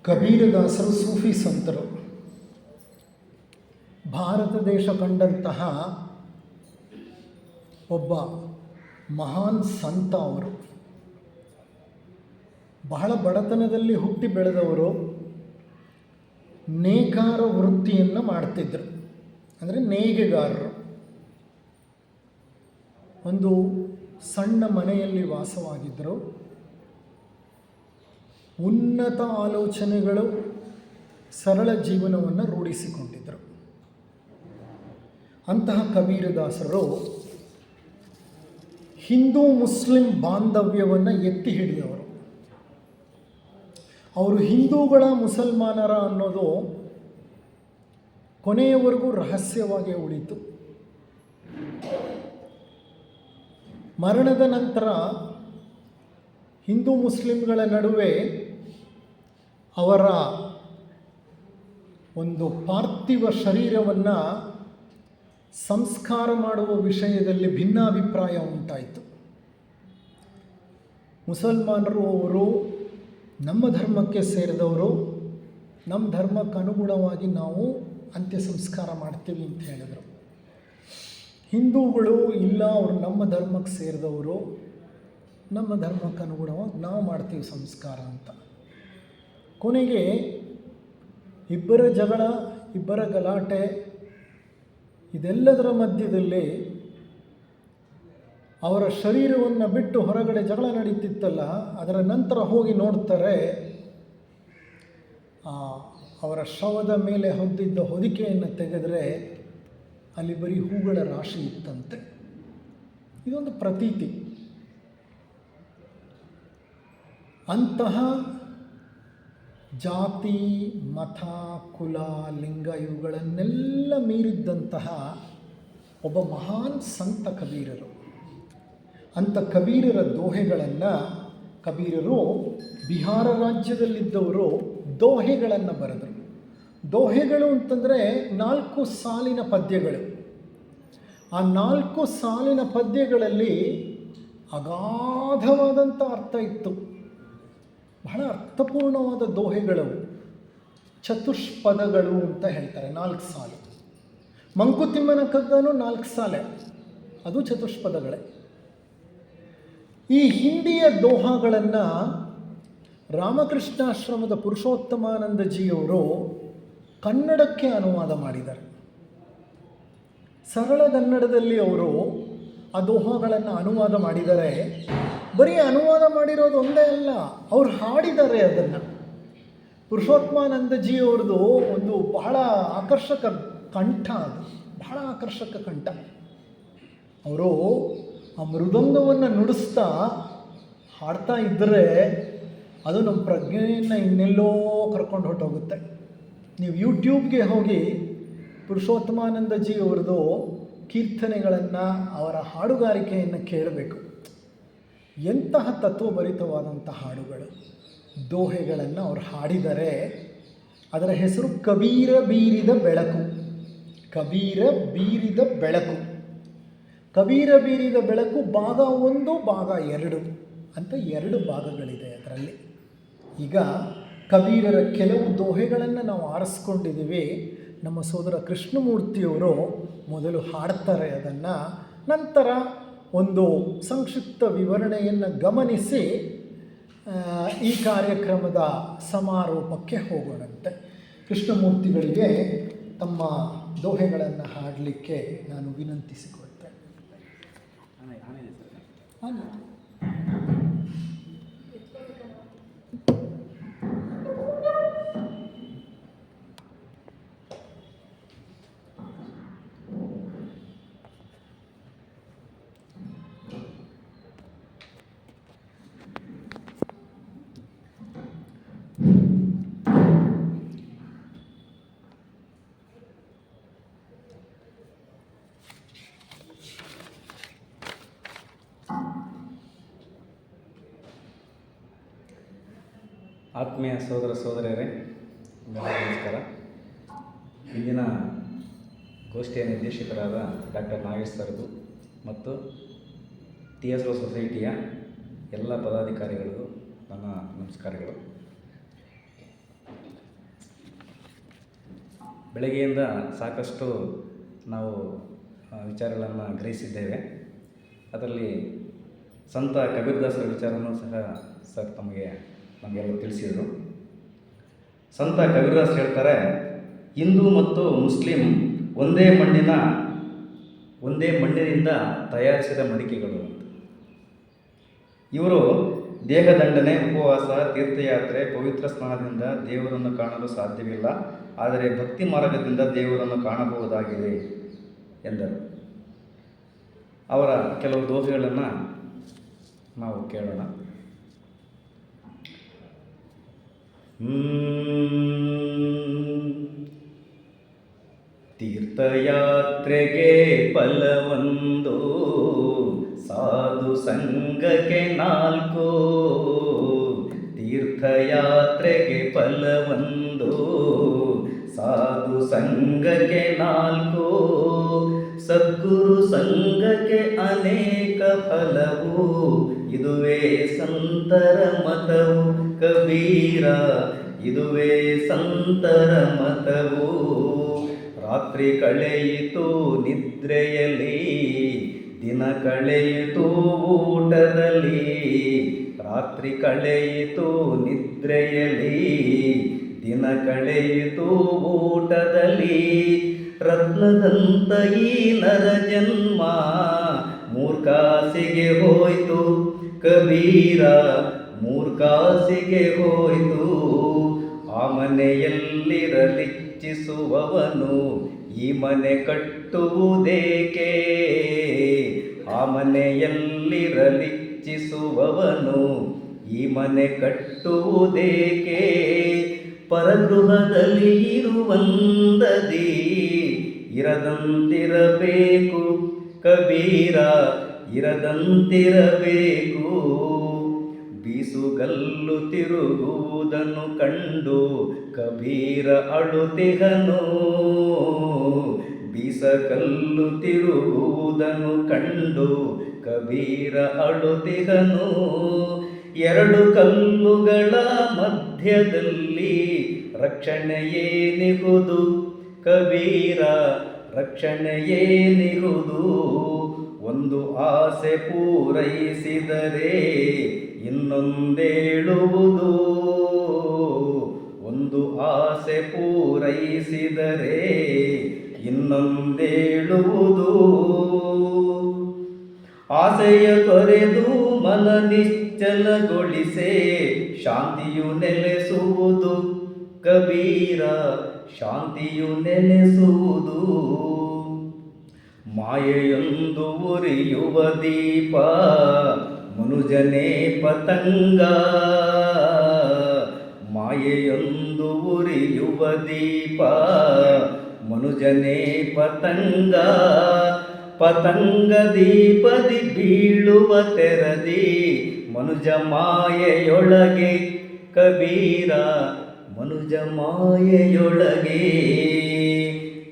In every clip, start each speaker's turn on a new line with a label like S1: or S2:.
S1: ಕಬೀರದಾಸರು ಸೂಫಿ ಸಂತರು. ಭಾರತ ದೇಶ ಕಂಡಂತಹ ಒಬ್ಬ ಮಹಾನ್ ಸಂತ ಅವರು. ಬಹಳ ಬಡತನದಲ್ಲಿ ಹುಟ್ಟಿ ಬೆಳೆದವರು. ನೇಕಾರ ವೃತ್ತಿಯನ್ನು ಮಾಡ್ತಿದ್ದರು, ಅಂದರೆ ನೇಯ್ಗೆಗಾರರು. ಒಂದು ಸಣ್ಣ ಮನೆಯಲ್ಲಿ ವಾಸವಾಗಿದ್ದರು. ಉನ್ನತ ಆಲೋಚನೆಗಳು, ಸರಳ ಜೀವನವನ್ನು ರೂಢಿಸಿಕೊಂಡಿದ್ದರು. ಅಂತಹ ಕಬೀರದಾಸರು ಹಿಂದೂ ಮುಸ್ಲಿಂ ಬಾಂಧವ್ಯವನ್ನು ಎತ್ತಿ ಹಿಡಿದವರು. ಅವರು ಹಿಂದೂಗಳ ಮುಸಲ್ಮಾನರ ಅನ್ನೋದು ಕೊನೆಯವರೆಗೂ ರಹಸ್ಯವಾಗಿ ಉಳಿತು. ಮರಣದ ನಂತರ ಹಿಂದೂ ಮುಸ್ಲಿಂಗಳ ನಡುವೆ ಅವರ ಒಂದು ಪಾರ್ಥಿವ ಶರೀರವನ್ನು ಸಂಸ್ಕಾರ ಮಾಡುವ ವಿಷಯದಲ್ಲಿ ಭಿನ್ನಾಭಿಪ್ರಾಯ ಉಂಟಾಯಿತು. ಮುಸಲ್ಮಾನರು ಅವರು ನಮ್ಮ ಧರ್ಮಕ್ಕೆ ಸೇರಿದವರು, ನಮ್ಮ ಧರ್ಮಕ್ಕೆ ಅನುಗುಣವಾಗಿ ನಾವು ಅಂತ್ಯ ಸಂಸ್ಕಾರ ಮಾಡ್ತೀವಿ ಅಂತ ಹೇಳಿದರು. ಹಿಂದೂಗಳು ಇಲ್ಲ, ಅವರು ನಮ್ಮ ಧರ್ಮಕ್ಕೆ ಸೇರಿದವರು, ನಮ್ಮ ಧರ್ಮಕ್ಕೆ ಅನುಗುಣವಾಗಿ ನಾವು ಮಾಡ್ತೀವಿ ಸಂಸ್ಕಾರ ಅಂತ. ಕೊನೆಗೆ ಇಬ್ಬರ ಜಗಳ, ಇಬ್ಬರ ಗಲಾಟೆ, ಇದೆಲ್ಲದರ ಮಧ್ಯದಲ್ಲಿ ಅವರ ಶರೀರವನ್ನು ಬಿಟ್ಟು ಹೊರಗಡೆ ಜಗಳ ನಡೀತಿತ್ತಲ್ಲ, ಅದರ ನಂತರ ಹೋಗಿ ನೋಡ್ತಾರೆ, ಅವರ ಶವದ ಮೇಲೆ ಹೊದ್ದಿದ್ದ ಹೊದಿಕೆಯನ್ನು ತೆಗೆದರೆ ಅಲ್ಲಿ ಬರೀ ಹೂಗಳ ರಾಶಿ ಇತ್ತಂತೆ. ಇದೊಂದು ಪ್ರತೀತಿ. ಅಂತಹ ಜಾತಿ, ಮತ, ಕುಲ, ಲಿಂಗ ಇವುಗಳನ್ನೆಲ್ಲ ಮೀರಿದ್ದಂತಹ ಒಬ್ಬ ಮಹಾನ್ ಸಂತ ಕಬೀರರು. ಅಂಥ ಕಬೀರರ ದೋಹೆಗಳನ್ನು ಕಬೀರರು ಬಿಹಾರ ರಾಜ್ಯದಲ್ಲಿದ್ದವರು ದೋಹೆಗಳನ್ನು ಬರೆದರು. ದೋಹೆಗಳು ಅಂತಂದರೆ 4 ಸಾಲಿನ ಪದ್ಯಗಳು. ಆ 4 ಸಾಲಿನ ಪದ್ಯಗಳಲ್ಲಿ ಅಗಾಧವಾದಂಥ ಅರ್ಥ ಇತ್ತು. ಬಹಳ ಅರ್ಥಪೂರ್ಣವಾದ ದೋಹೆಗಳು, ಚತುಷ್ಪದಗಳು ಅಂತ ಹೇಳ್ತಾರೆ. 4 ಸಾಲು. ಮಂಕುತಿಮ್ಮನ ಕಗ್ಗನೂ 4 ಸಾಲೆ, ಅದು ಚತುಷ್ಪದಗಳೇ. ಈ ಹಿಂದಿಯ ದೋಹಾಗಳನ್ನು ರಾಮಕೃಷ್ಣಾಶ್ರಮದ ಪುರುಷೋತ್ತಮಾನಂದಜಿಯವರು ಕನ್ನಡಕ್ಕೆ ಅನುವಾದ ಮಾಡಿದ್ದಾರೆ. ಸರಳ ಕನ್ನಡದಲ್ಲಿ ಅವರು ಆ ದೋಹಾಗಳನ್ನು ಅನುವಾದ ಮಾಡಿದ್ದಾರೆ. ಬರೀ ಅನುವಾದ ಮಾಡಿರೋದು ಒಂದೇ ಅಲ್ಲ, ಅವ್ರು ಹಾಡಿದ್ದಾರೆ ಅದನ್ನು. ಪುರುಷೋತ್ತಮಾನಂದಜಿಯವ್ರದ್ದು ಒಂದು ಬಹಳ ಆಕರ್ಷಕ ಕಂಠ, ಅದು ಬಹಳ ಆಕರ್ಷಕ ಕಂಠ. ಅವರು ಆ ಮೃದಂಗವನ್ನು ನುಡಿಸ್ತಾ ಹಾಡ್ತಾ ಇದ್ದರೆ ಅದು ನಮ್ಮ ಪ್ರಜ್ಞೆಯನ್ನು ಇನ್ನೆಲ್ಲೋ ಕರ್ಕೊಂಡು ಹೊರಟೋಗುತ್ತೆ. ನೀವು ಯೂಟ್ಯೂಬ್ಗೆ ಹೋಗಿ ಪುರುಷೋತ್ತಮಾನಂದಜಿಯವ್ರದ್ದು ಕೀರ್ತನೆಗಳನ್ನು, ಅವರ ಹಾಡುಗಾರಿಕೆಯನ್ನು ಕೇಳಬೇಕು. ಎಂತಹ ತತ್ವಭರಿತವಾದಂಥ ಹಾಡುಗಳು, ದೋಹೆಗಳನ್ನು ಅವರು ಹಾಡಿದರೆ. ಅದರ ಹೆಸರು ಕಬೀರ ಬೀರಿದ ಬೆಳಕು. ಕಬೀರ ಬೀರಿದ ಬೆಳಕು. ಕಬೀರ ಬೀರಿದ ಬೆಳಕು ಭಾಗ 1, ಭಾಗ 2 ಅಂತ 2 ಭಾಗಗಳಿದೆ ಅದರಲ್ಲಿ. ಈಗ ಕಬೀರರ ಕೆಲವು ದೋಹೆಗಳನ್ನು ನಾವು ಆರಿಸ್ಕೊಂಡಿದ್ದೀವಿ. ನಮ್ಮ ಸೋದರ ಕೃಷ್ಣಮೂರ್ತಿಯವರು ಮೊದಲು ಹಾಡ್ತಾರೆ ಅದನ್ನು, ನಂತರ ಒಂದು ಸಂಕ್ಷಿಪ್ತ ವಿವರಣೆಯನ್ನು ಗಮನಿಸಿ ಈ ಕಾರ್ಯಕ್ರಮದ ಸಮಾರೋಪಕ್ಕೆ ಹೋಗೋಣಂತೆ. ಕೃಷ್ಣಮೂರ್ತಿಗಳಿಗೆ ತಮ್ಮ ದೋಹೆಗಳನ್ನು ಹಾಡಲಿಕ್ಕೆ ನಾನು ವಿನಂತಿಸಿಕೊಳ್ತೇನೆ.
S2: ಆತ್ಮೀಯ ಸೋದರ ಸೋದರಿಯರೇ, ನಮಸ್ಕಾರ. ಇಂದಿನ ಗೋಷ್ಠಿಯ ನಿರ್ದೇಶಕರಾದ ಡಾಕ್ಟರ್ ನಾಗೇಶ್ ಸರ್ದು ಮತ್ತು TSO ಸೊಸೈಟಿಯ ಎಲ್ಲ ಪದಾಧಿಕಾರಿಗಳಿಗೂ ನನ್ನ ನಮಸ್ಕಾರಗಳು. ಬೆಳಗ್ಗೆಯಿಂದ ಸಾಕಷ್ಟು ನಾವು ವಿಚಾರಗಳನ್ನು ಗ್ರಹಿಸಿದ್ದೇವೆ. ಅದರಲ್ಲಿ ಸಂತ ಕಬೀರದಾಸರ ವಿಚಾರನೂ ಸಹ ಸರ್ ನಮಗೆಲ್ಲ ತಿಳಿಸಿದರು. ಸಂತ ಕಬೀರದಾಸ್ ಹೇಳ್ತಾರೆ, ಹಿಂದೂ ಮತ್ತು ಮುಸ್ಲಿಂ ಒಂದೇ ಮಣ್ಣಿನಿಂದ ತಯಾರಿಸಿದ ಮಡಿಕೆಗಳು ಅಂತ. ಇವರು ದೇಹದಂಡನೆ, ಉಪವಾಸ, ತೀರ್ಥಯಾತ್ರೆ, ಪವಿತ್ರ ಸ್ನಾನದಿಂದ ದೇವರನ್ನು ಕಾಣಲು ಸಾಧ್ಯವಿಲ್ಲ, ಆದರೆ ಭಕ್ತಿ ಮಾರ್ಗದಿಂದ ದೇವರನ್ನು ಕಾಣಬಹುದಾಗಿದೆ ಎಂದರು. ಅವರ ಕೆಲವು ದೋಷಗಳನ್ನು ನಾವು ಕೇಳೋಣ. ತೀರ್ಥಯಾತ್ರೆಗೆ ಫಲವೊಂದು, ಸಾಧು ಸಂಘಕ್ಕೆ 4. ತೀರ್ಥಯಾತ್ರೆಗೆ ಫಲವೊಂದು, ಸಾಧು ಸಂಘಕ್ಕೆ 4. ಸದ್ಗುರು ಸಂಘಕ್ಕೆ ಅನೇಕ ಫಲವು, ಇದುವೇ ಸಂತರ ಮತವು ಕಬೀರ, ಇದುವೇ ಸಂತರ ಮತವು. ರಾತ್ರಿ ಕಳೆಯಿತು ನಿದ್ರೆಯಲ್ಲಿ, ದಿನ ಕಳೆಯಿತು ಊಟದಲ್ಲಿ. ರಾತ್ರಿ ಕಳೆಯಿತು ನಿದ್ರೆಯಲ್ಲಿ, ದಿನ ಕಳೆಯಿತು ಊಟದಲ್ಲಿ. ರತ್ನದಂತ ಈ ನರ ಜನ್ಮ ಮೂರ್ಖಾಸಿಗೆ ಹೋಯ್ತು ಕಬೀರ, ಮೂರ್ಖಾಸಿಗೆ ಹೋಯ್ತು. ಆ ಮನೆಯಲ್ಲಿರಲಿಚ್ಛಿಸುವವನು ಈ ಮನೆ ಕಟ್ಟುವುದೇಕೆ? ಆ ಮನೆಯಲ್ಲಿರಲಿಚ್ಛಿಸುವವನು ಈ ಮನೆ ಕಟ್ಟುವುದೇಕೆ? ಪರಗೃಹದಲ್ಲಿ ಇರುವಂದದಿ ಇರದಂತಿರಬೇಕು ಕಬೀರ, ಇರದಂತಿರಬೇಕು. ಬೀಸುಗಲ್ಲು ತಿರುಗುವುದನ್ನು ಕಂಡು ಕಬೀರ ಅಳುತಿಹನು, ಬೀಸಗಲ್ಲು ತಿರುಗುವುದನ್ನು ಕಂಡು ಕಬೀರ ಅಳುತಿಹನು. 2 ಕಲ್ಲುಗಳ ಮಧ್ಯದಲ್ಲಿ ರಕ್ಷಣೆಯೇನಿಹುದು ಕಬೀರ, ರಕ್ಷಣೆಯೇನಿಹುದು? ಒಂದು ಆಸೆ ಪೂರೈಸಿದರೆ ಇನ್ನೊಂದೇಳುವುದು, ಒಂದು ಆಸೆ ಪೂರೈಸಿದರೆ ಇನ್ನೊಂದೇಳುವುದು. ಆಸೆಯ ತೊರೆದು ಮನ ನಿಶ್ಚಲಗೊಳಿಸೆ, ಶಾಂತಿಯು ನೆಲೆಸುವುದು ಕಬೀರ, ಶಾಂತಿಯು ನೆಲೆಸುವುದು. ಮಾಯೆಯೊಂದು ಉರಿಯುವ ದೀಪ, ಮನುಜನೇ ಪತಂಗ. ಮಾಯೆಯೊಂದು ಉರಿಯುವ ದೀಪ, ಮನುಜನೇ ಪತಂಗ. ಪತಂಗ ದೀಪದಿ ಬೀಳುವ ತೆರದಿ, ಮನುಜ ಮಾಯೆಯೊಳಗೆ ಕಬೀರ, ಮನುಜ ಮಾಯೆಯೊಳಗೆ.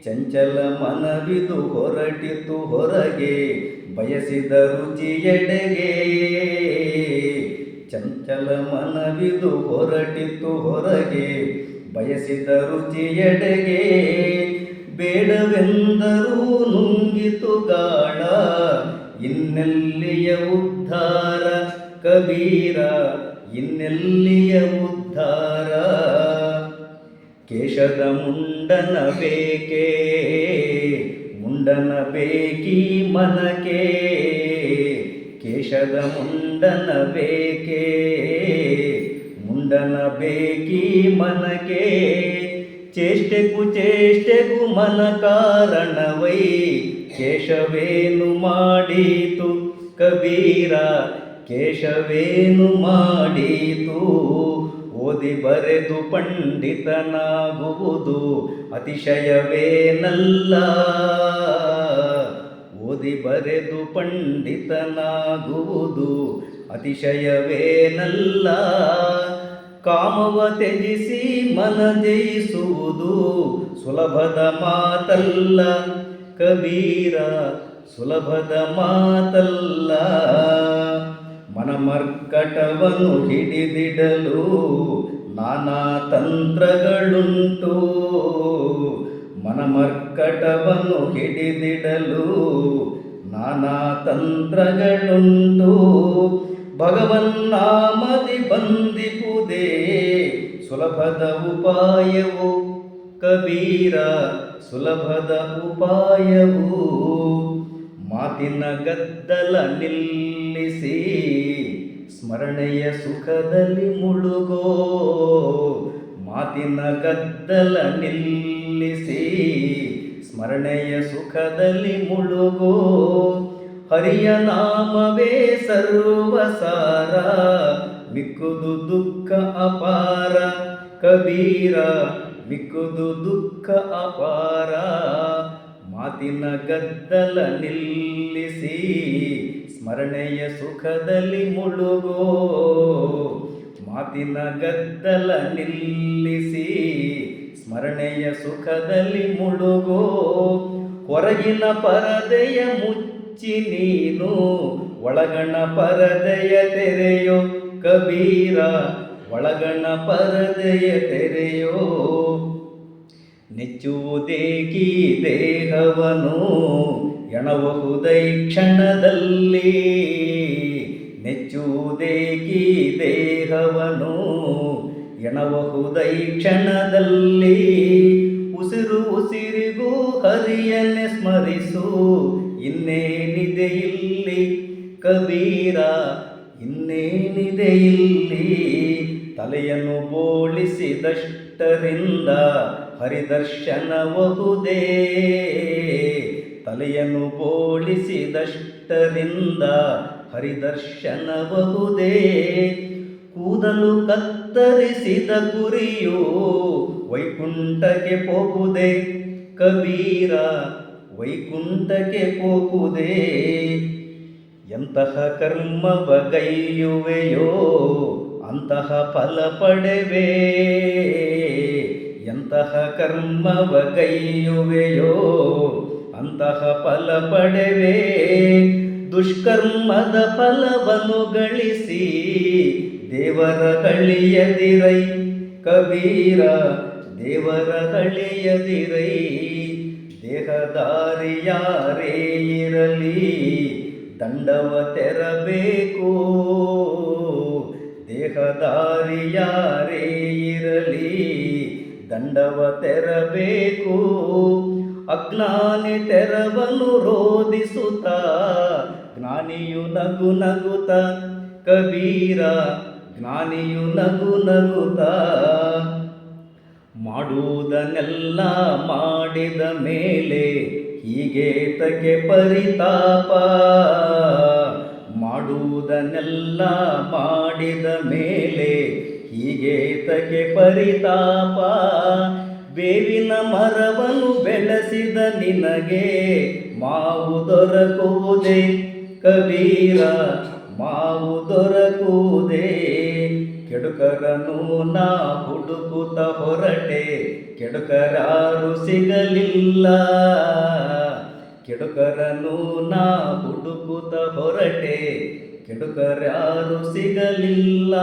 S2: ಚಂಚಲ ಮನವಿದು ಹೊರಟಿತು ಹೊರಗೆ, ಬಯಸಿದ ರುಚಿಯೆಡೆಗೆ. ಚಂಚಲ ಮನವಿದು ಹೊರಟಿತು ಹೊರಗೆ, ಬಯಸಿದ ರುಚಿಯೆಡೆಗೆ. ಬೇಡವೆಂದರೂ ನುಂಗಿತು ಗಾಳ, ಇನ್ನೆಲ್ಲಿಯ ಉದ್ಧಾರ ಕಬೀರ, ಇನ್ನೆಲ್ಲಿಯ ಉದ್ಧಾರ? ಕೇಶದ ಮುಂಡನ ಬೇಕೆ, ಮುಂಡನ ಬೇಕಿ ಮನಕೆ. ಕೇಶದ ಮುಂಡನ ಬೇಕೆ, ಮುಂಡನ ಬೇಕಿ ಮನಕೆ. ಚೇಷ್ಟೆಗೂ ಚೇಷ್ಟೆಗೂ ಮನ ಕಾರಣವೈ, ಕೇಶವೇನು ಮಾಡೀತು ಕಬೀರ, ಕೇಶವೇನು ಮಾಡೀತು? ಓದಿ ಬರೆದು ಪಂಡಿತನಾಗುವುದು ಅತಿಶಯವೇನಲ್ಲ, ಓದಿ ಬರೆದು ಪಂಡಿತನಾಗುವುದು ಅತಿಶಯವೇನಲ್ಲ. ಕಾಮವ ತ್ಯಜಿಸಿ ಮನ ಜಯಿಸುವುದು ಸುಲಭದ ಮಾತಲ್ಲ ಕಬೀರ, ಸುಲಭದ ಮಾತಲ್ಲ. ಮನಮರ್ಕಟವನ್ನು ಹಿಡಿದಿಡಲು ನಾನಾ ತಂತ್ರಗಳುಂಟು, ಮನಮರ್ಕಟವನ್ನು ಹಿಡಿದಿಡಲು ನಾನಾ ತಂತ್ರಗಳುಂಟು. ಭಗವನ್ನಾಮದಿ ಬಂದಿಪುದೇ ಸುಲಭದ ಉಪಾಯವು ಕಬೀರ, ಸುಲಭದ ಉಪಾಯವು. ಮಾತಿನ ಗದ್ದಲ ನಿಲ್ಲಿಸಿ ಸ್ಮರಣೆಯ ಸುಖದಲ್ಲಿ ಮುಳುಗೋ. ಮಾತಿನ ಗದ್ದಲ ನಿಲ್ಲಿಸಿ ಸ್ಮರಣೆಯ ಸುಖದಲ್ಲಿ ಮುಳುಗೋ. ಹರಿಯ ನಾಮವೇ ಸರ್ವಸಾರ, ಮಿಕ್ಕುದು ದುಃಖ ಅಪಾರ ಕಬೀರ, ಮಿಕ್ಕುದು ದುಃಖ ಅಪಾರ. ಮಾತಿನ ಗದ್ದಲ ನಿಲ್ಲಿಸಿ ಸ್ಮರಣೆಯ ಸುಖದಲ್ಲಿ ಮುಳುಗೋ. ಮಾತಿನ ಗದ್ದಲ ನಿಲ್ಲಿಸಿ ಸ್ಮರಣೆಯ ಸುಖದಲ್ಲಿ ಮುಳುಗೋ. ಹೊರಗಿನ ಪರದೆಯ ಮುಚ್ಚಿ ನೀನು ಒಳಗಣ ಪರದೆಯ ತೆರೆಯೋ ಕಬೀರ, ಒಳಗಣ ಪರದೆಯ ತೆರೆಯೋ. ನೆಚ್ಚುವುದೇಕಿ ದೇಹವನು ಎಣಬಹುದೈ ಕ್ಷಣದಲ್ಲಿ. ನೆಚ್ಚುವುದೇಕಿ ದೇಹವನು ಎಣಬಹುದೈ ಕ್ಷಣದಲ್ಲಿ. ಉಸಿರು ಉಸಿರಿಗೂ ಹರಿಯನ್ನೇ ಸ್ಮರಿಸು, ಇನ್ನೇನಿದೆ ಇಲ್ಲಿ ಕಬೀರ, ಇನ್ನೇನಿದೆ ಇಲ್ಲಿ. ತಲೆಯನ್ನು ಬೋಳಿಸಿದಷ್ಟರಿಂದ ಹರಿದರ್ಶನಬಹುದೇ. ತಲೆಯನ್ನು ಬೋಳಿಸಿದಷ್ಟರಿಂದ ಹರಿದರ್ಶನಬಹುದೇ. ಕೂದಲು ಕತ್ತರಿಸಿದ ಕುರಿಯು ವೈಕುಂಠಕ್ಕೆ ಹೋಗುವುದೇ ಕಬೀರ, ವೈಕುಂಠಕ್ಕೆ ಹೋಗುವುದೇ. ಎಂತಹ ಕರ್ಮವಗೈಯುವೆಯೋ ಅಂತಹ ಫಲ ಪಡೆವೆ. ಎಂತಹ ಕರ್ಮವಗೈಯುವೆಯೋ ಅಂತಹ ಫಲ ಪಡೆವೆ. ದುಷ್ಕರ್ಮದ ಫಲವನ್ನು ಗಳಿಸಿ ದೇವರ ಹಳಿಯದಿರೈ ಕಬೀರ, ದೇವರ ಹಳಿಯದಿರೈ. ದೇಹದಾರಿ ಯಾರೇ ಇರಲಿ ದಂಡವ ತೆರಬೇಕು. ದೇಹದಾರಿ ಯಾರೇ ಇರಲಿ ದಂಡವ ತೆರಬೇಕು. ಅಜ್ಞಾನಿ ತೆರವನ್ನು ರೋಧಿಸುತ್ತ ಜ್ಞಾನಿಯು ನಗು ನಗುತ್ತ ಕಬೀರ, ಜ್ಞಾನಿಯು ನಗು ನಗುತ್ತ. ಮಾಡುವುದನ್ನೆಲ್ಲ ಮಾಡಿದ ಮೇಲೆ ಹೀಗೆ ತಗೆ ಪರಿತಾಪ. ಮಾಡುವುದನ್ನೆಲ್ಲ ಮಾಡಿದ ಮೇಲೆ ಹೀಗೆ ತಗೆ ಪರಿತಾಪ. ಬೇವಿನ ಮರವನ್ನು ಬೆಳೆಸಿದ ನಿನಗೆ ಮಾವು ದೊರಕುವುದೇ ಕಬೀರ, ಮಾವು ದೊರಕುವುದೇ. ಕೆಡುಕರನು ನಾ ಹುಡುಕುತ್ತ ಹೊರಟೆ, ಕೆಡುಕರಾರು ಸಿಗಲಿಲ್ಲ. ಕೆಡುಕರನು ನಾ ಹುಡುಕುತ್ತ ಹೊರಟೆ, ಕೆಡುಕರಾರು ಸಿಗಲಿಲ್ಲ.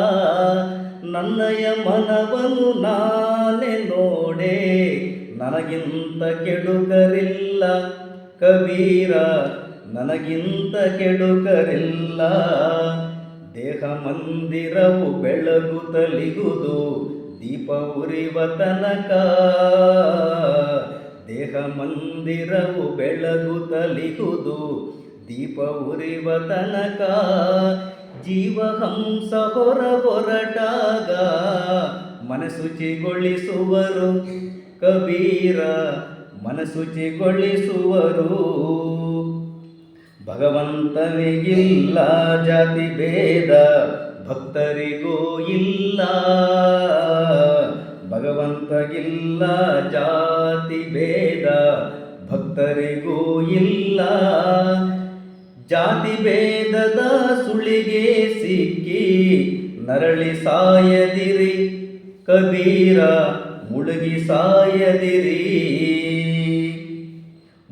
S2: ನನ್ನಯ ಮನವನ್ನು ನಾನೇ ನೋಡೆ, ನನಗಿಂತ ಕೆಡುಕರಿಲ್ಲ ಕಬೀರ, ನನಗಿಂತ ಕೆಡುಕರಿಲ್ಲ. ದೇಹ ಮಂದಿರವು ಬೆಳಗುತ್ತಲಿಗುವುದು ದೀಪ ಉರಿವ ತನಕ. ದೇಹ ಮಂದಿರವು ಬೆಳಗುತ್ತಲಿಗುವುದು ದೀಪ ಉರಿವ ತನಕ. ಜೀವಹಂಸ ಹೊರಟಾಗ ಮನಶುಚಿಗೊಳಿಸುವರು ಕಬೀರ, ಮನಶುಚಿಗೊಳಿಸುವರು. ಭಗವಂತನಿಗಿಲ್ಲ ಜಾತಿ ಭೇದ, ಭಕ್ತರಿಗೂ ಇಲ್ಲ. ಭಗವಂತಗಿಲ್ಲ ಜಾತಿ ಭೇದ, ಭಕ್ತರಿಗೂ ಇಲ್ಲ. ಜಾತಿ ಭೇದದ ಸುಳಿಗೆ ಸಿಕ್ಕಿ ನರಳಿ ಸಾಯದಿರಿ ಕಬೀರ, ಮುಳುಗಿ ಸಾಯದಿರಿ.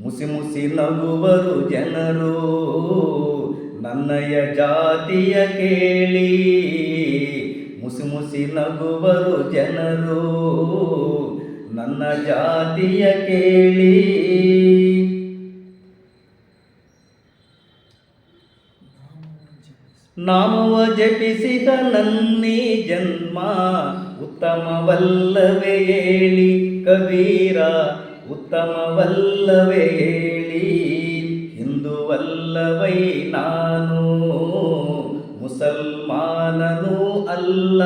S2: ಮುಸಿ ಮುಸಿ ನಗುವರು ಜನರು ನನ್ನಯ ಜಾತಿಯ ಕೇಳಿ. ಮುಸಿ ಮುಸಿ ನಗುವರು ಜನರು ನನ್ನ ಜಾತಿಯ ಕೇಳಿ. ನಾಮವ ಜಪಿಸಿದ ನನ್ನಿ ಜನ್ಮ ಉತ್ತಮವಲ್ಲವೇ ಹೇಳಿ ಕಬೀರ, ಉತ್ತಮವಲ್ಲವೇ ಹೇಳಿ. ಹಿಂದುವಲ್ಲವೈ ನಾನು ಮುಸಲ್ಮಾನನೂ ಅಲ್ಲ,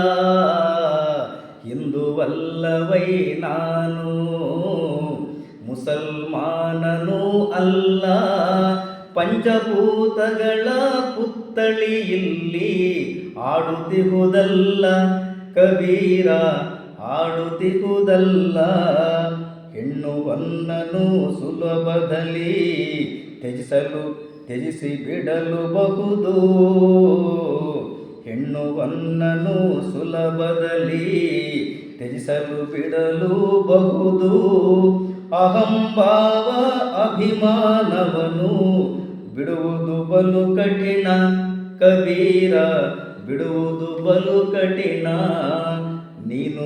S2: ಹಿಂದುವಲ್ಲವೈ ನಾನು ಮುಸಲ್ಮಾನನೂ ಅಲ್ಲ. ಪಂಚಭೂತಗಳ ಪುತ್ಥಳಿ ಇಲ್ಲಿ ಆಡುತ್ತಿಹುದಲ್ಲ ಕಬೀರ, ಆಡುತ್ತಿಹುದಲ್ಲ. ಹೆಣ್ಣು ಹೊನ್ನನು ಸುಲಭದಲ್ಲಿ ತ್ಯಜಿಸಿ ಬಿಡಲು ಬಹುದು, ಹೆಣ್ಣು ಹೊನ್ನನು ಸುಲಭದಲ್ಲಿ ತ್ಯಜಿಸಲು ಬಿಡಲು ಬಹುದು. ಅಹಂಭಾವ ಅಭಿಮಾನವನು ಬಿಡುವುದು ಬಲು ಕಠಿಣ ಕಬೀರ, ಬಿಡುವುದು ಬಲು ಕಠಿಣ. ನೀನು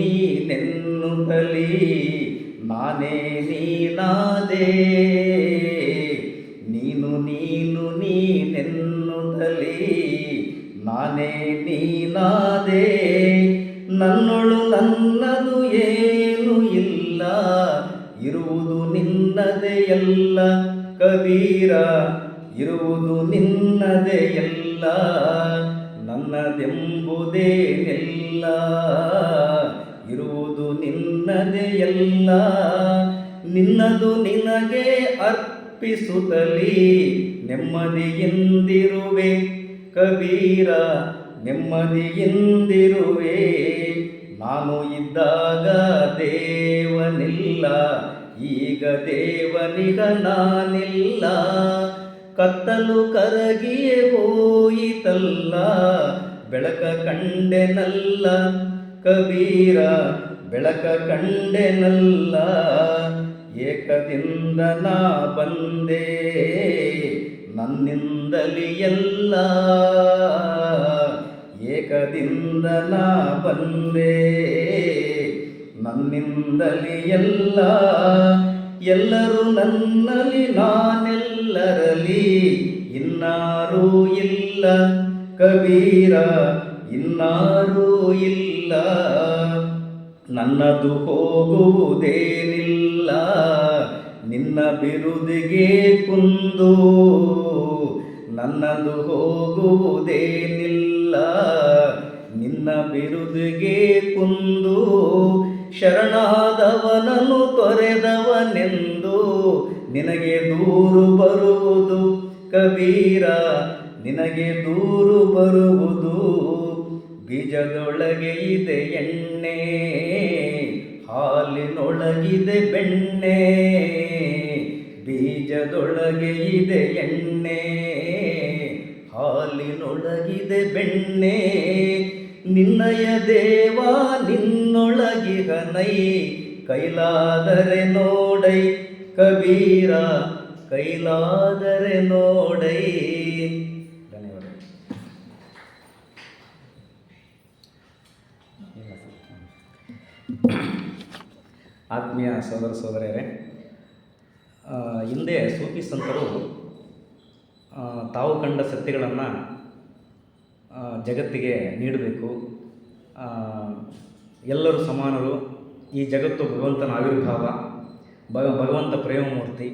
S2: ನೀನೆನ್ನುತ್ತಲೀ ನಾನೇ ನೀನಾದೆ, ನೀನು ನೀನೆನ್ನುತ್ತಲೀ ನಾನೇ ನೀನಾದೆ. ನನ್ನೊಳು ನನ್ನದು ಏನು ಇಲ್ಲ, ಇರುವುದು ನಿನ್ನದೇ ಎಲ್ಲ ಕಬೀರ, ಇರುವುದು ನಿನ್ನದೇ ಎಲ್ಲ. ನನ್ನದೆಂಬುದೇನೆಲ್ಲ, ಇರುವುದು ನಿನ್ನದೇ ಎಲ್ಲ. ನಿನ್ನದು ನಿನಗೆ ಅರ್ಪಿಸುತ್ತಲೀ ನೆಮ್ಮದಿಯಿಂದಿರುವೆ ಕಬೀರ, ನೆಮ್ಮದಿಯಿಂದಿರುವೆ. ನಾನು ಇದ್ದಾಗ ದೇವನಿಲ್ಲ, ಈಗ ದೇವನಿಗ ನಾನಿಲ್ಲ. ಕತ್ತಲು ಕರಗಿಯೇ ಹೋಯಿತಲ್ಲ, ಬೆಳಕ ಕಂಡೆನಲ್ಲ ಕಬೀರ, ಬೆಳಕ ಕಂಡೆನಲ್ಲ. ಏಕದಿಂದ ನಾ ಬಂದೆ ನನ್ನಿಂದಲಿ ಎಲ್ಲ, ಏಕದಿಂದ ನಾ ಬಂದೆ ನನ್ನಿಂದಲಿ ಎಲ್ಲ. ಎಲ್ಲರೂ ನನ್ನಲ್ಲಿ ನಾನೆಲ್ಲರಲ್ಲಿ, ಇನ್ನಾರೂ ಇಲ್ಲ ಕಬೀರ, ಇನ್ನಾರೂ ಇಲ್ಲ. ನನ್ನದು ಹೋಗುವುದೇನಿಲ್ಲ ನಿನ್ನ ಬಿರುದಿಗೆ ಕುಂದು, ನನ್ನದು ಹೋಗುವುದೇನಿಲ್ಲ ನಿನ್ನ ಬಿರುದಿಗೆ ಕುಂದು. ಶರಣಾದವನನ್ನು ತೊರೆದವನೆಂದು ನಿನಗೆ ದೂರು ಬರುವುದು ಕಬೀರ, ನಿನಗೆ ದೂರು ಬರುವುದು. ಬೀಜದೊಳಗೆ ಇದೆ ಎಣ್ಣೆ, ಹಾಲಿನೊಳಗಿದೆ ಬೆಣ್ಣೆ, ಬೀಜದೊಳಗೆ ಇದೆ ಎಣ್ಣೆ, ಹಾಲಿನೊಳಗಿದೆ ಬೆಣ್ಣೆ. ನಿನ್ನಯ ದೇವ ನಿನ್ನೊಳಗಿಗನೈ, ಕೈಲಾದರೆ ನೋಡೈ ಕಬೀರ, ಕೈಲಾದರೆ ನೋಡೈ. ಧನ್ಯವಾದ. ಆತ್ಮೀಯ ಸೋದರ ಸೋದರಿಯರೇ, ಹಿಂದೆ ಸೂಫಿ ಸಂತರು ತಾವು ಕಂಡ ಸತ್ಯಗಳನ್ನು ಜಗತ್ತಿಗೆ ನೀಡಬೇಕು, ಎಲ್ಲರೂ ಸಮಾನರು, ಈ ಜಗತ್ತು ಭಗವಂತನ ಆವಿರ್ಭಾವ, ಭಗವಂತ ಪ್ರೇಮಮೂರ್ತಿ,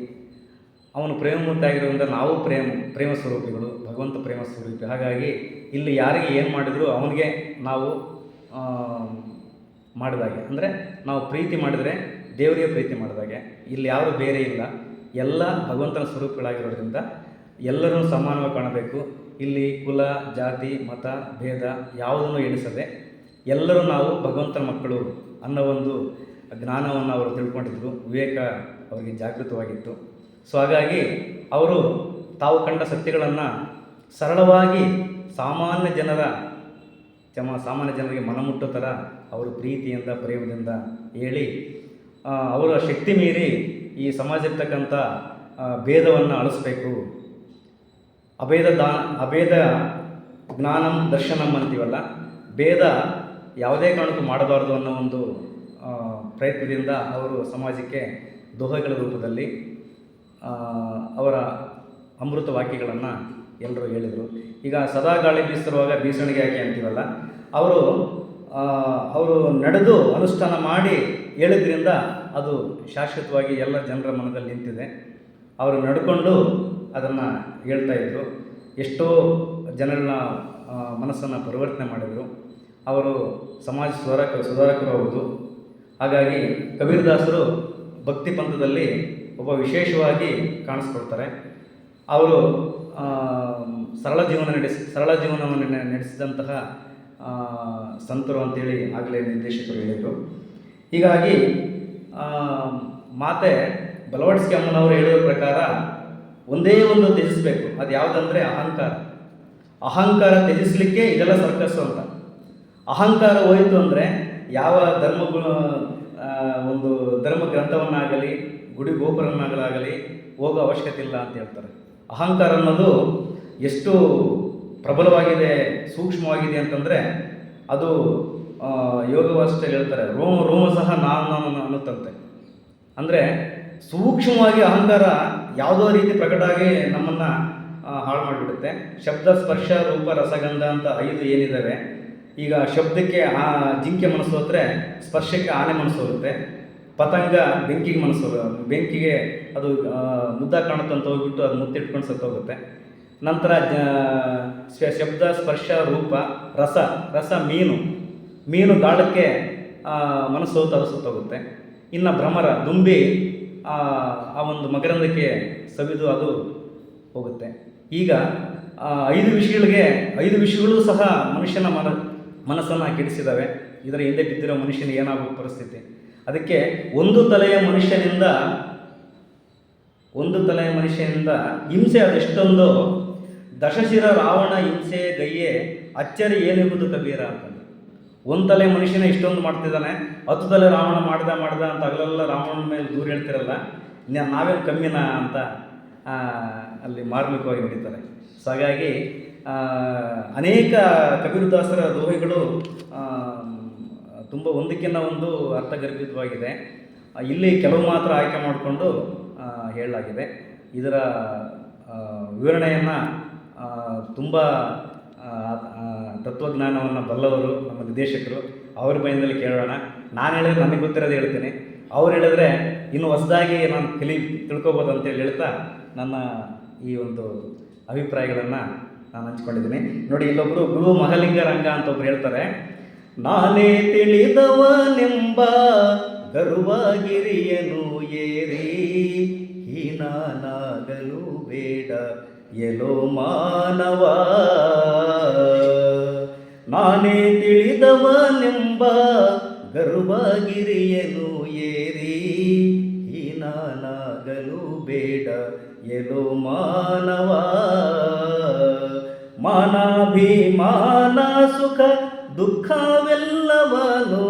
S2: ಅವನು ಪ್ರೇಮಮೂರ್ತಿ ಆಗಿರೋದ್ರಿಂದ ನಾವು ಪ್ರೇಮ ಸ್ವರೂಪಿಗಳು, ಭಗವಂತ ಪ್ರೇಮ ಸ್ವರೂಪಿ. ಹಾಗಾಗಿ ಇಲ್ಲಿ ಯಾರಿಗೆ ಏನು ಮಾಡಿದರೂ ಅವನಿಗೆ ನಾವು ಮಾಡಿದಾಗೆ, ಅಂದರೆ ನಾವು ಪ್ರೀತಿ ಮಾಡಿದರೆ ದೇವರಿಗೆ ಪ್ರೀತಿ ಮಾಡಿದಾಗೆ. ಇಲ್ಲಿ ಯಾರು ಬೇರೆ ಇಲ್ಲ, ಎಲ್ಲ ಭಗವಂತನ ಸ್ವರೂಪಗಳಾಗಿರೋದ್ರಿಂದ ಎಲ್ಲರೂ ಸಮಾನವಾಗಿ ಕಾಣಬೇಕು. ಇಲ್ಲಿ ಕುಲ, ಜಾತಿ, ಮತ, ಭೇದ ಯಾವುದನ್ನು ಎಣಿಸದೆ ಎಲ್ಲರೂ ನಾವು ಭಗವಂತನ ಮಕ್ಕಳು ಅನ್ನೋ ಒಂದು ಜ್ಞಾನವನ್ನು ಅವರು ತಿಳ್ಕೊಂಡಿದ್ರು. ವಿವೇಕ ಅವರಿಗೆ ಜಾಗೃತವಾಗಿತ್ತು. ಸೊ ಹಾಗಾಗಿ ಅವರು ತಾವು ಕಂಡ ಸತ್ಯಗಳನ್ನು ಸರಳವಾಗಿ ಸಾಮಾನ್ಯ ಜನರಿಗೆ ಮನಮುಟ್ಟೋ ಥರ ಅವರು ಪ್ರೀತಿಯಿಂದ ಪ್ರೇಮದಿಂದ ಹೇಳಿ, ಅವರ ಶಕ್ತಿ ಮೀರಿ ಈ ಸಮಾಜದಲ್ಲಿರ್ತಕ್ಕಂಥ ಭೇದವನ್ನು ಅಳಿಸ್ಬೇಕು, ಅಭೇದ ಜ್ಞಾನಂ ದರ್ಶನಂ ಅಂತೀವಲ್ಲ, ಭೇದ ಯಾವುದೇ ಕಾರಣಕ್ಕೂ ಮಾಡಬಾರ್ದು ಅನ್ನೋ ಒಂದು ಪ್ರಯತ್ನದಿಂದ ಅವರು ಸಮಾಜಕ್ಕೆ ದೋಹೆಗಳ ರೂಪದಲ್ಲಿ ಅವರ ಅಮೃತ ವಾಕ್ಯಗಳನ್ನು ಎಲ್ಲರೂ ಹೇಳಿದರು. ಈಗ ಸದಾ ಗಾಳಿ ಬೀಸಿರುವಾಗ ಬೀಸಣಿಗೆ ಯಾಕೆ ಅಂತೀವಲ್ಲ, ಅವರು ನಡೆದು ಅನುಷ್ಠಾನ ಮಾಡಿ ಹೇಳಿದ್ರಿಂದ ಅದು ಶಾಶ್ವತವಾಗಿ ಎಲ್ಲ ಜನರ ಮನದಲ್ಲಿ ನಿಂತಿದೆ. ಅವರು ನಡ್ಕೊಂಡು ಅದನ್ನು ಹೇಳ್ತಾಯಿದ್ರು. ಎಷ್ಟೋ ಜನರನ್ನ ಮನಸ್ಸನ್ನು ಪರಿವರ್ತನೆ ಮಾಡಿದರು. ಅವರು ಸಮಾಜ ಸುಧಾರಕರು ಹೌದು. ಹಾಗಾಗಿ ಕಬೀರದಾಸರು ಭಕ್ತಿ ಪಂಥದಲ್ಲಿ ಒಬ್ಬ ವಿಶೇಷವಾಗಿ ಕಾಣಿಸ್ಕೊಳ್ತಾರೆ. ಅವರು ಸರಳ ಜೀವನವನ್ನು ನಡೆಸಿದಂತಹ ಸಂತರು ಅಂತೇಳಿ ಆಗಲೇ ನಿರ್ದೇಶಕರು ಹೇಳಿದರು. ಹೀಗಾಗಿ ಮಾತೆ ಬಲವಡ್ಸ್ಕಿ ಅಮ್ಮನವರು ಹೇಳಿರೋ ಪ್ರಕಾರ ಒಂದೇ ಒಂದು ತ್ಯಜಿಸಬೇಕು. ಅದು ಯಾವುದಂದರೆ ಅಹಂಕಾರ ತ್ಯಜಿಸಲಿಕ್ಕೆ ಇದೆಲ್ಲ ಸರ್ಕಸ್ಸು ಅಂತ. ಅಹಂಕಾರ ಹೋಯಿತು ಅಂದರೆ ಯಾವ ಒಂದು ಧರ್ಮ ಗ್ರಂಥವನ್ನಾಗಲಿ ಗುಡಿ ಗೋಪುರವನ್ನಾಗಲಿ ಹೋಗೋ ಅವಶ್ಯಕತೆ ಇಲ್ಲ ಅಂತ ಹೇಳ್ತಾರೆ. ಅಹಂಕಾರ ಅನ್ನೋದು ಎಷ್ಟು ಪ್ರಬಲವಾಗಿದೆ, ಸೂಕ್ಷ್ಮವಾಗಿದೆ ಅಂತಂದರೆ ಅದು ಯೋಗವಾಸಿಷ್ಠರು ಹೇಳ್ತಾರೆ, ರೋಮ ಸಹ ನಾನು ಅನ್ನುತ್ತಂತೆ. ಅಂದರೆ ಸೂಕ್ಷ್ಮವಾಗಿ ಅಹಂಕಾರ ಯಾವುದೋ ರೀತಿ ಪ್ರಕಟ ಆಗಿ ನಮ್ಮನ್ನು ಹಾಳು ಮಾಡಿಬಿಡುತ್ತೆ. ಶಬ್ದ, ಸ್ಪರ್ಶ, ರೂಪ, ರಸಗಂಧ ಅಂತ 5 ಏನಿದ್ದಾವೆ. ಈಗ ಶಬ್ದಕ್ಕೆ ಜಿಂಕೆ ಮನಸ್ಸು ಹೋದರೆ ಸ್ಪರ್ಶಕ್ಕೆ ಆನೆ ಮನಸ್ಸು ಹೋಗುತ್ತೆ. ಪತಂಗ ಬೆಂಕಿಗೆ ಅದು ಮುದ್ದ ಕಾಣುತ್ತಂತ ಹೋಗ್ಬಿಟ್ಟು ಅದು ಮುತ್ತಿಟ್ಕೊಂಡು ಸತ್ತೋಗುತ್ತೆ. ನಂತರ ಶಬ್ದ, ಸ್ಪರ್ಶ, ರೂಪ, ರಸ ಮೀನು ಗಾಳಕ್ಕೆ ಮನಸ್ಸು ಹೋಗುತ್ತೆ, ಅದು ಸತ್ತೋಗುತ್ತೆ. ಇನ್ನು ಭ್ರಮರ ದುಂಬಿ ಆ ಒಂದು ಮಕರಂದಕ್ಕೆ ಸವಿದು ಅದು ಹೋಗುತ್ತೆ. ಈಗ 5 ವಿಷಯಗಳು ಸಹ ಮನುಷ್ಯನ ಮನಸ್ಸನ್ನು ಕೆಡಿಸಿದ್ದಾವೆ. ಇದರ ಹಿಂದೆ ಬಿದ್ದಿರೋ ಮನುಷ್ಯನ ಏನಾಗೋ ಪರಿಸ್ಥಿತಿ. ಅದಕ್ಕೆ ಒಂದು ತಲೆಯ ಮನುಷ್ಯನಿಂದ ಹಿಂಸೆ ಅದೆಷ್ಟೊಂದು, ದಶಶಿರ ರಾವಣ ಹಿಂಸೆ ಗಯ್ಯೆ ಅಚ್ಚರಿ ಏನೆಂಬುದು ಕಬೀರ ಅಂತಂದ್ರೆ. ಒಂದು ತಲೆ ಮನುಷ್ಯನ ಇಷ್ಟೊಂದು ಮಾಡ್ತಿದ್ದಾನೆ, 10 ತಲೆ ರಾವಣ ಮಾಡ್ದ ಅಂತ ಹಗಲೆಲ್ಲ ರಾವಣನ ಮೇಲೆ ದೂರ ಹೇಳ್ತಿರಲ್ಲ, ನಾವೇನು ಕಮ್ಮಿನ ಅಂತ ಅಲ್ಲಿ ಮಾರ್ಮಿಕವಾಗಿ ನಡೀತಾರೆ. ಸೊ ಹಾಗಾಗಿ ಅನೇಕ ಕಬೀರದಾಸರ ದೋಹೆಗಳು ತುಂಬ ಒಂದಕ್ಕಿಂತ ಒಂದು ಅರ್ಥಗರ್ಭಿತವಾಗಿದೆ. ಇಲ್ಲಿ ಕೆಲವು ಮಾತ್ರ ಆಯ್ಕೆ ಮಾಡಿಕೊಂಡು ಹೇಳಲಾಗಿದೆ. ಇದರ ವಿವರಣೆಯನ್ನು ತುಂಬ ತತ್ವಜ್ಞಾನವನ್ನು ಬಲ್ಲವರು ನಮ್ಮ ನಿರ್ದೇಶಕರು ಅವ್ರ ಭಯದಲ್ಲಿ ಕೇಳೋಣ. ನಾನು ಹೇಳಿದ್ರೆ ನನಗೆ ಗೊತ್ತಿರೋದು ಹೇಳ್ತೀನಿ, ಅವ್ರು ಹೇಳಿದ್ರೆ ಇನ್ನು ಹೊಸದಾಗಿ ನಾನು ತಿಳ್ಕೊಬೋದು ಅಂತೇಳಿ ಹೇಳ್ತಾ ನನ್ನ ಈ ಒಂದು ಅಭಿಪ್ರಾಯಗಳನ್ನು ನಾನು ಹಂಚ್ಕೊಂಡಿದ್ದೀನಿ. ನೋಡಿ, ಇಲ್ಲೊಬ್ಬರು ಗುರು ಮಹಲಿಂಗ ರಂಗ ಅಂತ ಒಬ್ರು ಹೇಳ್ತಾರೆ, ನಾನೇ ತಿಳಿದವನೆಂಬ ಗರ್ವಗಿರಿಯನು ಏರಿ ಹೀನಾನಾಗಲು ಬೇಡ ಎಲೋ ಮಾನವ. ನಾನೇ ತಿಳಿದವನೆಂಬ ಗರ್ವಗಿರಿಯನು ಏರಿ ಹೀನಾನಾಗಲು ಬೇಡ ಎಲೋ ಮಾನವ. ಮಾನಾಭಿಮಾನ ಸುಖ ದುಃಖವೆಲ್ಲವನು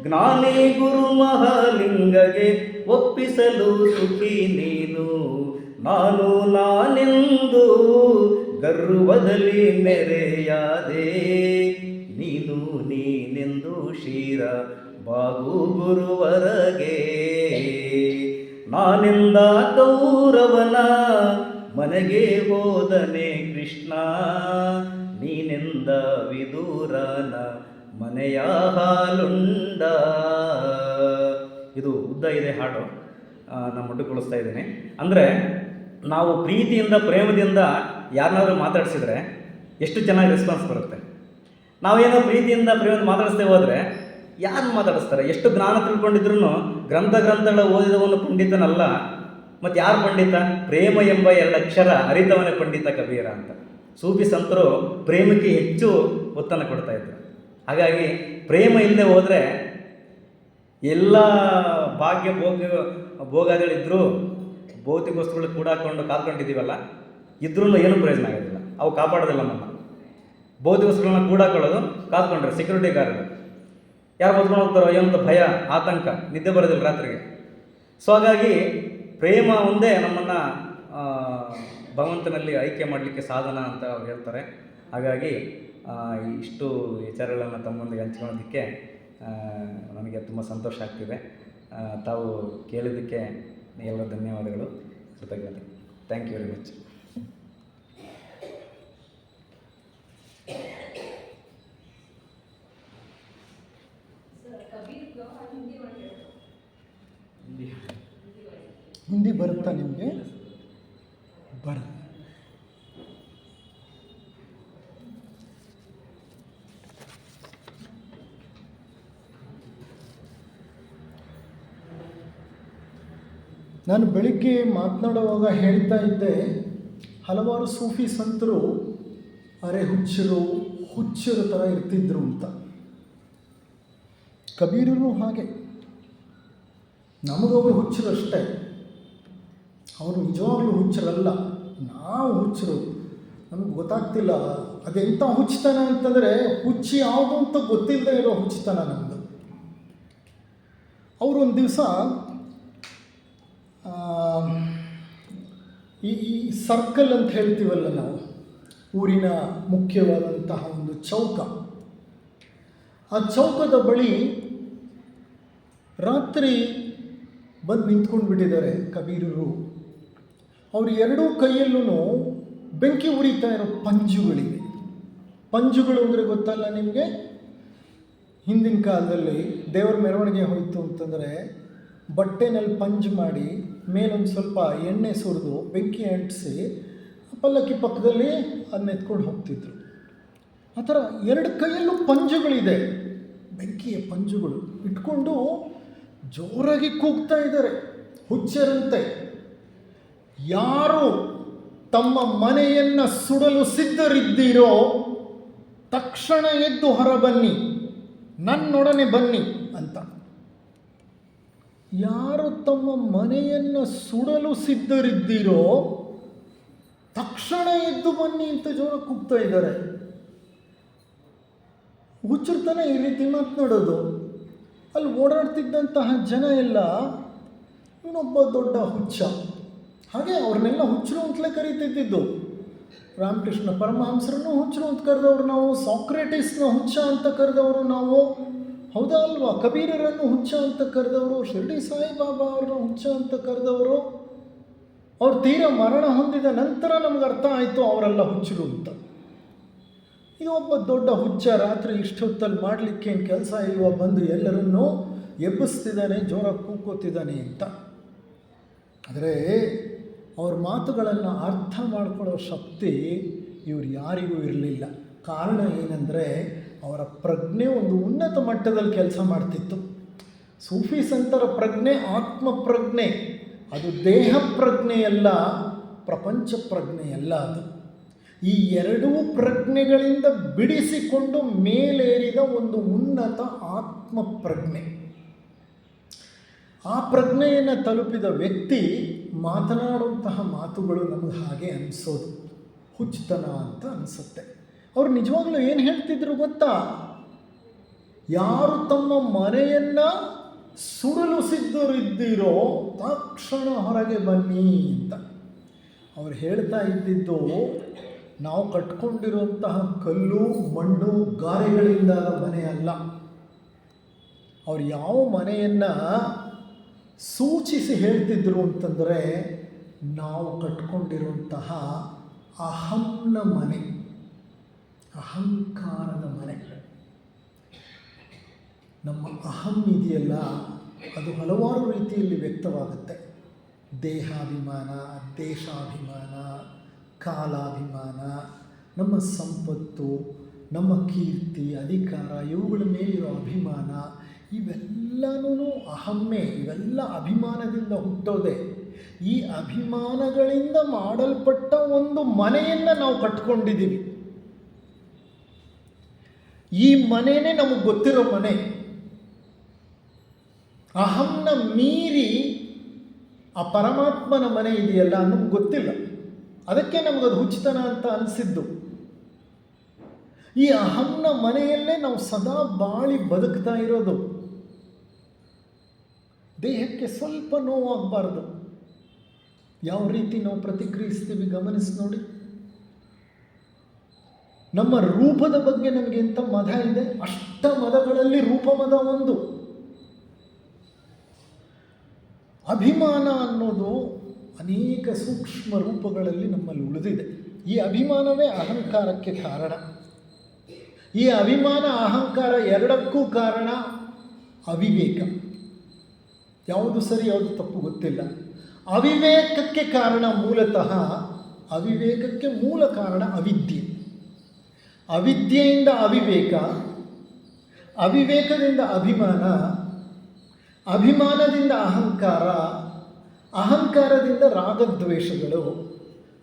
S2: ಜ್ಞಾನಿ ಗುರು ಮಹಾಲಿಂಗಗೆ ಒಪ್ಪಿಸಲು ಸುಖಿ ನೀನು. ನಾನೆಂದು ಗರ್ವದಲ್ಲಿ ಮೆರೆಯಾದೆ, ನೀನೆಂದು ಶೀರ ಬಾಗು ಗುರುವರಗೆ. ನಾನೆಂದ ಕೌರವನ ಮನೆಗೆ ಹೋದನೆ ಕೃಷ್ಣ, ನೀನೆಂದ ವಿದೂರನ ಮನೆಯ ಹಾಲುಂಡ. ಇದು ಉದ್ದ ಇದೆ ಹಾಡು, ನಾನು ಮೊಟ್ಟುಗೊಳಿಸ್ತಾ ಇದ್ದೀನಿ. ಅಂದರೆ ನಾವು ಪ್ರೀತಿಯಿಂದ ಪ್ರೇಮದಿಂದ ಯಾರನ್ನಾದ್ರೂ ಮಾತಾಡಿಸಿದ್ರೆ ಎಷ್ಟು ಚೆನ್ನಾಗಿ ರೆಸ್ಪಾನ್ಸ್ ಬರುತ್ತೆ. ನಾವೇನೋ ಪ್ರೀತಿಯಿಂದ ಪ್ರೇಮದಿಂದ ಮಾತಾಡಿಸ್ದೇ ಹೋದರೆ ಯಾರು ಮಾತಾಡಿಸ್ತಾರೆ? ಎಷ್ಟು ಜ್ಞಾನ ತಿಳ್ಕೊಂಡಿದ್ರು ಗ್ರಂಥಗಳ ಓದಿದವನು ಪಂಡಿತನಲ್ಲ. ಮತ್ತು ಯಾರು ಪಂಡಿತ? ಪ್ರೇಮ ಎಂಬ 2 ಅಕ್ಷರ ಅರಿತವನೇ ಪಂಡಿತ ಕಬೀರ ಅಂತ. ಸೂಫಿ ಸಂತರು ಪ್ರೇಮಕ್ಕೆ ಹೆಚ್ಚು ಒತ್ತನ್ನು ಕೊಡ್ತಾಯಿದ್ರು. ಹಾಗಾಗಿ ಪ್ರೇಮ ಇಲ್ಲದೆ ಹೋದರೆ ಎಲ್ಲ ಭಾಗ್ಯ ಭೋಗಗಳಿದ್ದರೂ ಭೌತಿಕ ವಸ್ತುಗಳು ಕೂಡ ಹಾಕ್ಕೊಂಡು ಕಾದ್ಕೊಂಡಿದ್ದೀವಲ್ಲ, ಇದ್ರೂ ಏನೂ ಪ್ರಯೋಜನ ಆಗೋದಿಲ್ಲ. ಅವು ಕಾಪಾಡೋದಿಲ್ಲ ನಮ್ಮನ್ನು. ಭೌತಿಕ ವಸ್ತುಗಳನ್ನ ಕೂಡ ಹಾಕೊಳ್ಳೋದು ಕಾದ್ಕೊಂಡ್ರೆ ಸೆಕ್ಯೂರಿಟಿ ಗಾರ್ಡ್ ಯಾರು ಹೊತ್ಕೊಂಡು ಹೋಗ್ತಾರೋ ಏನಂತ ಭಯ, ಆತಂಕ, ನಿದ್ದೆ ಬರೋದಿಲ್ಲ ರಾತ್ರಿಗೆ. ಸೊ ಹಾಗಾಗಿ ಪ್ರೇಮ ಒಂದೇ ನಮ್ಮನ್ನು ಭಗವಂತನಲ್ಲಿ ಐಕ್ಯ ಮಾಡಲಿಕ್ಕೆ ಸಾಧನ ಅಂತ ಅವ್ರು ಹೇಳ್ತಾರೆ. ಹಾಗಾಗಿ ಇಷ್ಟು ವಿಚಾರಗಳನ್ನು ತಮ್ಮೊಂದಿಗೆ ಹಂಚ್ಕೊಳ್ಳೋದಕ್ಕೆ ನನಗೆ ತುಂಬ ಸಂತೋಷ ಆಗ್ತಿದೆ. ತಾವು ಕೇಳಿದ್ದಕ್ಕೆ ಎಲ್ಲ ಧನ್ಯವಾದಗಳು, ಕೃತಜ್ಞತೆ. Thank you very much.
S1: Hindi ಬರುತ್ತಾ ನಿಮಗೆ? ಬರುತ್ತೆ. ನಾನು ಬೆಳಿಗ್ಗೆ ಮಾತನಾಡುವಾಗ ಹೇಳ್ತಾ ಇದ್ದೆ, ಹಲವಾರು ಸೂಫಿ ಸಂತರು ಅರೆ ಹುಚ್ಚರು ಥರ ಇರ್ತಿದ್ರು ಅಂತ. ಕಬೀರರು ಹಾಗೆ. ನಮಗವರು ಹುಚ್ಚರು ಅಷ್ಟೇ, ಅವರು ನಿಜವಾಗ್ಲೂ ಹುಚ್ಚರಲ್ಲ, ನಾವು ಹುಚ್ಚರು. ನಮಗೆ ಗೊತ್ತಾಗ್ತಿಲ್ಲ ಅದೆಂಥ ಹುಚ್ಚತನ ಅಂತಂದರೆ, ಹುಚ್ಚು ಯಾವುದು ಅಂತ ಗೊತ್ತಿಲ್ಲದೆ ಇರೋ ಹುಚ್ಚತನ ನಮ್ಮದು. ಅವರು ಒಂದು ದಿವಸ ಈ ಸರ್ಕಲ್ ಅಂತ ಹೇಳ್ತೀವಲ್ಲ ನಾವು, ಊರಿನ ಮುಖ್ಯವಾದಂತಹ ಒಂದು ಚೌಕ, ಆ ಚೌಕದ ಬಳಿ ರಾತ್ರಿ ಬಂದು ನಿಂತ್ಕೊಂಡು ಬಿಟ್ಟಿದ್ದಾರೆ ಕಬೀರರು. ಅವರು ಎರಡೂ ಕೈಯಲ್ಲೂ ಬೆಂಕಿ ಉರಿತಾ ಇರೋ ಪಂಜುಗಳಿವೆ. ಪಂಜುಗಳು ಅಂದರೆ ಗೊತ್ತಲ್ಲ ನಿಮಗೆ? ಹಿಂದಿನ ಕಾಲದಲ್ಲಿ ದೇವರ ಮೆರವಣಿಗೆ ಹೋಯಿತು ಅಂತಂದರೆ ಬಟ್ಟೆನಲ್ಲಿ ಪಂಜು ಮಾಡಿ ಮೇಲೊಂದು ಸ್ವಲ್ಪ ಎಣ್ಣೆ ಸುರಿದು ಬೆಂಕಿ ಅಂಟಿಸಿ ಪಲ್ಲಕ್ಕಿ ಪಕ್ಕದಲ್ಲಿ ಅದನ್ನ ಎತ್ಕೊಂಡು ಹೋಗ್ತಿದ್ರು. ಆ ಥರ ಎರಡು ಕೈಯಲ್ಲೂ ಪಂಜುಗಳಿದೆ, ಬೆಂಕಿಯ ಪಂಜುಗಳು ಇಟ್ಕೊಂಡು ಜೋರಾಗಿ ಕೂಗ್ತಾ ಇದ್ದಾರೆ ಹುಚ್ಚರಂತೆ. ಯಾರು ತಮ್ಮ ಮನೆಯನ್ನು ಸುಡಲು ಸಿದ್ಧರಿದ್ದೀರೋ ತಕ್ಷಣ ಎದ್ದು ಹೊರ ಬನ್ನಿ, ನನ್ನೊಡನೆ ಬನ್ನಿ ಅಂತ. ಯಾರು ತಮ್ಮ ಮನೆಯನ್ನು ಸುಡಲು ಸಿದ್ಧರಿದ್ದೀರೋ ತಕ್ಷಣ ಎದ್ದು ಬನ್ನಿ ಅಂತ ಜೋರಾಗಿ ಕೂಗ್ತಾ ಇದ್ದಾರೆ. ಹುಚ್ಚರ್ತಾನೆ ಈ ರೀತಿ ಮಾತನಾಡೋದು. ಅಲ್ಲಿ ಓಡಾಡ್ತಿದ್ದಂತಹ ಜನ ಎಲ್ಲ ಇವನೊಬ್ಬ ದೊಡ್ಡ ಹುಚ್ಚ, ಹಾಗೆ ಅವ್ರನ್ನೆಲ್ಲ ಹುಚ್ಚರು ಅಂತಲೇ ಕರೀತಿದ್ದು. ರಾಮಕೃಷ್ಣ ಪರಮಹಂಸರನ್ನು ಹುಚ್ಚರು ಅಂತ ಕರೆದವರು ನಾವು, ಸಾಕ್ರೆಟಿಸ್ನ ಹುಚ್ಚ ಅಂತ ಕರೆದವರು ನಾವು, ಹೌದಾ ಅಲ್ವಾ? ಕಬೀರರನ್ನು ಹುಚ್ಚ ಅಂತ ಕರೆದವರು, ಶಿರ್ಡಿ ಸಾಯಿಬಾಬಾ ಅವ್ರನ್ನ ಹುಚ್ಚ ಅಂತ ಕರೆದವರು. ಅವ್ರು ತೀರಾ ಮರಣ ಹೊಂದಿದ ನಂತರ ನಮ್ಗೆ ಅರ್ಥ ಆಯಿತು ಅವರೆಲ್ಲ ಹುಚ್ಚರು ಅಂತ. ಇದು ಒಬ್ಬ ದೊಡ್ಡ ಹುಚ್ಚ, ರಾತ್ರಿ ಇಷ್ಟೊತ್ತಲ್ಲಿ ಮಾಡಲಿಕ್ಕೆ ಏನು ಕೆಲಸ ಇಲ್ವಾ, ಬಂದು ಎಲ್ಲರನ್ನೂ ಎಬ್ಬಿಸ್ತಿದ್ದಾನೆ, ಜೋರಾಗಿ ಕೂಕೋತಿದ್ದಾನೆ ಅಂತ. ಆದರೆ ಅವ್ರ ಮಾತುಗಳನ್ನು ಅರ್ಥ ಮಾಡ್ಕೊಳ್ಳೋ ಶಕ್ತಿ ಇವ್ರು ಯಾರಿಗೂ ಇರಲಿಲ್ಲ. ಕಾರಣ ಏನಂದರೆ ಅವರ ಪ್ರಜ್ಞೆ ಒಂದು ಉನ್ನತ ಮಟ್ಟದಲ್ಲಿ ಕೆಲಸ ಮಾಡ್ತಿತ್ತು. ಸೂಫಿ ಸಂತರ ಪ್ರಜ್ಞೆ ಆತ್ಮ ಪ್ರಜ್ಞೆ, ಅದು ದೇಹ ಪ್ರಜ್ಞೆಯಲ್ಲ, ಪ್ರಪಂಚ ಪ್ರಜ್ಞೆಯಲ್ಲ. ಅದು ಈ ಎರಡೂ ಪ್ರಜ್ಞೆಗಳಿಂದ ಬಿಡಿಸಿಕೊಂಡು ಮೇಲೇರಿದ ಒಂದು ಉನ್ನತ ಆತ್ಮ ಪ್ರಜ್ಞೆ. ಆ ಪ್ರಜ್ಞೆಯನ್ನು ತಲುಪಿದ ವ್ಯಕ್ತಿ ಮಾತನಾಡುವಂತಹ ಮಾತುಗಳು ನಮಗೆ ಹಾಗೆ ಅನಿಸೋದು ಹುಚ್ಚುತನ ಅಂತ ಅನಿಸುತ್ತೆ. ಅವರು ನಿಜವಾಗ್ಲೂ ಏನು ಹೇಳ್ತಿದ್ರು ಗೊತ್ತಾ? ಯಾರು ತಮ್ಮ ಮನೆಯನ್ನು ಸುಡಲು ಸಿದ್ಧರಿದ್ದೀರೋ ತಕ್ಷಣ ಹೊರಗೆ ಬನ್ನಿ ಅಂತ. ಅವ್ರು ಹೇಳ್ತಾ ಇದ್ದಿದ್ದು ನಾವು ಕಟ್ಕೊಂಡಿರುವಂತಹ ಕಲ್ಲು ಮಣ್ಣು ಗಾರೆಗಳಿಂದಾದ ಮನೆ ಅಲ್ಲ. ಅವ್ರು ಯಾವ ಮನೆಯನ್ನು ಸೂಚಿಸಿ ಹೇಳ್ತಿದ್ರು ಅಂತಂದರೆ, ನಾವು ಕಟ್ಕೊಂಡಿರುವಂತಹ ಅಹಂನ ಮನೆ, ಅಹಂಕಾರದ ಮನೆ. ನಮ್ಮ ಅಹಂ ಇದೆಯಲ್ಲ, ಅದು ಹಲವಾರು ರೀತಿಯಲ್ಲಿ ವ್ಯಕ್ತವಾಗುತ್ತೆ. ದೇಹಾಭಿಮಾನ, ದೇಶಾಭಿಮಾನ, ಕಾಲಾಭಿಮಾನ, ನಮ್ಮ ಸಂಪತ್ತು, ನಮ್ಮ ಕೀರ್ತಿ, ಅಧಿಕಾರ, ಇವುಗಳ ಮೇಲಿರೋ ಅಭಿಮಾನ, ಇವೆಲ್ಲನೂ ಅಹಮ್ಮೆ. ಇವೆಲ್ಲ ಅಭಿಮಾನದಿಂದ ಹುಟ್ಟೋದೆ. ಈ ಅಭಿಮಾನಗಳಿಂದ ಮಾಡಲ್ಪಟ್ಟ ಒಂದು ಮನೆಯನ್ನು ನಾವು ಕಟ್ಕೊಂಡಿದ್ದೀವಿ. ಈ ಮನೆಯೇ ನಮಗೆ ಗೊತ್ತಿರೋ ಮನೆ. ಅಹಂನ ಮೀರಿ ಆ ಪರಮಾತ್ಮನ ಮನೆ ಇದೆಯಲ್ಲ, ನಮ್ಗೆ ಗೊತ್ತಿಲ್ಲ. ಅದಕ್ಕೆ ನಮಗದು ಹುಚ್ಚುತನ ಅಂತ ಅನಿಸಿದ್ದು. ಈ ಅಹಂನ ಮನೆಯಲ್ಲೇ ನಾವು ಸದಾ ಬಾಳಿ ಬದುಕ್ತಾ ಇರೋದು. ದೇಹಕ್ಕೆ ಸ್ವಲ್ಪ ನೋವಾಗಬಾರ್ದು. ಯಾವ ರೀತಿ ನಾವು ಪ್ರತಿಕ್ರಿಯಿಸ್ತೀವಿ ಗಮನಿಸಿ ನೋಡಿ. ನಮ್ಮ ರೂಪದ ಬಗ್ಗೆ ನಮಗೆ ಎಂಥ ಮದ ಇದೆ, ಅಷ್ಟ ಮದಗಳಲ್ಲಿ ರೂಪಮದ ಒಂದು. ಅಭಿಮಾನ ಅನ್ನೋದು ಅನೇಕ ಸೂಕ್ಷ್ಮ ರೂಪಗಳಲ್ಲಿ ನಮ್ಮಲ್ಲಿ ಉಳಿದಿದೆ. ಈ ಅಭಿಮಾನವೇ ಅಹಂಕಾರಕ್ಕೆ ಕಾರಣ. ಈ ಅಭಿಮಾನ ಅಹಂಕಾರ ಎರಡಕ್ಕೂ ಕಾರಣ ಅವಿವೇಕ. ಯಾವುದು ಸರಿ ಯಾವುದು ತಪ್ಪು ಗೊತ್ತಿಲ್ಲ. ಅವಿವೇಕಕ್ಕೆ ಕಾರಣ ಮೂಲತಃ, ಅವಿವೇಕಕ್ಕೆ ಮೂಲ ಕಾರಣ ಅವಿದ್ಯೆ. ಅವಿದ್ಯೆಯಿಂದ ಅವಿವೇಕ, ಅವಿವೇಕದಿಂದ ಅಭಿಮಾನ, ಅಭಿಮಾನದಿಂದ ಅಹಂಕಾರ, ಅಹಂಕಾರದಿಂದ ರಾಗದ್ವೇಷಗಳು,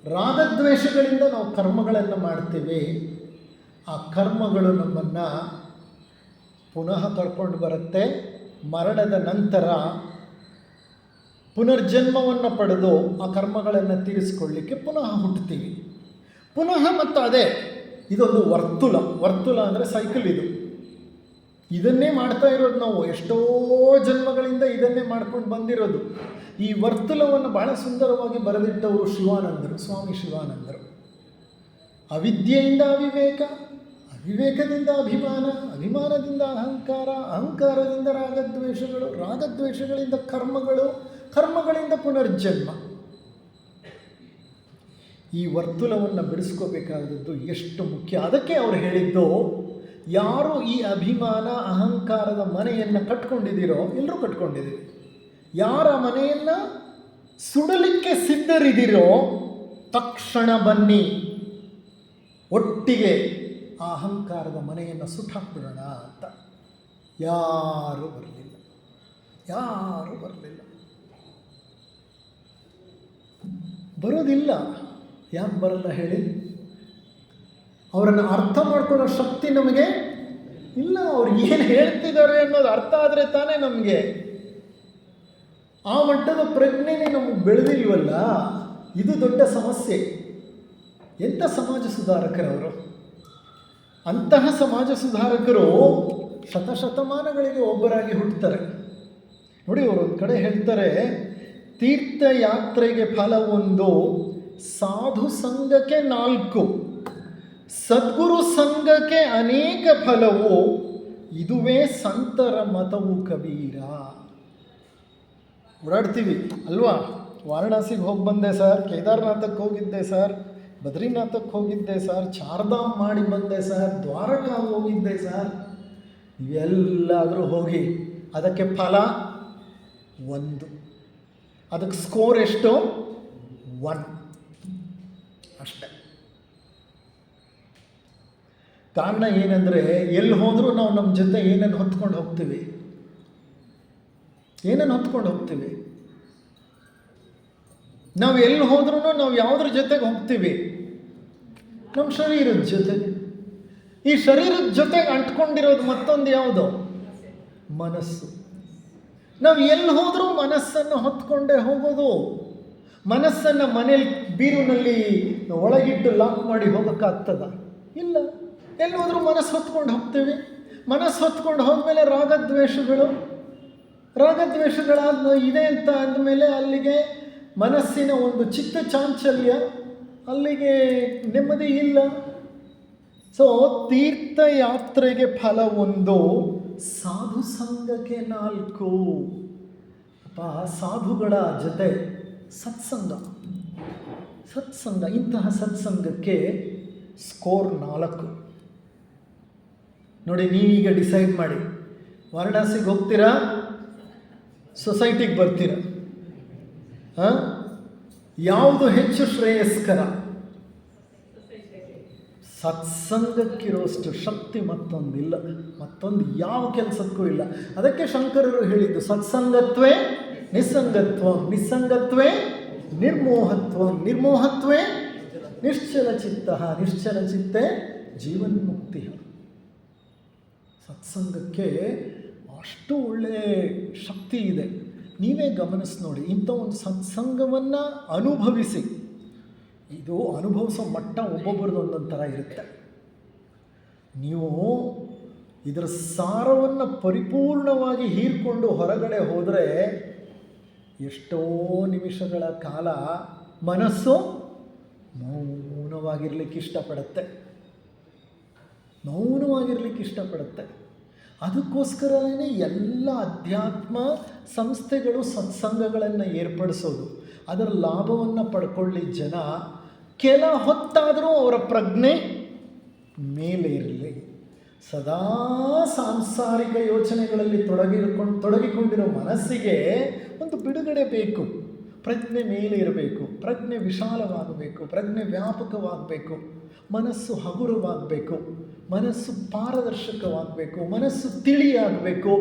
S1: ರಾಗದ್ವೇಷಗಳಿಂದ ನಾವು ಕರ್ಮಗಳನ್ನು ಮಾಡ್ತೇವೆ. ಆ ಕರ್ಮಗಳು ನಮ್ಮನ್ನು ಪುನಃ ಕರ್ಕೊಂಡು ಬರುತ್ತೆ. ಮರಣದ ನಂತರ ಪುನರ್ಜನ್ಮವನ್ನು ಪಡೆದು ಆ ಕರ್ಮಗಳನ್ನು ತೀರಿಸ್ಕೊಳ್ಳಿಕ್ಕೆ ಪುನಃ ಹುಟ್ಟುತ್ತೀವಿ. ಪುನಃ ಮತ್ತು ಅದೇ ಇದೊಂದು ವರ್ತುಲ ಅಂದರೆ ಸೈಕಲ್. ಇದನ್ನೇ ಮಾಡ್ತಾ ಇರೋದು ನಾವು. ಎಷ್ಟೋ ಜನ್ಮಗಳಿಂದ ಇದನ್ನೇ ಮಾಡ್ಕೊಂಡು ಬಂದಿರೋದು. ಈ ವರ್ತುಲವನ್ನು ಬಹಳ ಸುಂದರವಾಗಿ ಬರೆದಿಟ್ಟವರು ಶಿವಾನಂದರು, ಸ್ವಾಮಿ ಶಿವಾನಂದರು. ಅವಿದ್ಯೆಯಿಂದ ಅವಿವೇಕ, ಅವಿವೇಕದಿಂದ ಅಭಿಮಾನ, ಅಭಿಮಾನದಿಂದ ಅಹಂಕಾರ, ಅಹಂಕಾರದಿಂದ ರಾಗದ್ವೇಷಗಳು, ರಾಗದ್ವೇಷಗಳಿಂದ ಕರ್ಮಗಳು, ಕರ್ಮಗಳಿಂದ ಪುನರ್ಜನ್ಮ. ಈ ವರ್ತುಲವನ್ನು ಬಿಡಿಸ್ಕೋಬೇಕಾದದ್ದು ಎಷ್ಟು ಮುಖ್ಯ. ಅದಕ್ಕೆ ಅವರು ಹೇಳಿದ್ದು, ಯಾರು ಈ ಅಭಿಮಾನ ಅಹಂಕಾರದ ಮನೆಯನ್ನು ಕಟ್ಕೊಂಡಿದ್ದೀರೋ, ಎಲ್ಲರೂ ಕಟ್ಕೊಂಡಿದ್ದೀವಿ. ಯಾರ ಮನೆಯನ್ನು ಸುಡಲಿಕ್ಕೆ ಸಿದ್ಧರಿದ್ದೀರೋ ತಕ್ಷಣ ಬನ್ನಿ, ಒಟ್ಟಿಗೆ ಆ ಅಹಂಕಾರದ ಮನೆಯನ್ನು ಸುಟ್ಟಾಕ್ಬಿಡೋಣ ಅಂತ. ಯಾರೂ ಬರಲಿಲ್ಲ. ಬರೋದಿಲ್ಲ. ಯಾಕೆ ಬರಲ್ಲ ಹೇಳಿ? ಅವರನ್ನು ಅರ್ಥ ಮಾಡ್ಕೊಳ್ಳೋ ಶಕ್ತಿ ನಮಗೆ ಇಲ್ಲ. ಅವ್ರು ಏನು ಹೇಳ್ತಿದ್ದಾರೆ ಅನ್ನೋದು ಅರ್ಥ ಆದರೆ ತಾನೇ ನಮಗೆ. ಆ ಮಟ್ಟದ ಪ್ರಜ್ಞೆನೇ ನಮಗೆ ಬೆಳೆದಿಲ್ವಲ್ಲ, ಇದು ದೊಡ್ಡ ಸಮಸ್ಯೆ. ಎಂಥ ಸಮಾಜ ಸುಧಾರಕರವರು! ಅಂತಹ ಸಮಾಜ ಸುಧಾರಕರು ಶತಶತಮಾನಗಳಿಗೆ ಒಬ್ಬರಾಗಿ ಹುಟ್ಟುತ್ತಾರೆ. ನೋಡಿ, ಅವರು ಒಂದು ಕಡೆ ಹೇಳ್ತಾರೆ, ತೀರ್ಥಯಾತ್ರೆಗೆ ಫಲವೊಂದು, ಸಾಧು ಸಂಘಕ್ಕೆ 4, ಸದ್ಗುರು ಸಂಘಕ್ಕೆ ಅನೇಕ ಫಲವು, ಇದುವೇ ಸಂತರ ಮತವು ಕಬೀರ. ಓಡಾಡ್ತೀವಿ ಅಲ್ವಾ? ವಾರಣಾಸಿಗೆ ಹೋಗಿ ಬಂದೆ ಸರ್, ಕೇದಾರನಾಥಕ್ಕೆ ಹೋಗಿದ್ದೆ ಸರ್, ಬದ್ರಿನಾಥಕ್ಕೆ ಹೋಗಿದ್ದೆ ಸರ್, ಚಾರ್ಧಾಮ್ ಮಾಡಿ ಬಂದೆ ಸರ್, ದ್ವಾರಕಾ ಹೋಗಿದ್ದೆ ಸರ್. ಇವೆಲ್ಲಾದರೂ ಹೋಗಿ ಅದಕ್ಕೆ ಫಲ 1, ಅದಕ್ಕೆ ಸ್ಕೋರ್ ಎಷ್ಟು? 1 ಅಷ್ಟೆ. ಕಾರಣ ಏನಂದರೆ, ಎಲ್ಲಿ ಹೋದರೂ ನಾವು ನಮ್ಮ ಜೊತೆ ಏನನ್ನು ಹೊತ್ಕೊಂಡು ಹೋಗ್ತೀವಿ? ನಾವು ಎಲ್ಲಿ ಹೋದ್ರೂ ನಾವು ಯಾವುದ್ರ ಜೊತೆಗೆ ಹೋಗ್ತೀವಿ? ನಮ್ಮ ಶರೀರದ ಜೊತೆ. ಈ ಶರೀರದ ಜೊತೆಗೆ ಅಂಟ್ಕೊಂಡಿರೋದು ಮತ್ತೊಂದು ಯಾವುದು? ಮನಸ್ಸು. ನಾವು ಎಲ್ಲಿ ಹೋದರೂ ಮನಸ್ಸನ್ನು ಹೊತ್ಕೊಂಡೇ ಹೋಗೋದು. ಮನಸ್ಸನ್ನು ಮನೇಲಿ ಬೀರುನಲ್ಲಿ ಒಳಗಿಟ್ಟು ಲಾಕ್ ಮಾಡಿ ಹೋಗೋಕ್ಕಾಗ್ತದ? ಇಲ್ಲ. ಎಲ್ಲಿ ಹೋದರೂ ಮನಸ್ಸು ಹೊತ್ಕೊಂಡು ಹೋಗ್ತೀವಿ. ಮನಸ್ಸು ಹೊತ್ಕೊಂಡು ಹೋದ್ಮೇಲೆ ರಾಗದ್ವೇಷಗಳಾದ ಇದೆ ಅಂತ ಅಂದಮೇಲೆ ಅಲ್ಲಿಗೆ ಮನಸ್ಸಿನ ಒಂದು ಚಿತ್ತ ಚಾಂಚಲ್ಯ, ಅಲ್ಲಿಗೆ ನೆಮ್ಮದಿ ಇಲ್ಲ. ಸೊ ತೀರ್ಥಯಾತ್ರೆಗೆ ಫಲವೊಂದು, ಸಾಧು ಸಂಘಕ್ಕೆ 4. ಸಾಧುಗಳ ಜೊತೆ ಸತ್ಸಂಗ. ಇಂತಹ ಸತ್ಸಂಗಕ್ಕೆ ಸ್ಕೋರ್ 4. ನೋಡಿ, ನೀವೀಗ ಡಿಸೈಡ್ ಮಾಡಿ, ವಾರಣಾಸಿಗೆ ಹೋಗ್ತೀರಾ, ಸೊಸೈಟಿಗೆ ಬರ್ತೀರಾ? ಯಾವುದು ಹೆಚ್ಚು ಶ್ರೇಯಸ್ಕರ? ಸತ್ಸಂಗಕ್ಕಿರೋಷ್ಟು ಶಕ್ತಿ ಮತ್ತೊಂದಿಲ್ಲ, ಮತ್ತೊಂದು ಯಾವ ಕೆಲಸಕ್ಕೂ ಇಲ್ಲ. ಅದಕ್ಕೆ ಶಂಕರರು ಹೇಳಿದ್ದು, ಸತ್ಸಂಗತ್ವೇ ನಿಸ್ಸಂಗತ್ವಂ, ನಿಸ್ಸಂಗತ್ವೇ ನಿರ್ಮೋಹತ್ವಂ, ನಿರ್ಮೋಹತ್ವೇ ನಿಶ್ಚಲಚಿತ್ತಃ, ನಿಶ್ಚಲಚಿತ್ತೇ ಜೀವನ್ಮುಕ್ತಿ. ಸತ್ಸಂಗಕ್ಕೆ ಅಷ್ಟು ಒಳ್ಳೆಯ ಶಕ್ತಿ ಇದೆ. ನೀವೇ ಗಮನಿಸಿ ನೋಡಿ, ಇಂಥ ಒಂದು ಸತ್ಸಂಗವನ್ನು ಅನುಭವಿಸಿ. ಇದು ಅನುಭವಿಸೋ ಮಟ್ಟ ಒಬ್ಬೊಬ್ಬರದ್ದು ಒಂದೊಂದು ಥರ ಇರುತ್ತೆ. ನೀವು ಇದರ ಸಾರವನ್ನು ಪರಿಪೂರ್ಣವಾಗಿ ಹೀರ್ಕೊಂಡು ಹೊರಗಡೆ ಹೋದರೆ ಎಷ್ಟೋ ನಿಮಿಷಗಳ ಕಾಲ ಮನಸ್ಸು ಮೌನವಾಗಿರಲಿಕ್ಕೆ ಇಷ್ಟಪಡುತ್ತೆ. ಮೌನವಾಗಿರ್ಲಿಕ್ಕೆ ಇಷ್ಟಪಡುತ್ತೆ. ಅದಕ್ಕೋಸ್ಕರನೇ ಎಲ್ಲ ಅಧ್ಯಾತ್ಮ ಸಂಸ್ಥೆಗಳು ಸತ್ಸಂಗಗಳನ್ನು ಏರ್ಪಡಿಸೋದು. ಅದರ ಲಾಭವನ್ನು ಪಡ್ಕೊಳ್ಳಿ ಜನ ಕೆಲ ಹೊತ್ತಾದರೂ ಅವರ ಪ್ರಜ್ಞೆ ಮೇಲೆ ಇರಲಿ. ಸದಾ ಸಾಂಸಾರಿಕ ಯೋಚನೆಗಳಲ್ಲಿ ತೊಡಗಿಕೊಂಡಿರೋ ಮನಸ್ಸಿಗೆ ಒಂದು ಬಿಡುಗಡೆ ಬೇಕು. ಪ್ರಜ್ಞೆ ಮೇಲೆ ಇರಬೇಕು, ಪ್ರಜ್ಞೆ ವಿಶಾಲವಾಗಬೇಕು, ಪ್ರಜ್ಞೆ ವ್ಯಾಪಕವಾಗಬೇಕು, ಮನಸ್ಸು ಹಗುರವಾಗಬೇಕು, ಮನಸ್ಸು ಪಾರದರ್ಶಕವಾಗಬೇಕು, ಮನಸ್ಸು ತಿಳಿಯಾಗಬೇಕು.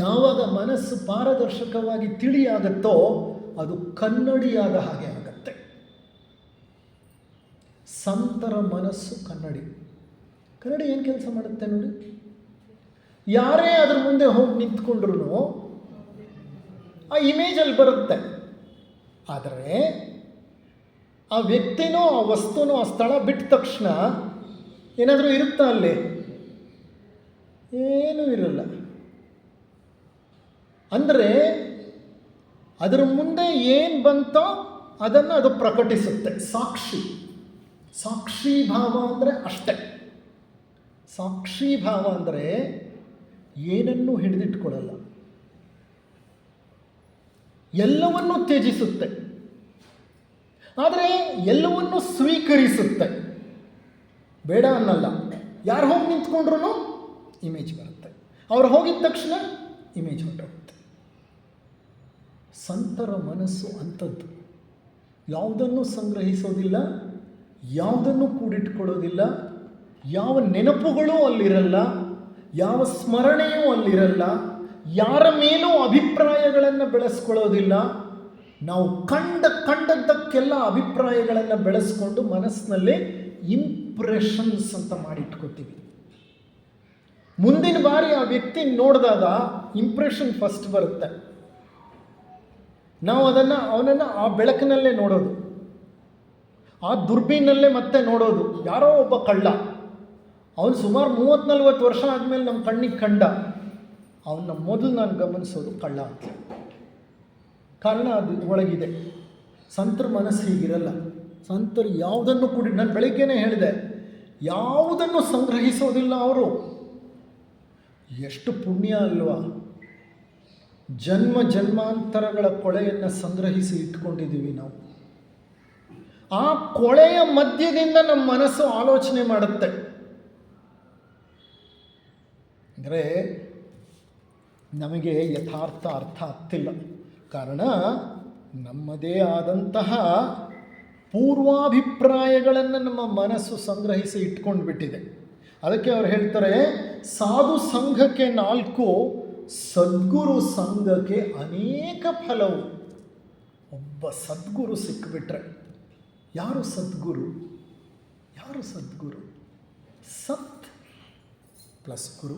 S1: ಯಾವಾಗ ಮನಸ್ಸು ಪಾರದರ್ಶಕವಾಗಿ ತಿಳಿಯಾಗತ್ತೋ ಅದು ಕನ್ನಡಿಯಾದ ಹಾಗೆ ಆಗತ್ತೆ. ಸಂತರ ಮನಸ್ಸು ಕನ್ನಡಿ. ಕನ್ನಡಿ ಏನು ಕೆಲಸ ಮಾಡುತ್ತೆ ನೋಡಿ. ಯಾರೇ ಅದ್ರ ಮುಂದೆ ಹೋಗಿ ನಿಂತ್ಕೊಂಡ್ರು ಆ ಇಮೇಜಲ್ಲಿ ಬರುತ್ತೆ. ಆದರೆ ಆ ವ್ಯಕ್ತಿನೋ ಆ ವಸ್ತುನೋ ಆ ಸ್ಥಳ ಬಿಟ್ಟ ತಕ್ಷಣ ಏನಾದರೂ ಇರುತ್ತಾ ಅಲ್ಲಿ? ಏನೂ ಇರಲ್ಲ. ಅಂದರೆ ಅದರ ಮುಂದೆ ಏನು ಬಂತೋ ಅದನ್ನು ಅದು ಪ್ರಕಟಿಸುತ್ತೆ. ಸಾಕ್ಷಿ ಭಾವ ಅಂದರೆ ಅಷ್ಟೆ. ಸಾಕ್ಷಿ ಭಾವ ಅಂದರೆ ಏನನ್ನೂ ಹಿಡಿದಿಟ್ಕೊಳ್ಳಲ್ಲ, ಎಲ್ಲವನ್ನೂ ತ್ಯಜಿಸುತ್ತೆ, ಆದರೆ ಎಲ್ಲವನ್ನೂ ಸ್ವೀಕರಿಸುತ್ತೆ. ಬೇಡ ಅನ್ನಲ್ಲ. ಯಾರು ಹೋಗಿ ನಿಂತ್ಕೊಂಡ್ರೂ ಇಮೇಜ್ ಬರುತ್ತೆ, ಅವ್ರು ಹೋಗಿದ ತಕ್ಷಣ ಇಮೇಜ್ ಹೊರಟೋಗುತ್ತೆ. ಸಂತರ ಮನಸ್ಸು ಅಂಥದ್ದು. ಯಾವುದನ್ನು ಸಂಗ್ರಹಿಸೋದಿಲ್ಲ, ಯಾವುದನ್ನು ಕೂಡಿಟ್ಕೊಳ್ಳೋದಿಲ್ಲ, ಯಾವ ನೆನಪುಗಳೂ ಅಲ್ಲಿರಲ್ಲ, ಯಾವ ಸ್ಮರಣೆಯೂ ಅಲ್ಲಿರಲ್ಲ, ಯಾರ ಮೇಲೂ ಅಭಿಪ್ರಾಯಗಳನ್ನು ಬೆಳೆಸ್ಕೊಳ್ಳೋದಿಲ್ಲ. ನಾವು ಕಂಡದ್ದಕ್ಕೆಲ್ಲ ಅಭಿಪ್ರಾಯಗಳನ್ನು ಬೆಳೆಸ್ಕೊಂಡು ಮನಸ್ಸಿನಲ್ಲಿ ಇಂಪ್ರೆಷನ್ಸ್ ಅಂತ ಮಾಡಿಟ್ಕೋತೀವಿ. ಮುಂದಿನ ಬಾರಿ ಆ ವ್ಯಕ್ತಿ ನೋಡಿದಾಗ ಇಂಪ್ರೆಷನ್ ಫಸ್ಟ್ ಬರುತ್ತೆ. ನಾವು ಅವನನ್ನು ಆ ಬೆಳಕಿನಲ್ಲೇ ನೋಡೋದು, ಆ ದುರ್ಬೀನಲ್ಲೇ ಮತ್ತೆ ನೋಡೋದು. ಯಾರೋ ಒಬ್ಬ ಕಳ್ಳ, ಅವನು ಸುಮಾರು 30-40 ವರ್ಷ ಆದಮೇಲೆ ನಮ್ಮ ಕಣ್ಣಿಗೆ ಕಂಡ, ಅವನ್ನ ಮೊದಲು ನಾನು ಗಮನಿಸೋದು ಕಳ್ಳ ಅಂತ. ಕಾರಣ ಅದು ಒಳಗಿದೆ. ಸಂತರ ಮನಸ್ಸು ಹೀಗಿರಲ್ಲ. ಸಂತರು ಯಾವುದನ್ನು ಕೂಡಿ, ನಾನು ಬೆಳಿಗ್ಗೆನೇ ಹೇಳಿದೆ, ಯಾವುದನ್ನು ಸಂಗ್ರಹಿಸೋದಿಲ್ಲ ಅವರು. ಎಷ್ಟು ಪುಣ್ಯ ಅಲ್ವಾ. ಜನ್ಮಾಂತರಗಳ ಕೊಳೆಯನ್ನು ಸಂಗ್ರಹಿಸಿ ಇಟ್ಕೊಂಡಿದ್ದೀವಿ ನಾವು. ಆ ಕೊಳೆಯ ಮಧ್ಯದಿಂದ ನಮ್ಮ ಮನಸ್ಸು ಆಲೋಚನೆ ಮಾಡುತ್ತೆ. ಅಂದರೆ ನಮಗೆ ಯಥಾರ್ಥ ಅರ್ಥ ಆಗ್ತಿಲ್ಲ. ಕಾರಣ ನಮ್ಮದೇ ಆದಂತಹ ಪೂರ್ವಾಭಿಪ್ರಾಯಗಳನ್ನು ನಮ್ಮ ಮನಸ್ಸು ಸಂಗ್ರಹಿಸಿ ಇಟ್ಕೊಂಡು ಬಿಟ್ಟಿದೆ. ಅದಕ್ಕೆ ಅವ್ರು ಹೇಳ್ತಾರೆ, ಸಾಧು ಸಂಘಕ್ಕೆ 4, ಸದ್ಗುರು ಸಂಘಕ್ಕೆ ಅನೇಕ ಫಲವು. ಒಬ್ಬ ಸದ್ಗುರು ಸಿಕ್ಕಿಬಿಟ್ರೆ, ಯಾರು ಸದ್ಗುರು? ಸತ್ ಪ್ಲಸ್ ಗುರು.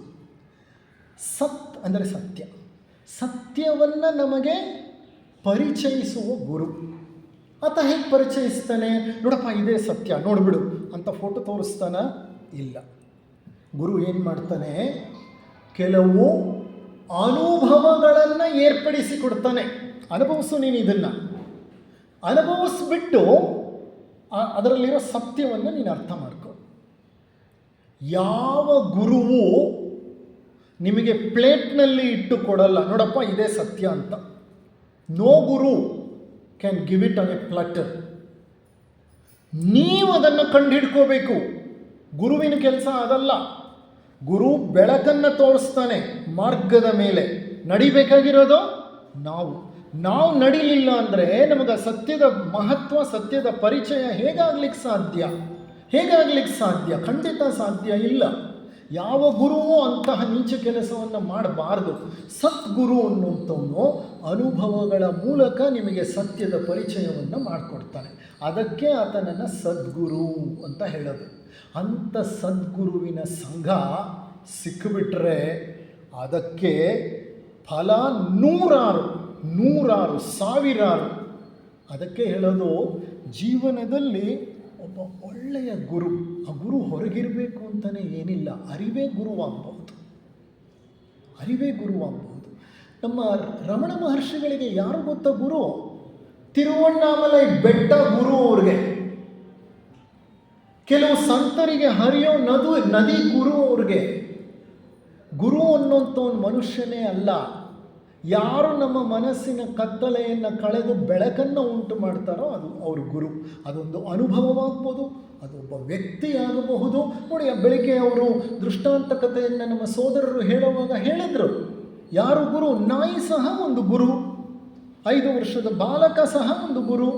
S1: ಸತ್ ಅಂದರೆ ಸತ್ಯ. ಸತ್ಯವನ್ನು ನಮಗೆ ಪರಿಚಯಿಸುವ ಗುರು. ಆತ ಹೇಗೆ ಪರಿಚಯಿಸ್ತಾನೆ? ನೋಡಪ್ಪ ಇದೇ ಸತ್ಯ, ನೋಡಿಬಿಡು ಅಂತ ಫೋಟೋ ತೋರಿಸ್ತಾನ? ಇಲ್ಲ. ಗುರು ಏನು ಮಾಡ್ತಾನೆ? ಕೆಲವು ಅನುಭವಗಳನ್ನು ಏರ್ಪಡಿಸಿಕೊಡ್ತಾನೆ. ಅನುಭವಿಸು, ನೀನು ಇದನ್ನು ಅನುಭವಿಸ್ಬಿಟ್ಟು ಅದರಲ್ಲಿರೋ ಸತ್ಯವನ್ನು ನೀನು ಅರ್ಥ ಮಾಡ್ಕೊ. ಯಾವ ಗುರುವು ನಿಮಗೆ ಪ್ಲೇಟ್ನಲ್ಲಿ ಇಟ್ಟು ಕೊಡಲ್ಲ, ನೋಡಪ್ಪ ಇದೇ ಸತ್ಯ ಅಂತ. No guru can give it on a platter. ನೀವು ಅದನ್ನು ಕಂಡುಹಿಡ್ಕೋಬೇಕು. ಗುರುವಿನ ಕೆಲಸ ಅದಲ್ಲ. ಗುರು ಬೆಳಕನ್ನು ತೋರಿಸ್ತಾನೆ ಮಾರ್ಗದ ಮೇಲೆ. ನಡಿಬೇಕಾಗಿರೋದು ನಾವು ನಡಿಲಿಲ್ಲ ಅಂದರೆ ನಮಗೆ ಸತ್ಯದ ಮಹತ್ವ, ಸತ್ಯದ ಪರಿಚಯ ಹೇಗಾಗ್ಲಿಕ್ಕೆ ಸಾಧ್ಯ? ಖಂಡಿತ ಸಾಧ್ಯ ಇಲ್ಲ. ಯಾವ ಗುರುವೂ ಅಂತಹ ನೀಚ ಕೆಲಸವನ್ನು ಮಾಡಬಾರ್ದು. ಸದ್ಗುರು ಅನ್ನುವಂಥವನು ಅನುಭವಗಳ ಮೂಲಕ ನಿಮಗೆ ಸತ್ಯದ ಪರಿಚಯವನ್ನು ಮಾಡಿಕೊಡ್ತಾನೆ. ಅದಕ್ಕೆ ಆತನನ್ನು ಸದ್ಗುರು ಅಂತ ಹೇಳೋದು. ಅಂಥ ಸದ್ಗುರುವಿನ ಸಂಘ ಸಿಕ್ಕಿಬಿಟ್ರೆ ಅದಕ್ಕೆ ಫಲ ನೂರಾರು ಸಾವಿರಾರು. ಅದಕ್ಕೆ ಹೇಳೋದು, ಜೀವನದಲ್ಲಿ ಒಬ್ಬ ಒಳ್ಳೆಯ ಗುರು, ಆ ಗುರು ಹೊರಗಿರಬೇಕು ಅಂತಲೇ ಏನಿಲ್ಲ, ಅರಿವೇ ಗುರುವಾಗಬಹುದು. ನಮ್ಮ ರಮಣ ಮಹರ್ಷಿಗಳಿಗೆ ಯಾರು ಗೊತ್ತಾ ಗುರು? ತಿರುವಣ್ಣಾಮಲೈ ಬೆಟ್ಟ ಗುರು ಅವ್ರಿಗೆ. ಕೆಲವು ಸಂತರಿಗೆ ಹರಿಯೋ ನದಿ ಗುರು ಅವ್ರಿಗೆ. ಗುರು ಅನ್ನೋಂಥ ಒಂದು ಮನುಷ್ಯನೇ ಅಲ್ಲ, ಯಾರು ನಮ್ಮ ಮನಸ್ಸಿನ ಕತ್ತಲೆಯನ್ನು ಕಳೆದು ಬೆಳಕನ್ನು ಉಂಟು ಮಾಡ್ತಾರೋ ಅದು ಅವ್ರ ಗುರು. ಅದೊಂದು ಅನುಭವವಾಗ್ಬೋದು, ಅದೊಬ್ಬ ವ್ಯಕ್ತಿ ಆಗಬಹುದು. ನೋಡಿ, ಬೆಳಿಗ್ಗೆ ಅವರು ದೃಷ್ಟಾಂತ ಕಥೆಯನ್ನು ನಮ್ಮ ಸೋದರರು ಹೇಳುವಾಗ ಹೇಳಿದರು, ಯಾರು ಗುರು? ನಾಯಿ ಸಹ ಒಂದು ಗುರು, 5 ವರ್ಷದ ಬಾಲಕ ಸಹ ಒಂದು ಗುರು.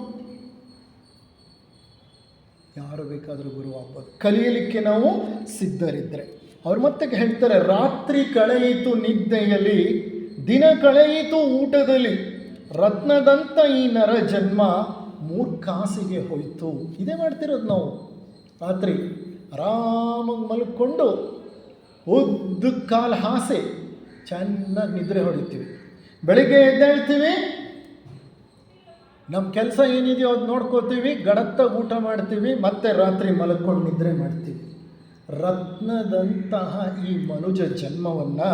S1: ಯಾರು ಬೇಕಾದರೂ ಗುರು ಆಗ್ಬೋದು, ಕಲಿಯಲಿಕ್ಕೆ ನಾವು ಸಿದ್ಧರಿದ್ದರೆ. ಅವ್ರು ಮತ್ತೆ ಹೇಳ್ತಾರೆ, ರಾತ್ರಿ ಕಳೆಯಿತು ನಿದ್ದೆಯಲ್ಲಿ, ದಿನ ಕಳೆಯಿತು ಊಟದಲ್ಲಿ, ರತ್ನದಂತ ಈ ನರ ಜನ್ಮ ಮೂರ್ಖಾಸಿಗೆ ಹೋಯಿತು. ಇದೇ ಮಾಡ್ತಿರೋದು ನಾವು. ರಾತ್ರಿ ಆರಾಮಾಗಿ ಮಲ್ಕೊಂಡು ಉದ್ದ ಕಾಲು ಹಾಸೆ ಚೆನ್ನಾಗಿ ನಿದ್ರೆ ಹೊಡಿತೀವಿ. ಬೆಳಿಗ್ಗೆ ಎದ್ದೇಳ್ತೀವಿ, ನಮ್ಮ ಕೆಲಸ ಏನಿದೆಯೋ ಅದು ನೋಡ್ಕೋತೀವಿ, ಗಡತ್ತಾಗಿ ಊಟ ಮಾಡ್ತೀವಿ, ಮತ್ತೆ ರಾತ್ರಿ ಮಲ್ಕೊಂಡು ನಿದ್ರೆ ಮಾಡ್ತೀವಿ. ರತ್ನದಂತಹ ಈ ಮನುಜ ಜನ್ಮವನ್ನು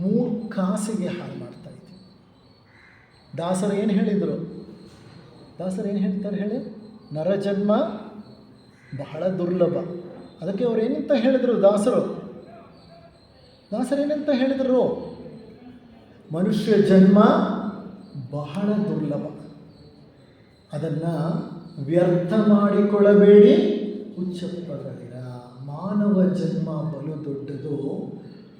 S1: ಮೂರ್ಖಾಸಿಗೆ ಹಾಳು ಮಾಡ್ತಾ ಇದ್ದೀವಿ. ದಾಸರು ಏನು ಹೇಳಿದರು? ದಾಸರು ಏನು ಹೇಳ್ತಾರೆ ಹೇಳಿ? ನರಜನ್ಮ ಬಹಳ ದುರ್ಲಭ. ಅದಕ್ಕೆ ಅವ್ರು ಏನಂತ ಹೇಳಿದರು ದಾಸರು? ದಾಸರೇನಂತ ಹೇಳಿದರು? ಮನುಷ್ಯ ಜನ್ಮ ಬಹಳ ದುರ್ಲಭ, ಅದನ್ನು ವ್ಯರ್ಥ ಮಾಡಿಕೊಳ್ಳಬೇಡಿ, ಹುಚ್ಚಪ್ಪಗಳಿರ. ಮಾನವ ಜನ್ಮ ಬಲು ದೊಡ್ಡದು,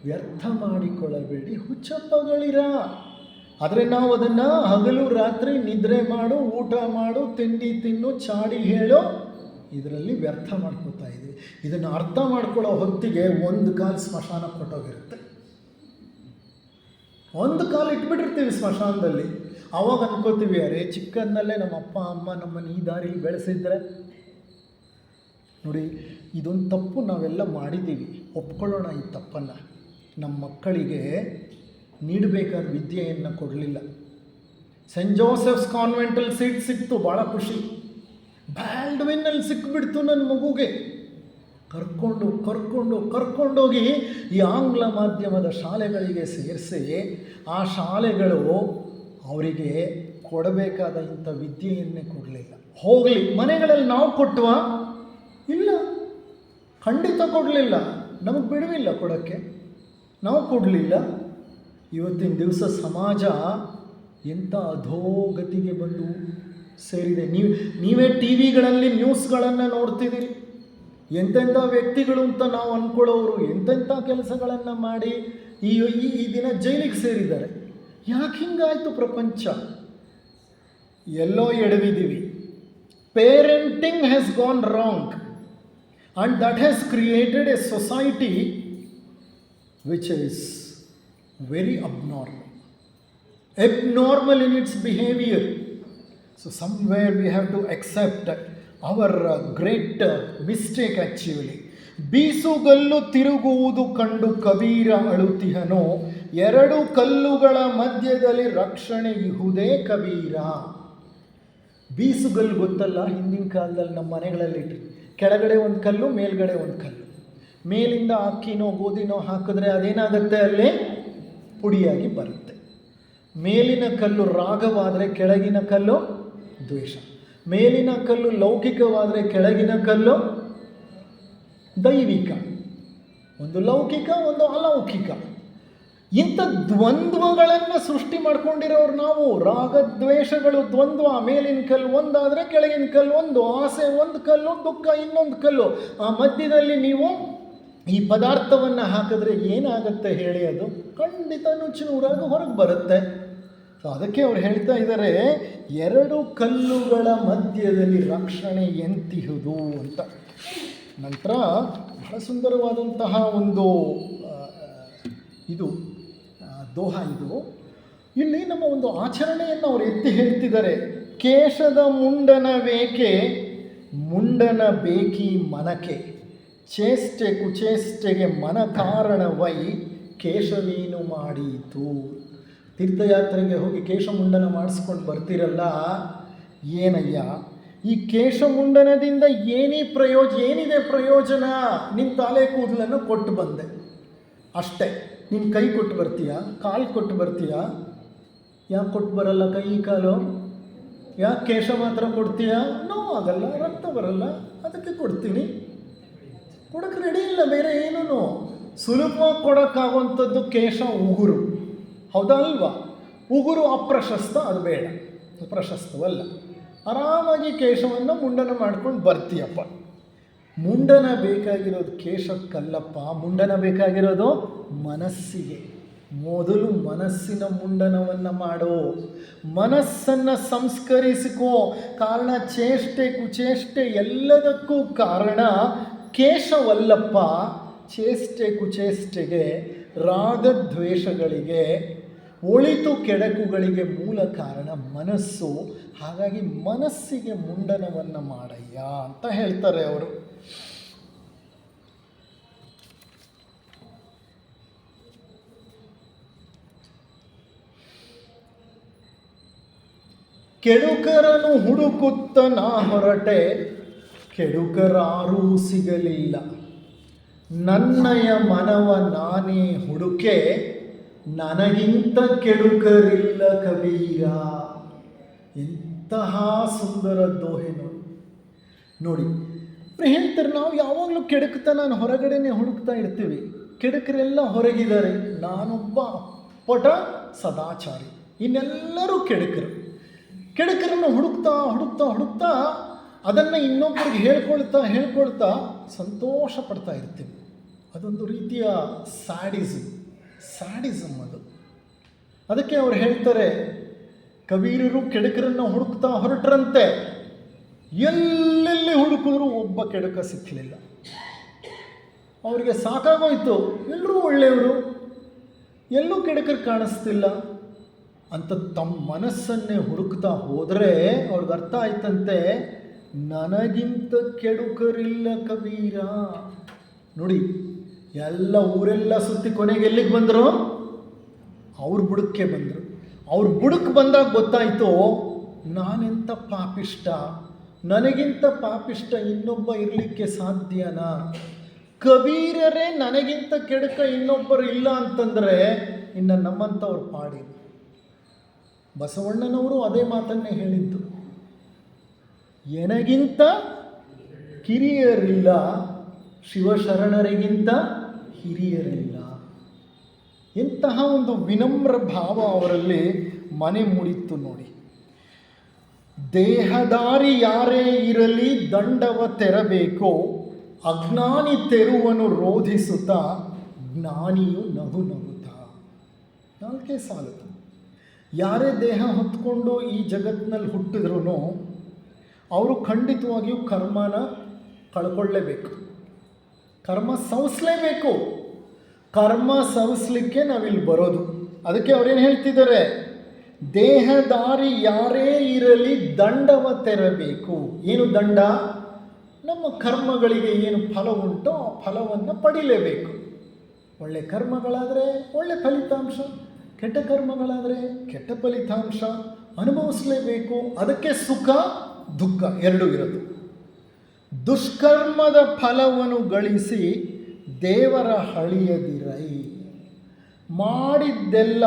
S1: ವ್ಯರ್ಥ ಮಾಡಿಕೊಳ್ಳಬೇಡಿ, ಹುಚ್ಚಪ್ಪಗಳಿರ. ಆದರೆ ನಾವು ಅದನ್ನು ಹಗಲು ರಾತ್ರಿ ನಿದ್ರೆ ಮಾಡು, ಊಟ ಮಾಡು, ತಿಂಡಿ ತಿನ್ನು, ಚಾಡಿ ಹೇಳು, ಇದರಲ್ಲಿ ವ್ಯರ್ಥ ಮಾಡ್ಕೋತಾ ಇದ್ದೀವಿ. ಇದನ್ನು ಅರ್ಥ ಮಾಡ್ಕೊಳ್ಳೋ ಹೊತ್ತಿಗೆ ಒಂದು ಕಾಲು ಸ್ಮಶಾನ ಕೊಟ್ಟೋಗಿರುತ್ತೆ. ಒಂದು ಕಾಲು ಇಟ್ಬಿಟ್ಟಿರ್ತೀವಿ ಸ್ಮಶಾನದಲ್ಲಿ. ಆವಾಗ ಅನ್ಕೋತೀವಿ, ಅರೆ ಚಿಕ್ಕಂದಲ್ಲೇ ನಮ್ಮ ಅಪ್ಪ ಅಮ್ಮ ನಮ್ಮನ್ನು ಈ ದಾರಿಲಿ ಬೆಳೆಸಿದ್ರೆ. ನೋಡಿ, ಇದೊಂದು ತಪ್ಪು ನಾವೆಲ್ಲ ಮಾಡಿದ್ದೀವಿ, ಒಪ್ಕೊಳ್ಳೋಣ ಈ ತಪ್ಪನ್ನು. ನಮ್ಮ ಮಕ್ಕಳಿಗೆ ನೀಡಬೇಕಾದ ವಿದ್ಯೆಯನ್ನು ಕೊಡಲಿಲ್ಲ. ಸೆಂಟ್ ಜೋಸೆಫ್ಸ್ ಕಾನ್ವೆಂಟಲ್ಲಿ ಸೀಟ್ ಸಿಕ್ತು, ಭಾಳ ಖುಷಿ. ಬ್ಯಾಲ್ಡ್ವಿನ್ನಲ್ಲಿ ಸಿಕ್ಕಿಬಿಡ್ತು ನನ್ನ ಮಗುಗೆ. ಕರ್ಕೊಂಡೋಗಿ ಈ ಆಂಗ್ಲ ಮಾಧ್ಯಮದ ಶಾಲೆಗಳಿಗೆ ಸೇರಿಸಿ, ಆ ಶಾಲೆಗಳು ಅವರಿಗೆ ಕೊಡಬೇಕಾದ ಇಂಥ ವಿದ್ಯೆಯನ್ನೇ ಕೊಡಲಿಲ್ಲ. ಹೋಗಲಿ, ಮನೆಗಳಲ್ಲಿ ನಾವು ಕೊಟ್ಟವಾ? ಇಲ್ಲ, ಖಂಡಿತ ಕೊಡಲಿಲ್ಲ. ನಮಗೆ ಬಿಡುವಿಲ್ಲ ಕೊಡೋಕ್ಕೆ, ನಾವು ಕೊಡಲಿಲ್ಲ. ಇವತ್ತಿನ ದಿವಸ ಸಮಾಜ ಎಂಥ ಅಧೋಗತಿಗೆ ಬಂದು ಸೇರಿದೆ. ನೀವೇ ಟಿ ವಿಗಳಲ್ಲಿ ನ್ಯೂಸ್ಗಳನ್ನು ನೋಡ್ತಿದ್ದೀರಿ. ಎಂತೆಂಥ ವ್ಯಕ್ತಿಗಳು ಅಂತ ನಾವು ಅಂದ್ಕೊಳ್ಳೋರು ಎಂತೆಂಥ ಕೆಲಸಗಳನ್ನು ಮಾಡಿ ಈ ದಿನ ಜೈಲಿಗೆ ಸೇರಿದ್ದಾರೆ. ಯಾಕೆ ಹಿಂಗಾಯಿತು ಪ್ರಪಂಚ? ಎಲ್ಲೋ ಎಡವಿದ್ದೀವಿ. Parenting has gone wrong and that has created a society which is very abnormal in its behavior. So somewhere we have to accept our great mistake actually. ಬೀಸುಗಲ್ಲು ತಿರುಗುವುದು ಕಂಡು ಕಬೀರ ಅಳುತಿಹನು, 2 ಕಲ್ಲುಗಳ ಮಧ್ಯದಲ್ಲಿ ರಕ್ಷಣೆ ಇಹುದೇ ಕಬೀರ. ಬೀಸುಗಲ್ಲು ಗೊತ್ತಲ್ಲ, ಹಿಂದಿನ ಕಾಲದಲ್ಲಿ ನಮ್ಮ ಮನೆಗಳಲ್ಲಿ ಕೆಳಗಡೆ ಒಂದು ಕಲ್ಲು, ಮೇಲ್ಗಡೆ ಒಂದು ಕಲ್ಲು. ಮೇಲಿಂದ ಅಕ್ಕಿನೋ ಗೋಧಿನೋ ಹಾಕಿದ್ರೆ ಅದೇನಾಗುತ್ತೆ? ಅಲ್ಲಿ ಪುಡಿಯಾಗಿ ಬರುತ್ತೆ. ಮೇಲಿನ ಕಲ್ಲು ರಾಗವಾದರೆ ಕೆಳಗಿನ ಕಲ್ಲು ದ್ವೇಷ. ಮೇಲಿನ ಕಲ್ಲು ಲೌಕಿಕವಾದರೆ ಕೆಳಗಿನ ಕಲ್ಲು ದೈವಿಕ. ಒಂದು ಲೌಕಿಕ, ಒಂದು ಅಲೌಕಿಕ. ಇಂಥ ದ್ವಂದ್ವಗಳನ್ನು ಸೃಷ್ಟಿ ಮಾಡ್ಕೊಂಡಿರೋರು ನಾವು. ರಾಗದ್ವೇಷಗಳು ದ್ವಂದ್ವ. ಮೇಲಿನ ಕಲ್ಲು ಒಂದಾದರೆ ಕೆಳಗಿನ ಕಲ್ಲು ಒಂದು, ಆಸೆ ಒಂದು ಕಲ್ಲು, ದುಃಖ ಇನ್ನೊಂದು ಕಲ್ಲು. ಆ ಮಧ್ಯದಲ್ಲಿ ನೀವು ಈ ಪದಾರ್ಥವನ್ನು ಹಾಕಿದ್ರೆ ಏನಾಗುತ್ತೆ ಹೇಳಿ? ಅದು ಖಂಡಿತ ನುಚ್ಚುನೂರಾಗಿ ಹೊರಗೆ ಬರುತ್ತೆ. ಸೊ ಅದಕ್ಕೆ ಅವ್ರು ಹೇಳ್ತಾ ಇದ್ದಾರೆ, 2 ಕಲ್ಲುಗಳ ಮಧ್ಯದಲ್ಲಿ ರಕ್ಷಣೆ ಎಂತಿಹುದು ಅಂತ. ನಂತರ ಬಹಳ ಸುಂದರವಾದಂತಹ ಒಂದು ದೋಹ ಇದು. ಇಲ್ಲಿ ನಮ್ಮ ಒಂದು ಆಚರಣೆಯನ್ನು ಅವರು ಎತ್ತಿ ಹೇಳ್ತಿದ್ದಾರೆ. ಕೇಶದ ಮುಂಡನವೇಕೆ ಮುಂಡನ ಬೇಕಿ ಮನಕೆ, ಚೇಷ್ಟೆ ಕುಚೇಷ್ಟೆಗೆ ಮನ ಕಾರಣವೈ ಕೇಶವೀನು ಮಾಡೀತು. ತೀರ್ಥಯಾತ್ರೆಗೆ ಹೋಗಿ ಕೇಶಮುಂಡನ ಮಾಡಿಸ್ಕೊಂಡು ಬರ್ತಿರಲ್ಲ, ಏನಯ್ಯ ಈ ಕೇಶಮುಂಡನದಿಂದ ಏನಿದೆ ಪ್ರಯೋಜನ? ನಿನ್ನ ತಲೆ ಕೂದಲನ್ನು ಕೊಟ್ಟು ಬಂದೆ ಅಷ್ಟೇ. ನಿನ್ನ ಕೈ ಕೊಟ್ಟು ಬರ್ತೀಯಾ? ಕಾಲು ಕೊಟ್ಟು ಬರ್ತೀಯಾ? ಯಾಕೆ ಕೊಟ್ಟು ಬರಲ್ಲ ಕೈ ಕಾಲು? ಯಾಕೆ ಕೇಶ ಮಾತ್ರ ಕೊಡ್ತೀಯಾ? ನೋ ಆಗಲ್ಲ, ರಕ್ತ ಬರಲ್ಲ, ಅದಕ್ಕೆ ಕೊಡ್ತೀನಿ. ಕೊಡೋಕ್ಕೆ ರೆಡಿ ಇಲ್ಲ, ಬೇರೆ ಏನೂ ಸುಲಭವಾಗಿ ಕೊಡೋಕ್ಕಾಗುವಂಥದ್ದು ಕೇಶ, ಉಗುರು. ಹೌದಾ ಅಲ್ವಾ? ಉಗುರು ಅಪ್ರಶಸ್ತ, ಅದು ಬೇಡ, ಪ್ರಶಸ್ತವಲ್ಲ. ಆರಾಮಾಗಿ ಕೇಶವನ್ನು ಮುಂಡನ ಮಾಡ್ಕೊಂಡು ಬರ್ತೀಯಪ್ಪ. ಮುಂಡನ ಬೇಕಾಗಿರೋದು ಕೇಶಕ್ಕಲ್ಲಪ್ಪ, ಮುಂಡನ ಬೇಕಾಗಿರೋದು ಮನಸ್ಸಿಗೆ. ಮೊದಲು ಮನಸ್ಸಿನ ಮುಂಡನವನ್ನು ಮಾಡೋ, ಮನಸ್ಸನ್ನು ಸಂಸ್ಕರಿಸಿಕೋ. ಕಾರಣ ಚೇಷ್ಟೆ ಕುಚೇಷ್ಟೆ ಎಲ್ಲದಕ್ಕೂ ಕಾರಣ ಕೇಶವಲ್ಲಪ್ಪ. ಚೇಷ್ಟೆ ಕುಚೇಷ್ಟೆಗೆ, ರಾಗದ್ವೇಷಗಳಿಗೆ, ಒಳಿತು ಕೆಡಕುಗಳಿಗೆ ಮೂಲ ಕಾರಣ ಮನಸ್ಸು. ಹಾಗಾಗಿ ಮನಸ್ಸಿಗೆ ಮುಂಡನವನ್ನು ಮಾಡಯ್ಯ ಅಂತ ಹೇಳ್ತಾರೆ ಅವರು. ಕೆಡುಕರನು ಹುಡುಕುತ್ತ ನಾ ಹೊರಟೆ, ಕೆಡುಕರಾರೂ ಸಿಗಲಿಲ್ಲ. ನನ್ನಯ ಮನವ ನಾನೇ ಹುಡುಕೆ, ನನಗಿಂತ ಕೆಡುಕರಿಲ್ಲ ಕಬೀರ. ಎಂತಹ ಸುಂದರ ದೋಹೆ ನೋಡಿ. ಹೇಳ್ತಾರೆ, ನಾವು ಯಾವಾಗಲೂ ಕೆಡುಕತನ ಹೊರಗಡೆನೆ ಹುಡುಕ್ತಾ ಇರ್ತೀವಿ. ಕೆಡುಕರೆಲ್ಲ ಹೊರಗಿದ್ದಾರೆ, ನಾನೊಬ್ಬ ಪಟ ಸದಾಚಾರಿ, ಇನ್ನೆಲ್ಲರೂ ಕೆಡುಕರು. ಕೆಡುಕರನ್ನು ಹುಡುಕ್ತಾ ಹುಡುಕ್ತಾ ಹುಡುಕ್ತಾ ಅದನ್ನು ಇನ್ನೊಬ್ಬರಿಗೆ ಹೇಳ್ಕೊಳ್ತಾ ಸಂತೋಷ ಪಡ್ತಾ ಇರ್ತೀವಿ. ಅದೊಂದು ರೀತಿಯ ಸ್ಯಾಡಿಸಮ್ ಅದು. ಅದಕ್ಕೆ ಅವ್ರು ಹೇಳ್ತಾರೆ, ಕಬೀರರು ಕೆಡುಕರನ್ನು ಹುಡುಕ್ತಾ ಹೊರಟ್ರಂತೆ. ಎಲ್ಲೆಲ್ಲಿ ಹುಡುಕಿದ್ರು ಒಬ್ಬ ಕೆಡುಕ ಸಿಕ್ಕಲಿಲ್ಲ. ಅವರಿಗೆ ಸಾಕಾಗೋಯ್ತು, ಎಲ್ಲರೂ ಒಳ್ಳೆಯವರು, ಎಲ್ಲೂ ಕೆಡುಕರು ಕಾಣಿಸ್ತಿಲ್ಲ ಅಂತ ತಮ್ಮ ಮನಸ್ಸನ್ನೇ ಹುಡುಕ್ತಾ ಹೋದರೆ ಅವ್ರಿಗೆ ಅರ್ಥ ಆಯ್ತಂತೆ, ನನಗಿಂತ ಕೆಡುಕರಿಲ್ಲ ಕಬೀರ. ನೋಡಿ, ಎಲ್ಲ ಊರೆಲ್ಲ ಸುತ್ತಿ ಕೊನೆಗೆ ಎಲ್ಲಿಗೆ ಬಂದರು? ಅವ್ರ ಬುಡಕ್ಕೆ ಬಂದರು. ಅವ್ರ ಬುಡಕ್ಕೆ ಬಂದಾಗ ಗೊತ್ತಾಯಿತು, ನಾನೆಂಥ ಪಾಪಿಷ್ಟ, ನನಗಿಂತ ಪಾಪಿಷ್ಟ ಇನ್ನೊಬ್ಬ ಇರಲಿಕ್ಕೆ ಸಾಧ್ಯನಾ? ಕಬೀರರೇ ನನಗಿಂತ ಕೆಡುಕ ಇನ್ನೊಬ್ಬರು ಇಲ್ಲ ಅಂತಂದರೆ ಇನ್ನು ನಮ್ಮಂಥವ್ರು ಪಾಡಿ. ಬಸವಣ್ಣನವರು ಅದೇ ಮಾತನ್ನೇ ಹೇಳಿದ್ದು, ಎನಗಿಂತ ಕಿರಿಯರಿಲ್ಲ, ಶಿವಶರಣರಿಗಿಂತ ಹಿರಿಯರಿಲ್ಲ. ಎಂತಹ ಒಂದು ವಿನಮ್ರ ಭಾವ ಅವರಲ್ಲಿ ಮನೆ ಮೂಡಿತ್ತು ನೋಡಿ. ದೇಹದಾರಿ ಯಾರೇ ಇರಲಿ ದಂಡವ ತೆರಬೇಕು, ಅಜ್ಞಾನಿ ತೆರುವನು ರೋಧಿಸುತ್ತಾ, ಜ್ಞಾನಿಯು ನಗು ನಗುತ್ತಾ. 4 ಸಾಲು. ಯಾರೇ ದೇಹ ಹೊತ್ಕೊಂಡು ಈ ಜಗತ್ತಿನಲ್ಲಿ ಹುಟ್ಟಿದ್ರೂ ಅವರು ಖಂಡಿತವಾಗಿಯೂ ಕರ್ಮನ ಕಳ್ಕೊಳ್ಳೇಬೇಕು, ಕರ್ಮ ಸವಿಸಲೇಬೇಕು. ಕರ್ಮ ಸವಿಸ್ಲಿಕ್ಕೆ ನಾವಿಲ್ಲಿ ಬರೋದು. ಅದಕ್ಕೆ ಅವ್ರೇನು ಹೇಳ್ತಿದ್ದಾರೆ, ದೇಹದಾರಿ ಯಾರೇ ಇರಲಿ ದಂಡವ ತೆರಬೇಕು. ಏನು ದಂಡ? ನಮ್ಮ ಕರ್ಮಗಳಿಗೆ ಏನು ಫಲ ಉಂಟೋ ಆ ಫಲವನ್ನು ಪಡಿಲೇಬೇಕು. ಒಳ್ಳೆ ಕರ್ಮಗಳಾದರೆ ಒಳ್ಳೆ ಫಲಿತಾಂಶ, ಕೆಟ್ಟ ಕರ್ಮಗಳಾದರೆ ಕೆಟ್ಟ ಫಲಿತಾಂಶ ಅನುಭವಿಸಲೇಬೇಕು. ಅದಕ್ಕೆ ಸುಖ ದುಃಖ ಎರಡೂ ಇರೋದು. ದುಷ್ಕರ್ಮದ ಫಲವನ್ನು ಗಳಿಸಿ ದೇವರ ಹಳಿಯದಿರೈ. ಮಾಡಿದ್ದೆಲ್ಲ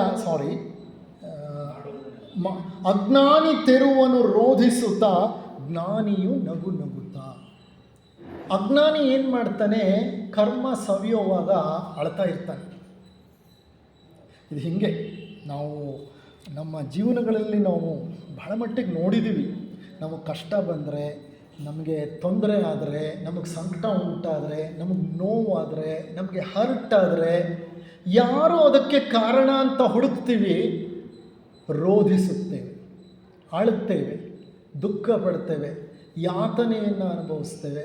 S1: ಅಜ್ಞಾನಿ ತೆರುವನು ರೋಧಿಸುತ್ತಾ, ಜ್ಞಾನಿಯು ನಗು ನಗುತ್ತಾ. ಅಜ್ಞಾನಿ ಏನು ಮಾಡ್ತಾನೆ? ಕರ್ಮ ಸವಿಯುವಾಗ ಅಳ್ತಾ ಇರ್ತಾನೆ. ಇದು ಹೀಗೆ ನಾವು ನಮ್ಮ ಜೀವನಗಳಲ್ಲಿ ನಾವು ಬಹಳ ಮಟ್ಟಿಗೆ ನೋಡಿದ್ದೀವಿ. ನಮಗೆ ಕಷ್ಟ ಬಂದರೆ, ನಮಗೆ ತೊಂದರೆ ಆದರೆ, ನಮಗೆ ಸಂಕಟ ಉಂಟಾದರೆ, ನಮಗೆ ನೋವಾದರೆ, ನಮಗೆ ಹರ್ಟ್ ಆದರೆ ಯಾರು ಅದಕ್ಕೆ ಕಾರಣ ಅಂತ ಹುಡುಕ್ತೀವಿ, ರೋಧಿಸುತ್ತೇವೆ, ಅಳುತ್ತೇವೆ, ದುಃಖ ಪಡ್ತೇವೆ, ಯಾತನೆಯನ್ನು ಅನುಭವಿಸ್ತೇವೆ.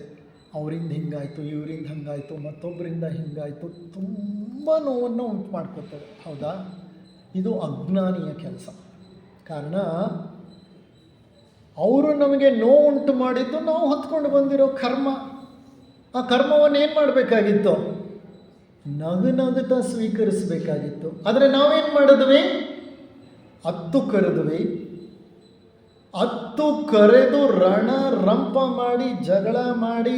S1: ಅವರಿಂದ ಹಿಂಗಾಯಿತು, ಇವರಿಂದ ಹಾಗಾಯಿತು, ಮತ್ತೊಬ್ಬರಿಂದ ಹಿಂಗಾಯಿತು, ತುಂಬ ನೋವನ್ನು ಉಂಟು ಮಾಡ್ಕೋತೇವೆ. ಹೌದಾ? ಇದು ಅಜ್ಞಾನಿಯ ಕೆಲಸ. ಕಾರಣ ಅವರು ನಮಗೆ ನೋವು ಉಂಟು ಮಾಡಿದ್ದು ನಾವು ಹೊತ್ಕೊಂಡು ಬಂದಿರೋ ಕರ್ಮ. ಆ ಕರ್ಮವನ್ನು ಏನು ಮಾಡಬೇಕಾಗಿತ್ತು? ನಗುತ್ತಾ ಸ್ವೀಕರಿಸಬೇಕಾಗಿತ್ತು. ಆದರೆ ನಾವೇನು ಮಾಡಿದ್ವಿ? ಹತ್ತು ಕರೆದ್ವಿ. ಹತ್ತು ಕರೆದು ರಂಪ ಮಾಡಿ, ಜಗಳ ಮಾಡಿ,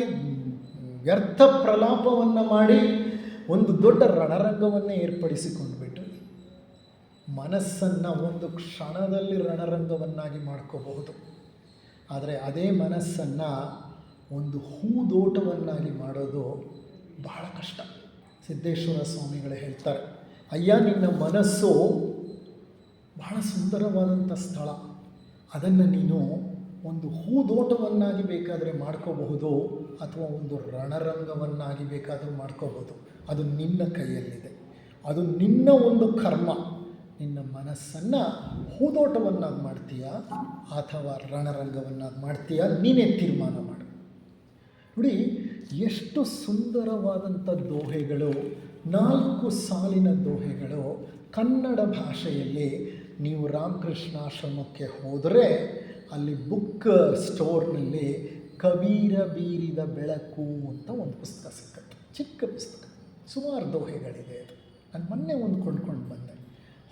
S1: ವ್ಯರ್ಥ ಪ್ರಲಾಪವನ್ನು ಮಾಡಿ ಒಂದು ದೊಡ್ಡ ರಣರಂಗವನ್ನೇ ಏರ್ಪಡಿಸಿಕೊಂಡ್ಬಿಟ್ಟು ಮನಸ್ಸನ್ನು ಒಂದು ಕ್ಷಣದಲ್ಲಿ ರಣರಂಗವನ್ನಾಗಿ ಮಾಡ್ಕೋಬಹುದು. ಆದರೆ ಅದೇ ಮನಸ್ಸನ್ನು ಒಂದು ಹೂದೋಟವನ್ನಾಗಿ ಮಾಡೋದು ಬಹಳ ಕಷ್ಟ. ಸಿದ್ದೇಶ್ವರ ಸ್ವಾಮಿಗಳು ಹೇಳ್ತಾರೆ, ಅಯ್ಯ ನಿನ್ನ ಮನಸ್ಸು ಬಹಳ ಸುಂದರವಾದಂಥ ಸ್ಥಳ, ಅದನ್ನು ನೀನು ಒಂದು ಹೂದೋಟವನ್ನಾಗಿ ಬೇಕಾದರೆ ಮಾಡ್ಕೋಬಹುದು, ಅಥವಾ ಒಂದು ರಣರಂಗವನ್ನಾಗಿ ಬೇಕಾದರೂ ಮಾಡ್ಕೋಬೋದು. ಅದು ನಿನ್ನ ಕೈಯಲ್ಲಿದೆ, ಅದು ನಿನ್ನ ಒಂದು ಕರ್ಮ. ನಿನ್ನ ಮನಸ್ಸನ್ನು ಹೂದೋಟವನ್ನಾಗಿ ಮಾಡ್ತೀಯಾ ಅಥವಾ ರಣರಂಗವನ್ನಾಗಿ ಮಾಡ್ತೀಯಾ, ನೀನೇ ತೀರ್ಮಾನ ಮಾಡು. ನೋಡಿ ಎಷ್ಟು ಸುಂದರವಾದಂಥ ದೋಹೆಗಳು, 4 ಸಾಲಿನ ದೋಹೆಗಳು ಕನ್ನಡ ಭಾಷೆಯಲ್ಲಿ. ನೀವು ರಾಮಕೃಷ್ಣಾಶ್ರಮಕ್ಕೆ ಹೋದರೆ ಅಲ್ಲಿ ಬುಕ್ ಸ್ಟೋರ್ನಲ್ಲಿ ಕಬೀರ ಬೀರಿದ ಬೆಳಕು ಅಂತ ಒಂದು ಪುಸ್ತಕ ಸಿಕ್ಕತ್ತೆ, ಚಿಕ್ಕ ಪುಸ್ತಕ, ಸುಮಾರು ದೋಹೆಗಳಿದೆ. ಅದು ನಾನು ಮೊನ್ನೆ ಒಂದು ಕೊಂಡ್ಕೊಂಡು ಬಂದೆ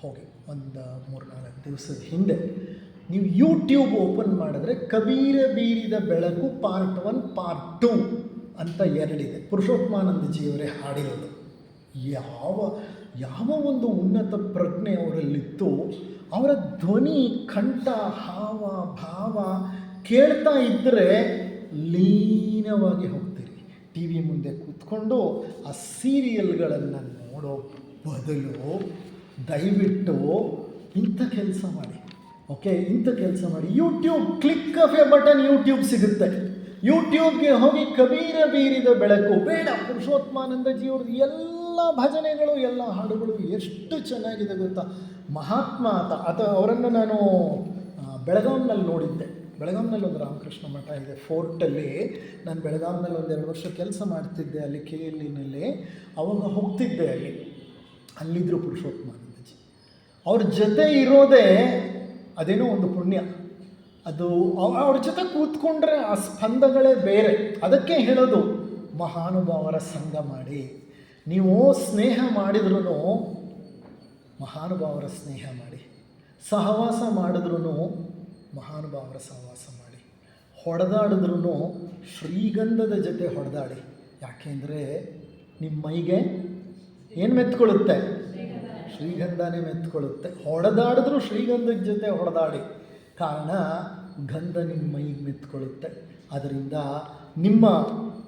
S1: ಹೋಗಿ, ಒಂದು 3-4 ದಿವಸದ ಹಿಂದೆ. ನೀವು ಯೂಟ್ಯೂಬ್ ಓಪನ್ ಮಾಡಿದ್ರೆ ಕಬೀರ ಬೀರಿದ ಬೆಳಕು ಪಾರ್ಟ್ 1 ಪಾರ್ಟ್ 2 ಅಂತ 2 ಇದೆ. ಪುರುಷೋತ್ತಮಾನಂದಜಿಯವರೇ ಹಾಡಿರೋದು. ಯಾವ ಒಂದು ಉನ್ನತ ಪ್ರಜ್ಞೆ ಅವರಲ್ಲಿತ್ತು. ಅವರ ಧ್ವನಿ, ಕಂಠ, ಹಾವ ಭಾವ ಕೇಳ್ತಾ ಇದ್ದರೆ ಲೀನವಾಗಿ ಹೋಗ್ತೀರಿ. ಟಿ ವಿ ಮುಂದೆ ಕೂತ್ಕೊಂಡು ಆ ಸೀರಿಯಲ್ಗಳನ್ನು ನೋಡೋ ಬದಲು ದಯವಿಟ್ಟು ಇಂಥ ಕೆಲಸ ಮಾಡಿ. ಓಕೆ, ಇಂಥ ಕೆಲಸ ಮಾಡಿ. YouTube, click of A button, YouTube ಸಿಗುತ್ತೆ. ಯೂಟ್ಯೂಬ್ಗೆ ಹೋಗಿ ಕಬೀರ ಬೀರಿದ ಬೆಳಕು, ಬೇಡ ಪುರುಷೋತ್ತಮಾನಂದಜಿಯವ್ರದ್ದು ಎಲ್ಲ ಭಜನೆಗಳು, ಎಲ್ಲ ಹಾಡುಗಳು ಎಷ್ಟು ಚೆನ್ನಾಗಿದೆ ಗೊತ್ತಾ. ಮಹಾತ್ಮ ಅಥವಾ ಅವರನ್ನು ನಾನು ಬೆಳಗಾಂನಲ್ಲಿ ನೋಡಿದ್ದೆ. ಬೆಳಗಾಂನಲ್ಲಿ ಒಂದು ರಾಮಕೃಷ್ಣ ಮಠ ಇದೆ, ಫೋರ್ಟಲ್ಲಿ. ನಾನು ಬೆಳಗಾಂನಲ್ಲಿ 1-2 ವರ್ಷ ಕೆಲಸ ಮಾಡ್ತಿದ್ದೆ ಅಲ್ಲಿ KLEನಲ್ಲಿ. ಅವಾಗ ಹೋಗ್ತಿದ್ದೆ ಅಲ್ಲಿದ್ದರು ಪುರುಷೋತ್ತಮಾನಂದಜಿ. ಅವ್ರ ಜೊತೆ ಇರೋದೇ ಅದೇನೋ ಒಂದು ಪುಣ್ಯ. ಅದು ಅವ್ರ ಜೊತೆ ಕೂತ್ಕೊಂಡ್ರೆ ಆ ಸ್ಪಂದಗಳೇ ಬೇರೆ. ಅದಕ್ಕೆ ಹೇಳೋದು ಮಹಾನುಭಾವರ ಸಂಘ ಮಾಡಿ. ನೀವು ಸ್ನೇಹ ಮಾಡಿದ್ರೂ ಮಹಾನುಭಾವರ ಸ್ನೇಹ ಮಾಡಿ, ಸಹವಾಸ ಮಾಡಿದ್ರೂ ಮಹಾನುಭಾವರ ಸಹವಾಸ ಮಾಡಿ, ಹೊಡೆದಾಡಿದ್ರೂ ಶ್ರೀಗಂಧದ ಜೊತೆ ಹೊಡೆದಾಡಿ. ಯಾಕೆಂದರೆ ನಿಮ್ಮ ಮೈಗೆ ಏನು ಮೆತ್ಕೊಳ್ಳುತ್ತೆ? ಶ್ರೀಗಂಧನೇ ಮೆತ್ಕೊಳ್ಳುತ್ತೆ. ಹೊಡೆದಾಡಿದ್ರೂ ಶ್ರೀಗಂಧದ ಜೊತೆ ಹೊಡೆದಾಡಿ, ಕಾರಣ ಗಂಧ ನಿಮ್ಮ ಮೈಗೆ ಮೆತ್ಕೊಳ್ಳುತ್ತೆ. ಅದರಿಂದ ನಿಮ್ಮ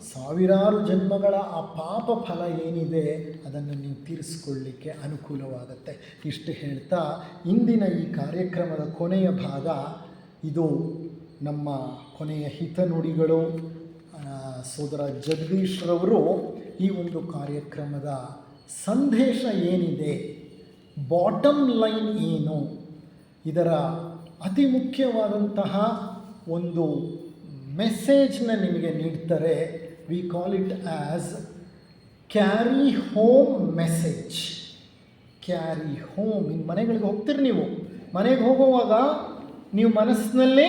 S1: ಸಾವಿರಾರು ಜನ್ಮಗಳ ಆ ಪಾಪ ಫಲ ಏನಿದೆ ಅದನ್ನು ನೀವು ತೀರಿಸ್ಕೊಳ್ಳಿಕ್ಕೆ ಅನುಕೂಲವಾಗುತ್ತೆ. ಇಷ್ಟು ಹೇಳ್ತಾ ಇಂದಿನ ಈ ಕಾರ್ಯಕ್ರಮದ ಕೊನೆಯ ಭಾಗ ಇದು. ನಮ್ಮ ಕೊನೆಯ ಹಿತನುಡಿಗಳು. ಸೋದರ ಜಗದೀಶ್ರವರು ಈ ಒಂದು ಕಾರ್ಯಕ್ರಮದ ಸಂದೇಶ ಏನಿದೆ, ಬಾಟಮ್ ಲೈನ್ ಏನು, ಇದರ ಅತಿ ಮುಖ್ಯವಾದಂತಹ ಒಂದು ಮೆಸೇಜ್ನ ನಿಮಗೆ ನೀಡ್ತಾರೆ. We call it as carry home message. Carry home. ಇನ್ನು ಮನೆಗಳಿಗೆ ಹೋಗ್ತೀರಿ, ನೀವು ಮನೆಗೆ ಹೋಗುವಾಗ ನೀವು ಮನಸ್ಸಿನಲ್ಲೇ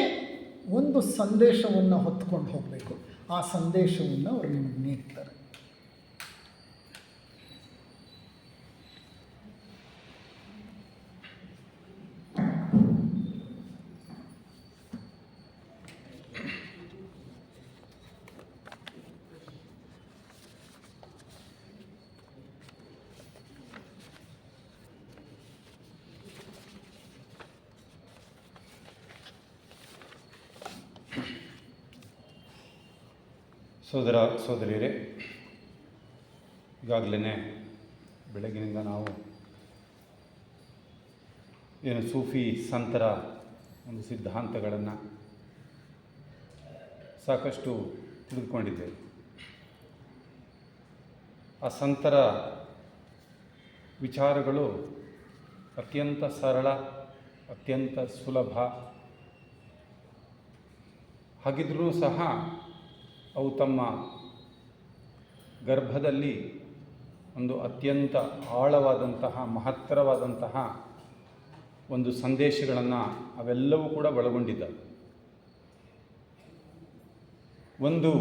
S1: ಒಂದು ಸಂದೇಶವನ್ನು ಹೊತ್ಕೊಂಡು ಹೋಗಬೇಕು. ಆ ಸಂದೇಶವನ್ನು ಅವರು ನಿಮಗೆ ನೀಡ್ತಾರೆ.
S3: ಸೋದರ ಸೋದರಿಯರೇ, ಈಗಾಗಲೇ ಬೆಳಗಿನಿಂದ ನಾವು ಏನು ಸೂಫಿ ಸಂತರ ಒಂದು ಸಿದ್ಧಾಂತಗಳನ್ನು ಸಾಕಷ್ಟು ತಿಳಿದುಕೊಂಡಿದ್ದೇವೆ. ಆ ಸಂತರ ವಿಚಾರಗಳು ಅತ್ಯಂತ ಸರಳ, ಅತ್ಯಂತ ಸುಲಭ. ಹಾಗಿದ್ರೂ ಸಹ ಅವು ತಮ್ಮ ಗರ್ಭದಲ್ಲಿ ಒಂದು ಅತ್ಯಂತ ಆಳವಾದಂತಹ, ಮಹತ್ತರವಾದಂತಹ ಒಂದು ಸಂದೇಶಗಳನ್ನು ಅವೆಲ್ಲವೂ ಕೂಡ ಒಳಗೊಂಡಿದ್ದವು. ಒಂದು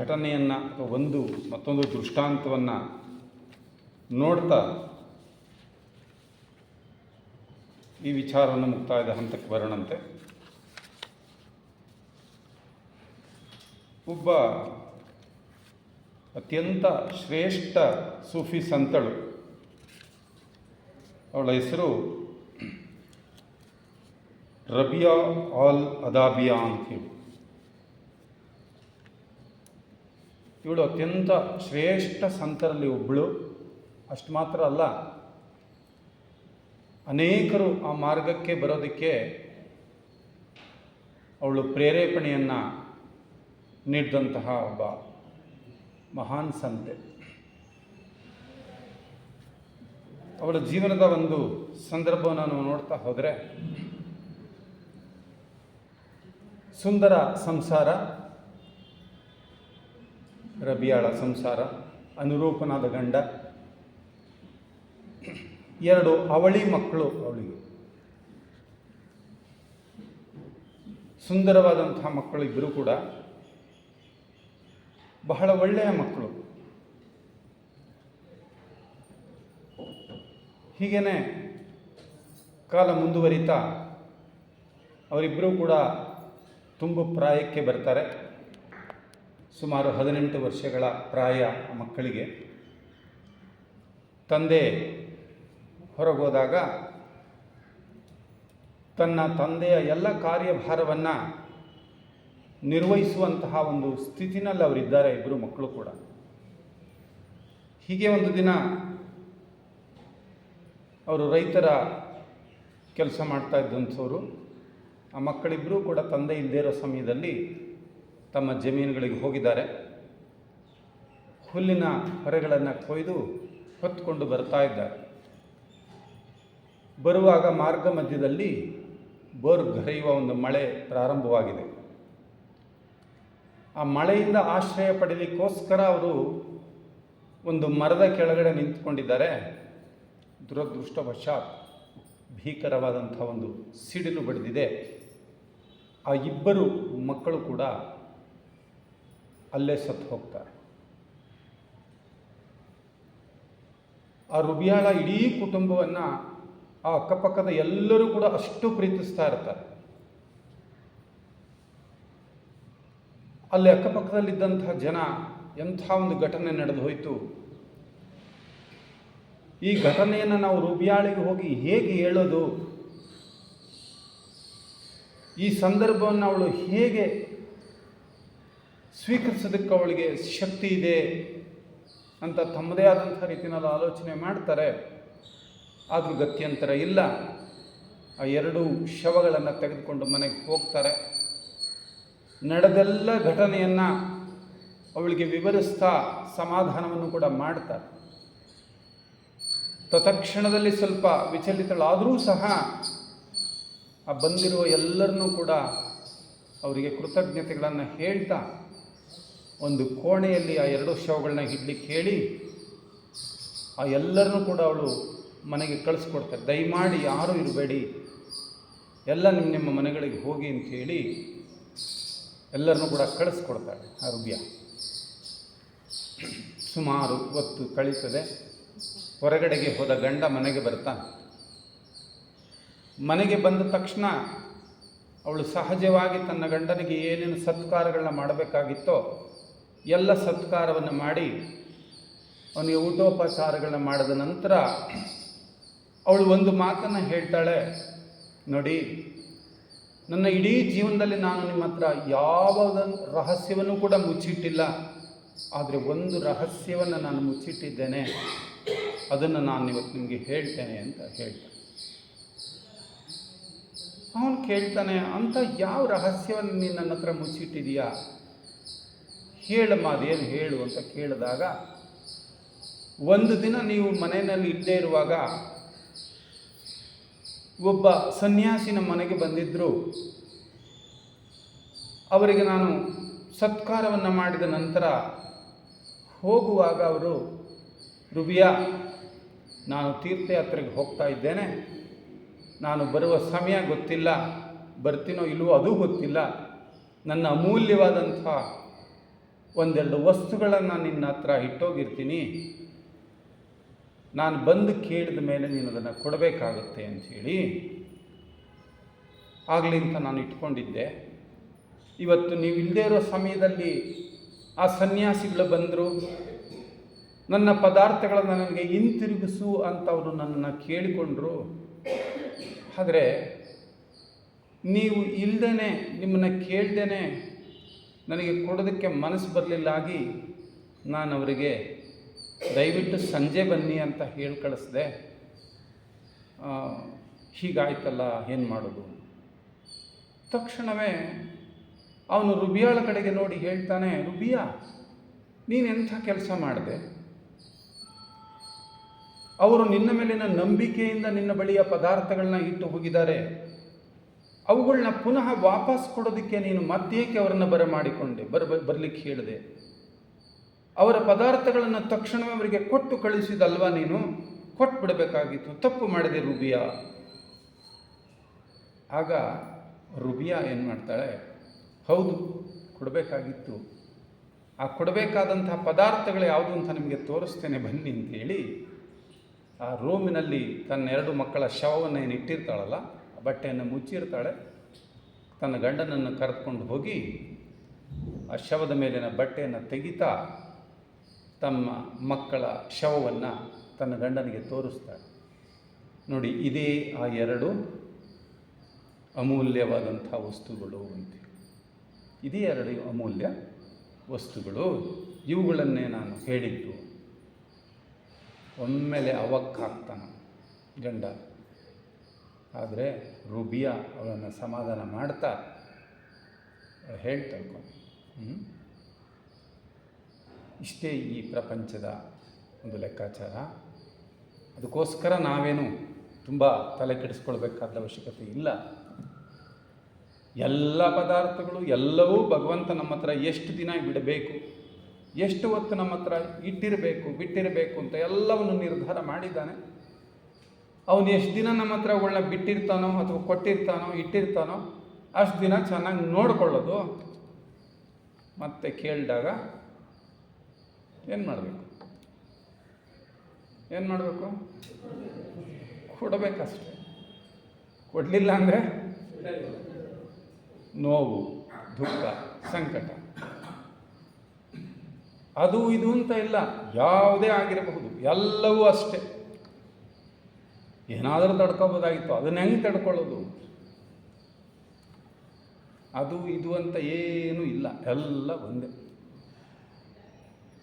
S3: ಘಟನೆಯನ್ನು ಅಥವಾ ಮತ್ತೊಂದು ದೃಷ್ಟಾಂತವನ್ನು ನೋಡ್ತಾ ಈ ವಿಚಾರವನ್ನು ಮುಕ್ತಾಯದ ಹಂತಕ್ಕೆ ಬರೋಣಂತೆ. ಒಬ್ಬ ಅತ್ಯಂತ ಶ್ರೇಷ್ಠ ಸೂಫಿ ಸಂತಳು, ಅವಳ ಹೆಸರು ರಬಿಯಾ ಆಲ್ ಅದಾಬಿಯಾ ಅಂತೇಳಿ. ಇವಳು ಅತ್ಯಂತ ಶ್ರೇಷ್ಠ ಸಂತರಲ್ಲಿ ಒಬ್ಬಳು. ಅಷ್ಟು ಮಾತ್ರ ಅಲ್ಲ, ಅನೇಕರು ಆ ಮಾರ್ಗಕ್ಕೆ ಬರೋದಕ್ಕೆ ಅವಳು ಪ್ರೇರೇಪಣೆಯನ್ನು ನೀಡಿದಂತಹ ಒಬ್ಬ ಮಹಾನ್ ಸಂತೆ. ಅವಳ ಜೀವನದ ಒಂದು ಸಂದರ್ಭವನ್ನು ನಾವು ನೋಡ್ತಾ ಹೋದರೆ, ಸುಂದರ ಸಂಸಾರ, ರಬಿಯಾಳ ಸಂಸಾರ, ಅನುರೂಪನಾದ ಗಂಡ, 2 ಅವಳಿ ಮಕ್ಕಳು ಅವಳಿಗೆ. ಸುಂದರವಾದಂತಹ ಮಕ್ಕಳು ಇಬ್ಬರು ಕೂಡ ಬಹಳ ಒಳ್ಳೆಯ ಮಕ್ಕಳು. ಹೀಗೇನೆ ಕಾಲ ಮುಂದುವರಿತಾ ಅವರಿಬ್ಬರೂ ಕೂಡ ತುಂಬು ಪ್ರಾಯಕ್ಕೆ ಬರ್ತಾರೆ. ಸುಮಾರು 18 ವರ್ಷಗಳ ಪ್ರಾಯ ಮಕ್ಕಳಿಗೆ. ತಂದೆ ಹೊರಗೋದಾಗ ತನ್ನ ತಂದೆಯ ಎಲ್ಲ ಕಾರ್ಯಭಾರವನ್ನು ನಿರ್ವಹಿಸುವಂತಹ ಒಂದು ಸ್ಥಿತಿನಲ್ಲಿ ಅವರಿದ್ದಾರೆ ಇಬ್ಬರು ಮಕ್ಕಳು ಕೂಡ. ಹೀಗೆ ಒಂದು ದಿನ ಅವರು ರೈತರ ಕೆಲಸ ಮಾಡ್ತಾ ಇದ್ದಂಥವರು. ಆ ಮಕ್ಕಳಿಬ್ಬರೂ ಕೂಡ ತಂದೆ ಇಲ್ಲದೇ ಇರೋ ಸಮಯದಲ್ಲಿ ತಮ್ಮ ಜಮೀನುಗಳಿಗೆ ಹೋಗಿದ್ದಾರೆ. ಹುಲ್ಲಿನ ಹೊರೆಗಳನ್ನು ಕೊಯ್ದು ಹೊತ್ತುಕೊಂಡು ಬರ್ತಾ ಇದ್ದಾರೆ. ಬರುವಾಗ ಮಾರ್ಗ ಮಧ್ಯದಲ್ಲಿ ಬೋರ್ಗರೆಯುವ ಒಂದು ಮಳೆ ಪ್ರಾರಂಭವಾಗಿದೆ. ಆ ಮಳೆಯಿಂದ ಆಶ್ರಯ ಪಡೀಲಿಕ್ಕೋಸ್ಕರ ಅವರು ಒಂದು ಮರದ ಕೆಳಗಡೆ ನಿಂತ್ಕೊಂಡಿದ್ದಾರೆ. ದುರದೃಷ್ಟವಶಾತ್ ಭೀಕರವಾದಂಥ ಒಂದು ಸಿಡಿಲು ಬಡಿದಿದೆ. ಆ ಇಬ್ಬರು ಮಕ್ಕಳು ಕೂಡ ಅಲ್ಲೇ ಸತ್ತು ಹೋಗ್ತಾರೆ. ಆ ರುಬಿಯಾಳ ಇಡೀ ಕುಟುಂಬವನ್ನು ಆ ಅಕ್ಕಪಕ್ಕದ ಎಲ್ಲರೂ ಕೂಡ ಅಷ್ಟು ಪ್ರೀತಿಸ್ತಾ ಇರ್ತಾರೆ. ಅಲ್ಲಿ ಅಕ್ಕಪಕ್ಕದಲ್ಲಿದ್ದಂತಹ ಜನ ಎಂಥ ಒಂದು ಘಟನೆ ನಡೆದು ಹೋಯಿತು, ಈ ಘಟನೆಯನ್ನು ನಾವು ರುಬಿಯಾಳಿಗೆ ಹೋಗಿ ಹೇಗೆ ಹೇಳೋದು, ಈ ಸಂದರ್ಭವನ್ನು ಅವಳು ಹೇಗೆ ಸ್ವೀಕರಿಸೋದಕ್ಕೆ ಅವಳಿಗೆ ಶಕ್ತಿ ಇದೆ ಅಂತ ತಮ್ಮದೇ ಆದಂಥ ರೀತಿಯಲ್ಲಿ ಆಲೋಚನೆ ಮಾಡ್ತಾರೆ. ಆದರೂ ಗತ್ಯಂತರ ಇಲ್ಲ. ಆ 2 ಶವಗಳನ್ನು ತೆಗೆದುಕೊಂಡು ಮನೆಗೆ ಹೋಗ್ತಾರೆ. ನಡೆದೆಲ್ಲ ಘಟನೆಯನ್ನು ಅವಳಿಗೆ ವಿವರಿಸ್ತಾ ಸಮಾಧಾನವನ್ನು ಕೂಡ ಮಾಡ್ತಾರೆ. ತತ್ಕ್ಷಣದಲ್ಲಿ ಸ್ವಲ್ಪ ವಿಚಲಿತಳಾದರೂ ಸಹ ಆ ಬಂದಿರುವ ಎಲ್ಲರನ್ನೂ ಕೂಡ ಅವರಿಗೆ ಕೃತಜ್ಞತೆಗಳನ್ನು ಹೇಳ್ತಾ ಒಂದು ಕೋಣೆಯಲ್ಲಿ ಆ 2 ಶವಗಳನ್ನ ಇಡ್ಲಿಕ್ಕೆ ಹೇಳಿ ಆ ಎಲ್ಲರನ್ನೂ ಕೂಡ ಅವಳು ಮನೆಗೆ ಕಳಿಸ್ಕೊಡ್ತಾರೆ. ದಯಮಾಡಿ ಯಾರೂ ಇರಬೇಡಿ, ಎಲ್ಲ ನಿಮ್ಮ ಮನೆಗಳಿಗೆ ಹೋಗಿ ಅಂಥೇಳಿ ಎಲ್ಲರನ್ನೂ ಕೂಡ ಕಳಿಸ್ಕೊಡ್ತಾರೆ ಆ ರುಬಿಯಾ. ಸುಮಾರು ಹೊತ್ತು ಕಳೀತದೆ. ಹೊರಗಡೆಗೆ ಹೋದ ಗಂಡ ಮನೆಗೆ ಬರ್ತಾನೆ. ಮನೆಗೆ ಬಂದ ತಕ್ಷಣ ಅವಳು ಸಹಜವಾಗಿ ತನ್ನ ಗಂಡನಿಗೆ ಏನೇನು ಸತ್ಕಾರಗಳನ್ನ ಮಾಡಬೇಕಾಗಿತ್ತೋ ಎಲ್ಲ ಸತ್ಕಾರವನ್ನು ಮಾಡಿ ಅವನಿಗೆ ಊಟೋಪಚಾರಗಳನ್ನ ಮಾಡಿದ ನಂತರ ಅವಳು ಒಂದು ಮಾತನ್ನು ಹೇಳ್ತಾಳೆ, ನೋಡಿ, ನನ್ನ ಇಡೀ ಜೀವನದಲ್ಲಿ ನಾನು ನಿಮ್ಮ ಹತ್ರ ಯಾವುದೊಂದು ರಹಸ್ಯವನ್ನು ಕೂಡ ಮುಚ್ಚಿಟ್ಟಿಲ್ಲ. ಆದರೆ ಒಂದು ರಹಸ್ಯವನ್ನು ನಾನು ಮುಚ್ಚಿಟ್ಟಿದ್ದೇನೆ, ಅದನ್ನು ನಾನು ಇವತ್ತು ನಿಮಗೆ ಹೇಳ್ತೇನೆ ಅಂತ ಹೇಳ್ತಾನೆ. ಅವನು ಕೇಳ್ತಾನೆ, ಅಂತ ಯಾವ ರಹಸ್ಯವನ್ನು ನೀನು ನನ್ನ ಹತ್ರ ಮುಚ್ಚಿಟ್ಟಿದೀಯಾ, ಹೇಳಮ್ಮ, ಅದೇನು ಹೇಳು ಅಂತ ಕೇಳಿದಾಗ, ಒಂದು ದಿನ ನೀವು ಮನೆಯಲ್ಲಿ ಇಲ್ಲದೇ ಇರುವಾಗ ಒಬ್ಬ ಸನ್ಯಾಸಿ ನಮ್ಮ ಮನೆಗೆ ಬಂದಿದ್ದರು. ಅವರಿಗೆ ನಾನು ಸತ್ಕಾರವನ್ನು ಮಾಡಿದ ನಂತರ ಹೋಗುವಾಗ ಅವರು, ರುಬಿಯಾ, ನಾನು ತೀರ್ಥಯಾತ್ರೆಗೆ ಹೋಗ್ತಾ ಇದ್ದೇನೆ, ನಾನು ಬರುವ ಸಮಯ ಗೊತ್ತಿಲ್ಲ, ಬರ್ತೀನೋ ಇಲ್ವೋ ಅದು ಗೊತ್ತಿಲ್ಲ, ನನ್ನ ಅಮೂಲ್ಯವಾದಂಥ 1-2 ವಸ್ತುಗಳನ್ನು ನಿನ್ನ ಹತ್ರ ಇಟ್ಟೋಗಿರ್ತೀನಿ, ನಾನು ಬಂದು ಕೇಳಿದ ಮೇಲೆ ನೀನು ಅದನ್ನು ಕೊಡಬೇಕಾಗತ್ತೆ ಅಂಥೇಳಿ ಆಗಲಿಂತ ನಾನು ಇಟ್ಕೊಂಡಿದ್ದೆ. ಇವತ್ತು ನೀವು ಇಲ್ಲದೇ ಇರೋ ಸಮಯದಲ್ಲಿ ಆ ಸನ್ಯಾಸಿಗಳು ಬಂದರು, ನನ್ನ ಪದಾರ್ಥಗಳನ್ನು ನನಗೆ ಹಿಂತಿರುಗಿಸು ಅಂತ ಅವರು ನನ್ನನ್ನು ಕೇಳಿಕೊಂಡ್ರು. ಆದರೆ ನೀವು ಇಲ್ಲದೇ ನಿಮ್ಮನ್ನು ಕೇಳ್ದೇ ನನಗೆ ಕೊಡೋದಕ್ಕೆ ಮನಸ್ಸು ಬರಲಿಲ್ಲಾಗಿ ನಾನು ಅವರಿಗೆ ದಯವಿಟ್ಟು ಸಂಜೆ ಬನ್ನಿ ಅಂತ ಹೇಳಿ ಕಳಿಸ್ದೆ. ಹೀಗಾಯ್ತಲ್ಲ, ಏನು ಮಾಡೋದು? ತಕ್ಷಣವೇ ಅವನು ರುಬಿಯಾಳ ಕಡೆಗೆ ನೋಡಿ ಹೇಳ್ತಾನೆ, ರುಬಿಯಾ, ನೀನೆಂಥ ಕೆಲಸ ಮಾಡಿದೆ? ಅವರು ನಿನ್ನ ಮೇಲಿನ ನಂಬಿಕೆಯಿಂದ ನಿನ್ನ ಬಳಿಯ ಪದಾರ್ಥಗಳನ್ನ ಇಟ್ಟು ಹೋಗಿದ್ದಾರೆ. ಅವುಗಳನ್ನ ಪುನಃ ವಾಪಸ್ ಕೊಡೋದಕ್ಕೆ ನೀನು ಮತ್ತೇಕೆ ಅವರನ್ನು ಬರಮಾಡಿಕೊಂಡೆ, ಬರಲಿಕ್ಕೆ ಹೇಳಿದೆ? ಅವರ ಪದಾರ್ಥಗಳನ್ನು ತಕ್ಷಣವೇ ಅವರಿಗೆ ಕೊಟ್ಟು ಕಳಿಸಿದಲ್ವಾ ನೀನು? ಕೊಟ್ಬಿಡಬೇಕಾಗಿತ್ತು, ತಪ್ಪು ಮಾಡಿದೆ ರುಬಿಯಾ. ಆಗ ರುಬಿಯಾ ಏನು ಮಾಡ್ತಾಳೆ, ಹೌದು ಕೊಡಬೇಕಾಗಿತ್ತು. ಆ ಕೊಡಬೇಕಾದಂತಹ ಪದಾರ್ಥಗಳು ಯಾವುದು ಅಂತ ನಿಮಗೆ ತೋರಿಸ್ತೇನೆ ಬನ್ನಿ ಅಂತೇಳಿ ಆ ರೂಮಿನಲ್ಲಿ ತನ್ನ 2 ಮಕ್ಕಳ ಶವವನ್ನು ಏನು ಇಟ್ಟಿರ್ತಾಳಲ್ಲ, ಆ ಬಟ್ಟೆಯನ್ನು ಮುಚ್ಚಿರ್ತಾಳೆ. ತನ್ನ ಗಂಡನನ್ನು ಕರೆದುಕೊಂಡು ಹೋಗಿ ಆ ಶವದ ಮೇಲಿನ ಬಟ್ಟೆಯನ್ನು ತೆಗಿತಾ ತಮ್ಮ ಮಕ್ಕಳ ಶವವನ್ನು ತನ್ನ ಗಂಡನಿಗೆ ತೋರಿಸ್ತಾಳೆ. ನೋಡಿ, ಇದೇ ಆ 2 ಅಮೂಲ್ಯವಾದಂಥ ವಸ್ತುಗಳು ಅಂತ. ಇದೇ 2 ಅಮೂಲ್ಯ ವಸ್ತುಗಳು, ಇವುಗಳನ್ನೇ ನಾನು ಹೇಳಿದ್ದು. ಒಮ್ಮೆಲೆ ಅವಕ್ಕಾಗ್ತಾನೆ ಗಂಡ. ಆದರೆ ರುಬಿಯಾ ಅವಳನ್ನು ಸಮಾಧಾನ ಮಾಡ್ತಾ ಹೇಳ್ತಾಳ್ಕೊ, ಇಷ್ಟೇ ಈ ಪ್ರಪಂಚದ ಒಂದು ಲೆಕ್ಕಾಚಾರ. ಅದಕ್ಕೋಸ್ಕರ ನಾವೇನು ತುಂಬ ತಲೆ ಕೆಡಿಸ್ಕೊಳ್ಬೇಕಾದ ಅವಶ್ಯಕತೆ ಇಲ್ಲ. ಎಲ್ಲ ಪದಾರ್ಥಗಳು ಎಲ್ಲವೂ ಭಗವಂತ ನಮ್ಮ ಹತ್ರ ಎಷ್ಟು ದಿನ ಬಿಡಬೇಕು, ಎಷ್ಟು ಹೊತ್ತು ನಮ್ಮ ಹತ್ರ ಇಟ್ಟಿರಬೇಕು, ಬಿಟ್ಟಿರಬೇಕು ಅಂತ ಎಲ್ಲವನ್ನು ನಿರ್ಧಾರ ಮಾಡಿದ್ದಾನೆ. ಅವನು ಎಷ್ಟು ದಿನ ನಮ್ಮ ಹತ್ರ ಅವುಗಳನ್ನ ಬಿಟ್ಟಿರ್ತಾನೋ ಅಥವಾ ಕೊಟ್ಟಿರ್ತಾನೋ ಇಟ್ಟಿರ್ತಾನೋ ಅಷ್ಟು ದಿನ ಚೆನ್ನಾಗಿ ನೋಡಿಕೊಳ್ಳೋದು. ಮತ್ತೆ ಕೇಳಿದಾಗ ಏನು ಮಾಡಬೇಕು? ಕೊಡಬೇಕಷ್ಟೆ. ಕೊಡಲಿಲ್ಲ ಅಂದರೆ ನೋವು, ದುಃಖ, ಸಂಕಟ. ಅದು ಇದು ಅಂತ ಇಲ್ಲ, ಯಾವುದೇ ಆಗಿರಬಹುದು, ಎಲ್ಲವೂ ಅಷ್ಟೇ. ಏನಾದರೂ ತಡ್ಕೋಬೋದಾಗಿತ್ತು, ಅದನ್ನ ಹೆಂಗೆ ತಡ್ಕೊಳ್ಳೋದು? ಅದು ಇದು ಅಂತ ಏನೂ ಇಲ್ಲ, ಎಲ್ಲ ಒಂದೇ.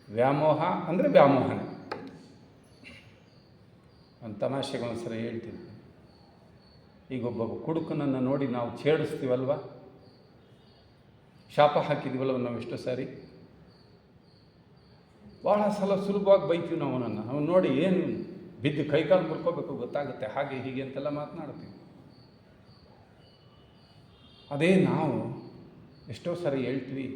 S3: ವ್ಯಾಮೋಹ ಅಂದರೆ ವ್ಯಾಮೋಹನೆ. ಒಂದು ತಮಾಷೆಗೆ ಒಂದ್ಸಲ ಹೇಳ್ತೀನಿ. ಈಗ ಒಬ್ಬ ಕುಡುಕನನ್ನು ನೋಡಿ ನಾವು ಛೇಡಿಸ್ತೀವಲ್ವ, ಶಾಪ ಹಾಕಿದ್ದೀವಲ್ವ ನಾವು ಎಷ್ಟೋ ಸಾರಿ. ಭಾಳ ಸಲ ಸುಲಭವಾಗಿ ಬೈತೀವಿ ನಾವು ಅವನನ್ನು. ಅವನು ನೋಡಿ ಏನು ಬಿದ್ದು ಕೈಕಾಲು ಮುರ್ಕೋಬೇಕು ಗೊತ್ತಾಗುತ್ತೆ, ಹಾಗೆ ಹೀಗೆ ಅಂತೆಲ್ಲ ಮಾತನಾಡ್ತೀವಿ. ಅದೇ ನಾವು ಎಷ್ಟೋ ಸಾರಿ ಹೇಳ್ತೀವಿ,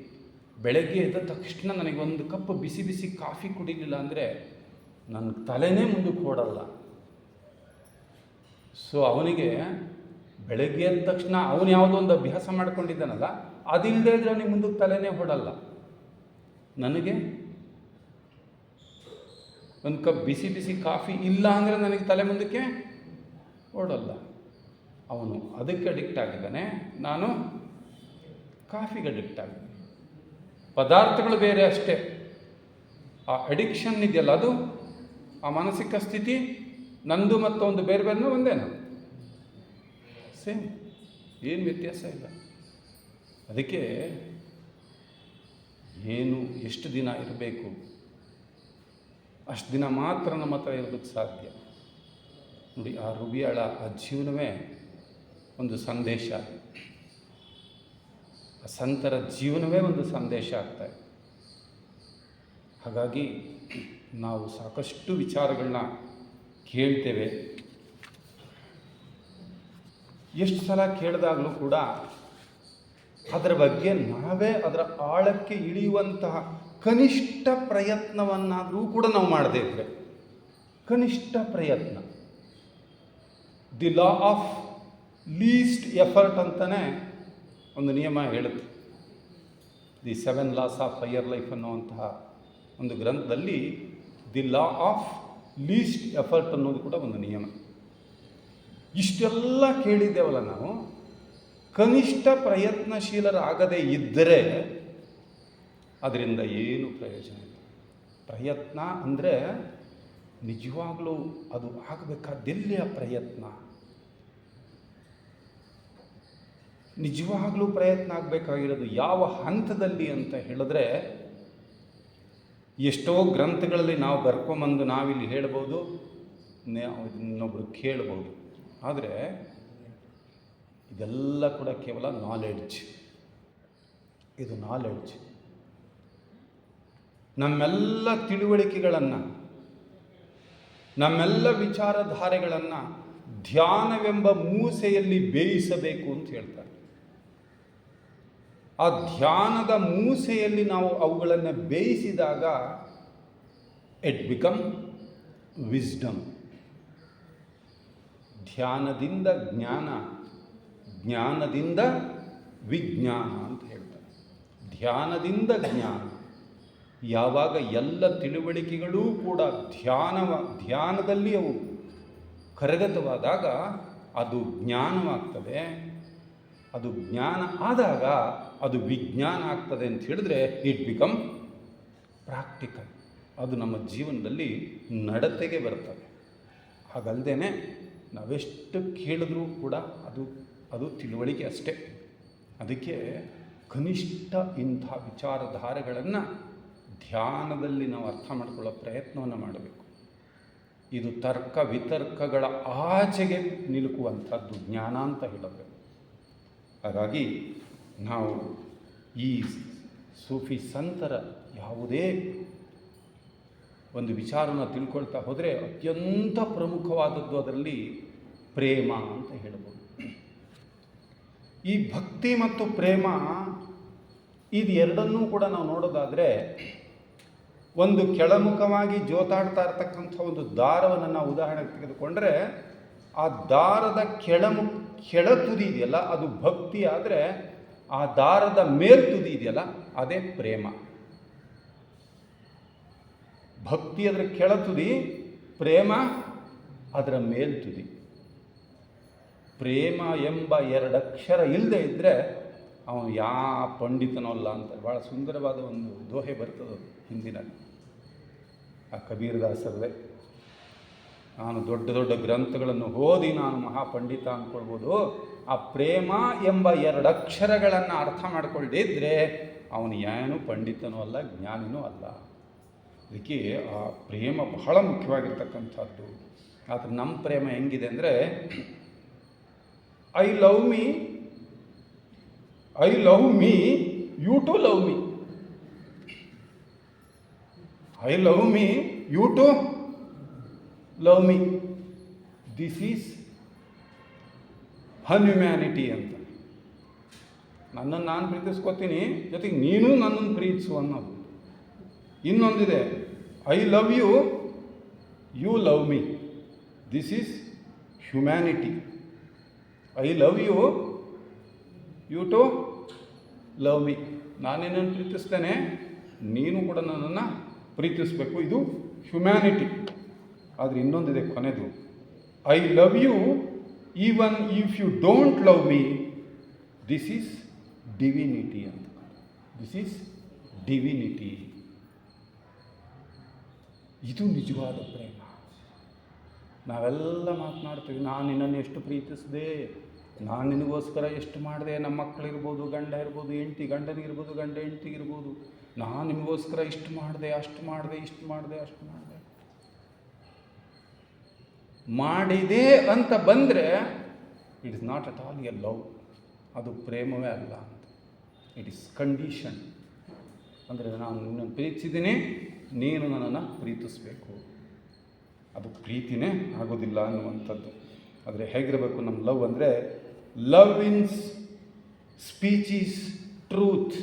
S3: ಬೆಳಗ್ಗೆ ಎದ್ದ ತಕ್ಷಣ ನನಗೊಂದು ಕಪ್ ಬಿಸಿ ಬಿಸಿ ಕಾಫಿ ಕುಡಿಲಿಲ್ಲ ಅಂದರೆ ನನ್ನ ತಲೆನೇ ಮುಂದಕ್ಕೆ ಓಡಲ್ಲ. ಸೊ ಅವನಿಗೆ ಬೆಳಗ್ಗೆ ಎದ್ದ ತಕ್ಷಣ ಅವನು ಯಾವುದೋ ಒಂದು ಅಭ್ಯಾಸ ಮಾಡ್ಕೊಂಡಿದ್ದಾನಲ್ಲ, ಅದಿಲ್ಲದೆ ಇದ್ರೆ ಅವನಿಗೆ ಮುಂದಕ್ಕೆ ತಲೆನೇ ಓಡಲ್ಲ. ನನಗೆ ಒಂದು ಕಪ್ ಬಿಸಿ ಬಿಸಿ ಕಾಫಿ ಇಲ್ಲ ಅಂದರೆ ನನಗೆ ತಲೆ ಮುಂದಕ್ಕೆ ಓಡಲ್ಲ. ಅವನು ಅದಕ್ಕೆ ಅಡಿಕ್ಟ್ ಆಗಿದ್ದಾನೆ, ನಾನು ಕಾಫಿಗೆ ಅಡಿಕ್ಟ್ ಆಗಿದ್ದೀನಿ. ಪದಾರ್ಥಗಳು ಬೇರೆ ಅಷ್ಟೇ, ಆ ಅಡಿಕ್ಷನ್ ಇದೆಯಲ್ಲ ಅದು, ಆ ಮಾನಸಿಕ ಸ್ಥಿತಿ ನಂದು ಮತ್ತೊಂದು ಬೇರೆ ಬೇರೆನೂ ಒಂದೇನಾ? ಸೇಮ್, ಏನು ವ್ಯತ್ಯಾಸ ಇಲ್ಲ. ಅದಕ್ಕೆ ಏನು ಎಷ್ಟು ದಿನ ಇರಬೇಕು ಅಷ್ಟು ದಿನ ಮಾತ್ರ ನಮ್ಮ ಹತ್ರ ಇರೋದಕ್ಕೆ ಸಾಧ್ಯ. ನೋಡಿ, ಆ ರುಬಿಯಾಳ ಆ ಜೀವನವೇ ಒಂದು ಸಂದೇಶ. ಆ ಸಂತರ ಜೀವನವೇ ಒಂದು ಸಂದೇಶ ಆಗ್ತಾಯಿದೆ. ಹಾಗಾಗಿ ನಾವು ಸಾಕಷ್ಟು ವಿಚಾರಗಳನ್ನ ಕೇಳ್ತೇವೆ. ಎಷ್ಟು ಸಲ ಕೇಳಿದಾಗಲೂ ಕೂಡ ಅದರ ಬಗ್ಗೆ ನಾವೇ ಅದರ ಆಳಕ್ಕೆ ಇಳಿಯುವಂತಹ ಕನಿಷ್ಠ ಪ್ರಯತ್ನವನ್ನಾದರೂ ಕೂಡ ನಾವು ಮಾಡದೇ ಇದ್ದರೆ, ಕನಿಷ್ಠ ಪ್ರಯತ್ನ, the law of list effort ಅಂತಲೇ ಒಂದು ನಿಯಮ ಹೇಳುತ್ತೆ. The 7 loss of higher life ಅನ್ನುವಂತಹ ಒಂದು ಗ್ರಂಥದಲ್ಲಿ the law of list effort ಅನ್ನೋದು ಕೂಡ ಒಂದು ನಿಯಮ. ಇಷ್ಟೆಲ್ಲ ಕೇಳಿದ್ದೇವಲ್ಲ ನಾವು, ಕನಿಷ್ಠ ಪ್ರಯತ್ನಶೀಲರಾಗದೇ ಇದ್ದರೆ ಅದರಿಂದ ಏನು ಪ್ರಯೋಜನ ಇಲ್ಲ. ಪ್ರಯತ್ನ ಅಂದರೆ ನಿಜವಾಗಲೂ ಅದು ಆಗಬೇಕಾದ್ದೆಲ್ಲಿ ಆ ಪ್ರಯತ್ನ? ನಿಜವಾಗ್ಲೂ ಪ್ರಯತ್ನ ಆಗಬೇಕಾಗಿರೋದು ಯಾವ ಹಂತದಲ್ಲಿ ಅಂತ ಹೇಳಿದ್ರೆ, ಎಷ್ಟೋ ಗ್ರಂಥಗಳಲ್ಲಿ ನಾವು ಬರ್ಕೊಂಬಂದು ನಾವಿಲ್ಲಿ ಹೇಳ್ಬೋದು, ಇನ್ನೊಬ್ರು ಕೇಳ್ಬೋದು. ಆದರೆ ಇದೆಲ್ಲ ಕೂಡ ಕೇವಲ ನಾಲೆಡ್ಜ್. ಇದು ನಾಲೆಡ್ಜ್. ನಮ್ಮೆಲ್ಲ ತಿಳುವಳಿಕೆಗಳನ್ನು, ನಮ್ಮೆಲ್ಲ ವಿಚಾರಧಾರೆಗಳನ್ನು ಧ್ಯಾನವೆಂಬ ಮೂಸೆಯಲ್ಲಿ ಬೇಯಿಸಬೇಕು ಅಂತ ಹೇಳ್ತಾರೆ. ಆ ಧ್ಯಾನದ ಮೂಸೆಯಲ್ಲಿ ನಾವು ಅವುಗಳನ್ನು ಬೇಯಿಸಿದಾಗ ಇಟ್ ಬಿಕಮ್ ವಿಸ್ಡಮ್. ಧ್ಯಾನದಿಂದ ಜ್ಞಾನ, ಜ್ಞಾನದಿಂದ ವಿಜ್ಞಾನ ಅಂತ ಹೇಳ್ತಾರೆ. ಧ್ಯಾನದಿಂದ ಜ್ಞಾನ. ಯಾವಾಗ ಎಲ್ಲ ತಿಳುವಳಿಕೆಗಳೂ ಕೂಡ ಧ್ಯಾನದಲ್ಲಿ ಅವು ಕರಗತವಾದಾಗ ಅದು ಜ್ಞಾನವಾಗ್ತದೆ. ಅದು ಜ್ಞಾನ ಆದಾಗ ಅದು ವಿಜ್ಞಾನ ಆಗ್ತದೆ ಅಂತ ಹೇಳಿದ್ರೆ ಇಟ್ ಬಿಕಮ್ ಪ್ರಾಕ್ಟಿಕಲ್. ಅದು ನಮ್ಮ ಜೀವನದಲ್ಲಿ ನಡತೆಗೆ ಬರ್ತದೆ. ಹಾಗಲ್ಲದೆ ನಾವೆಷ್ಟು ಕೇಳಿದ್ರೂ ಕೂಡ ಅದು ತಿಳುವಳಿಕೆ ಅಷ್ಟೇ. ಅದಕ್ಕೆ ಕನಿಷ್ಠ ಇಂಥ ವಿಚಾರಧಾರೆಗಳನ್ನು ಧ್ಯಾನದಲ್ಲಿ ನಾವು ಅರ್ಥ ಮಾಡಿಕೊಳ್ಳೋ ಪ್ರಯತ್ನವನ್ನು ಮಾಡಬೇಕು. ಇದು ತರ್ಕ ವಿತರ್ಕಗಳ ಆಚೆಗೆ ನಿಲುಕುವಂಥದ್ದು ಜ್ಞಾನ ಅಂತ ಹೇಳಬೇಕು. ಹಾಗಾಗಿ ನಾವು ಈ ಸೂಫಿ ಸಂತರ ಯಾವುದೇ ಒಂದು ವಿಚಾರನ ತಿಳ್ಕೊಳ್ತಾ ಹೋದರೆ ಅತ್ಯಂತ ಪ್ರಮುಖವಾದದ್ದು ಅದರಲ್ಲಿ ಪ್ರೇಮ ಅಂತ ಹೇಳ್ಬೋದು. ಈ ಭಕ್ತಿ ಮತ್ತು ಪ್ರೇಮ ಇದು ಎರಡನ್ನೂ ಕೂಡ ನಾವು ನೋಡೋದಾದರೆ, ಒಂದು ಕೆಳಮುಖವಾಗಿ ಜೋತಾಡ್ತಾ ಇರ್ತಕ್ಕಂಥ ಒಂದು ದಾರವನ್ನು ನಾವು ಉದಾಹರಣೆಗೆ ತೆಗೆದುಕೊಂಡ್ರೆ, ಆ ದಾರದ ಕೆಳ ತುದಿ ಇದೆಯಲ್ಲ ಅದು ಭಕ್ತಿ ಆದರೆ, ಆ ದಾರದ ಮೇಲ್ತುದಿ ಇದೆಯಲ್ಲ ಅದೇ ಪ್ರೇಮ. ಭಕ್ತಿ ಅದರ ಕೆಳತುದಿ, ಪ್ರೇಮ ಅದರ ಮೇಲ್ತುದಿ. ಪ್ರೇಮ ಎಂಬ ಎರಡಕ್ಷರ ಇಲ್ಲದೆ ಇದ್ದರೆ ಅವನು ಯಾವ ಪಂಡಿತನೋ ಅಲ್ಲ ಅಂತ ಭಾಳ ಸುಂದರವಾದ ಒಂದು ದೋಹೆ ಬರ್ತದೆ ಹಿಂದಿನಲ್ಲಿ. ಆ ಕಬೀರದಾಸರದೇ, ನಾನು ದೊಡ್ಡ ದೊಡ್ಡ ಗ್ರಂಥಗಳನ್ನು ಓದಿ ನಾನು ಮಹಾಪಂಡಿತ ಅಂದ್ಕೊಳ್ಬೋದು. ಆ ಪ್ರೇಮ ಎಂಬ ಎರಡಕ್ಷರಗಳನ್ನು ಅರ್ಥ ಮಾಡ್ಕೊಳ್ಳದಿದ್ದರೆ ಅವನು ಏನು ಪಂಡಿತನೂ ಅಲ್ಲ, ಜ್ಞಾನಿನೂ ಅಲ್ಲ. ಅದಕ್ಕೆ ಆ ಪ್ರೇಮ ಬಹಳ ಮುಖ್ಯವಾಗಿರ್ತಕ್ಕಂಥದ್ದು. ಆದರೆ ನಮ್ಮ ಪ್ರೇಮ ಹೆಂಗಿದೆ ಅಂದರೆ, I love me you to love me. I love me you to love me. This is unhumanity ಅಂತ. ನನ್ನನ್ನು ನಾನು ಪ್ರೀತಿಸ್ಕೊತೀನಿ, ಜೊತೆಗೆ ನೀನು ನನ್ನನ್ನು ಪ್ರೀತಿಸು ಅನ್ನೋದು. ಇನ್ನೊಂದಿದೆ, I love you, you love me. This is humanity. I love you, you to love me. ನಾನು ನಿನ್ನನ್ನು ಪ್ರೀತಿಸ್ತೇನೆ, ನೀನು ಕೂಡ ನನ್ನನ್ನು ಪ್ರೀತಿಸಬೇಕು. ಇದು ಹ್ಯುಮ್ಯಾನಿಟಿ. ಆದರೆ ಇನ್ನೊಂದಿದೆ ಕೊನೆದು, I love you even if you don't love me. This is divinity ಅಂತ. This is divinity. ಇದು ನಿಜವಾದ ಪ್ರೇಮ. ನಾವೆಲ್ಲ ಮಾತನಾಡ್ತೀವಿ, ನಾನು ನಿನ್ನನ್ನು ಎಷ್ಟು ಪ್ರೀತಿಸಿದೆ, ನಾನು ನಿನಗೋಸ್ಕರ ಎಷ್ಟು ಮಾಡಿದೆ. ನಮ್ಮ ಮಕ್ಕಳಿರ್ಬೋದು, ಗಂಡ ಇರ್ಬೋದು, ಹೆಂಡತಿ ಗಂಡನಿಗಿರ್ಬೋದು, ಗಂಡ ಹೆಂಡತಿಗಿರ್ಬೋದು, ನಾನು ನಿಮಗೋಸ್ಕರ ಇಷ್ಟು ಮಾಡಿದೆ, ಅಷ್ಟು ಮಾಡಿದೆ, ಇಷ್ಟು ಮಾಡಿದೆ, ಅಷ್ಟು ಮಾಡಿದೆ. ಮಾಡಿದೆ ಅಂತ ಬಂದರೆ it is not at all A love. ಅದು ಪ್ರೇಮವೇ ಅಲ್ಲ ಅಂತ. It is condition. ಅಂದರೆ ನಾನು ನಿನ್ನನ್ನು ಪ್ರೀತಿಸಿದ್ದೀನಿ, ನೀನು ನನ್ನನ್ನು ಪ್ರೀತಿಸಬೇಕು. ಅದು ಪ್ರೀತಿನೇ ಆಗೋದಿಲ್ಲ ಅನ್ನುವಂಥದ್ದು. ಆದರೆ ಹೇಗಿರಬೇಕು ನಮ್ಮ ಲವ್ ಅಂದರೆ, love in speech is truth.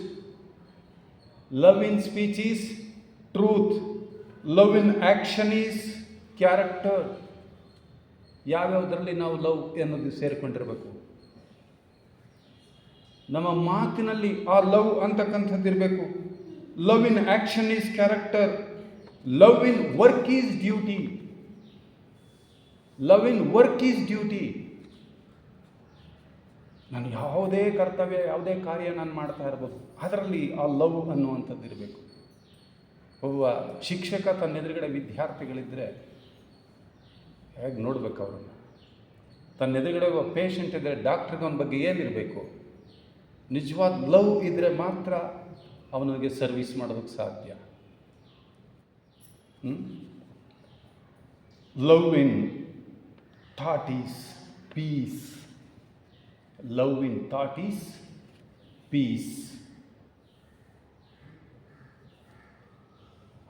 S3: Love in speech is truth. Love in action is character. ಯಾವ್ಯಾವುದರಲ್ಲಿ ನಾವು ಲವ್ ಅನ್ನೋದು ಸೇರಿಕೊಂಡಿರಬೇಕು. ನಮ್ಮ ಮಾತಿನಲ್ಲಿ ಆ ಲವ್ ಅಂತಕ್ಕಂಥದ್ದು ಇರಬೇಕು. Love in action is character. Love in work is duty. Love in work is duty. ನಾನು ಯಾವುದೇ ಕರ್ತವ್ಯ, ಯಾವುದೇ ಕಾರ್ಯ ನಾನು ಮಾಡ್ತಾ ಇರ್ಬೋದು, ಅದರಲ್ಲಿ ಆ ಲವ್ ಅನ್ನುವಂಥದ್ದು ಇರಬೇಕು. ಒಬ್ಬ ಶಿಕ್ಷಕ ತನ್ನ ಎದುರುಗಡೆ ವಿದ್ಯಾರ್ಥಿಗಳಿದ್ದರೆ ಹೇಗೆ ನೋಡಬೇಕು ಅವರನ್ನು. ತನ್ನ ಎದುರುಗಡೆ ಒಬ್ಬ ಪೇಷಂಟ್ ಇದ್ದರೆ ಡಾಕ್ಟ್ರಿಗೆ ಅವನ ಬಗ್ಗೆ ಏನಿರಬೇಕು, ನಿಜವಾದ ಲವ್ ಇದ್ದರೆ ಮಾತ್ರ ಅವನಿಗೆ ಸರ್ವಿಸ್ ಮಾಡೋದಕ್ಕೆ ಸಾಧ್ಯ. Love in thought is peace. Love in thought is peace.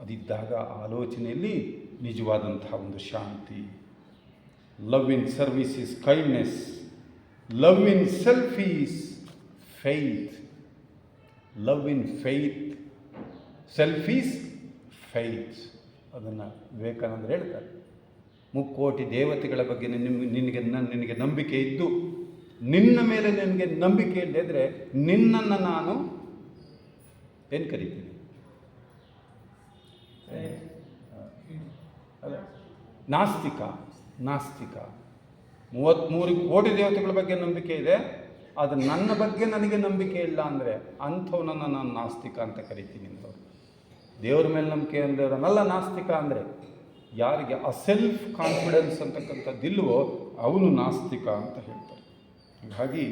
S3: ಅದಿದ್ದಾಗ ಆಲೋಚನೆಯಲ್ಲಿ ನಿಜವಾದಂತಹ ಒಂದು ಶಾಂತಿ. Love in service is kindness. Love in self is faith. Love in faith, self is faith. ಅದನ್ನು ವಿವೇಕಾನಂದರು ಹೇಳ್ತಾರೆ. ಮುಕ್ಕೋಟಿ ದೇವತೆಗಳ ಬಗ್ಗೆ ನಿನಗೆ ನಂಬಿಕೆ ಇದ್ದು ನಿನ್ನ ಮೇಲೆ ನಿನಗೆ ನಂಬಿಕೆ ಇಲ್ಲದಿದ್ದರೆ ನಿನ್ನನ್ನು ನಾನು ಏನು ಕರಿತೀನಿ? ಅಲ್ಲ, ನಾಸ್ತಿಕ. 33 ಕೋಟಿ ದೇವತೆಗಳ ಬಗ್ಗೆ ನಂಬಿಕೆ ಇದೆ, ಆದರೆ ನನ್ನ ಬಗ್ಗೆ ನನಗೆ ನಂಬಿಕೆ ಇಲ್ಲ ಅಂದರೆ ಅಂಥವನನ್ನು ನಾನು ನಾಸ್ತಿಕ ಅಂತ ಕರಿತೀನಿ ಅಂತವ್ರು. ದೇವರ ಮೇಲೆ ನಂಬಿಕೆ ಅಂದವರನ್ನೆಲ್ಲ ನಾಸ್ತಿಕ ಅಂದರೆ, ಯಾರಿಗೆ ಆ ಸೆಲ್ಫ್ ಕಾನ್ಫಿಡೆನ್ಸ್ ಅಂತಕ್ಕಂಥದ್ದಿಲ್ವೋ ಅವನು ನಾಸ್ತಿಕ ಅಂತ ಹೇಳ್ತಾರೆ. ಹಾಗಾಗಿ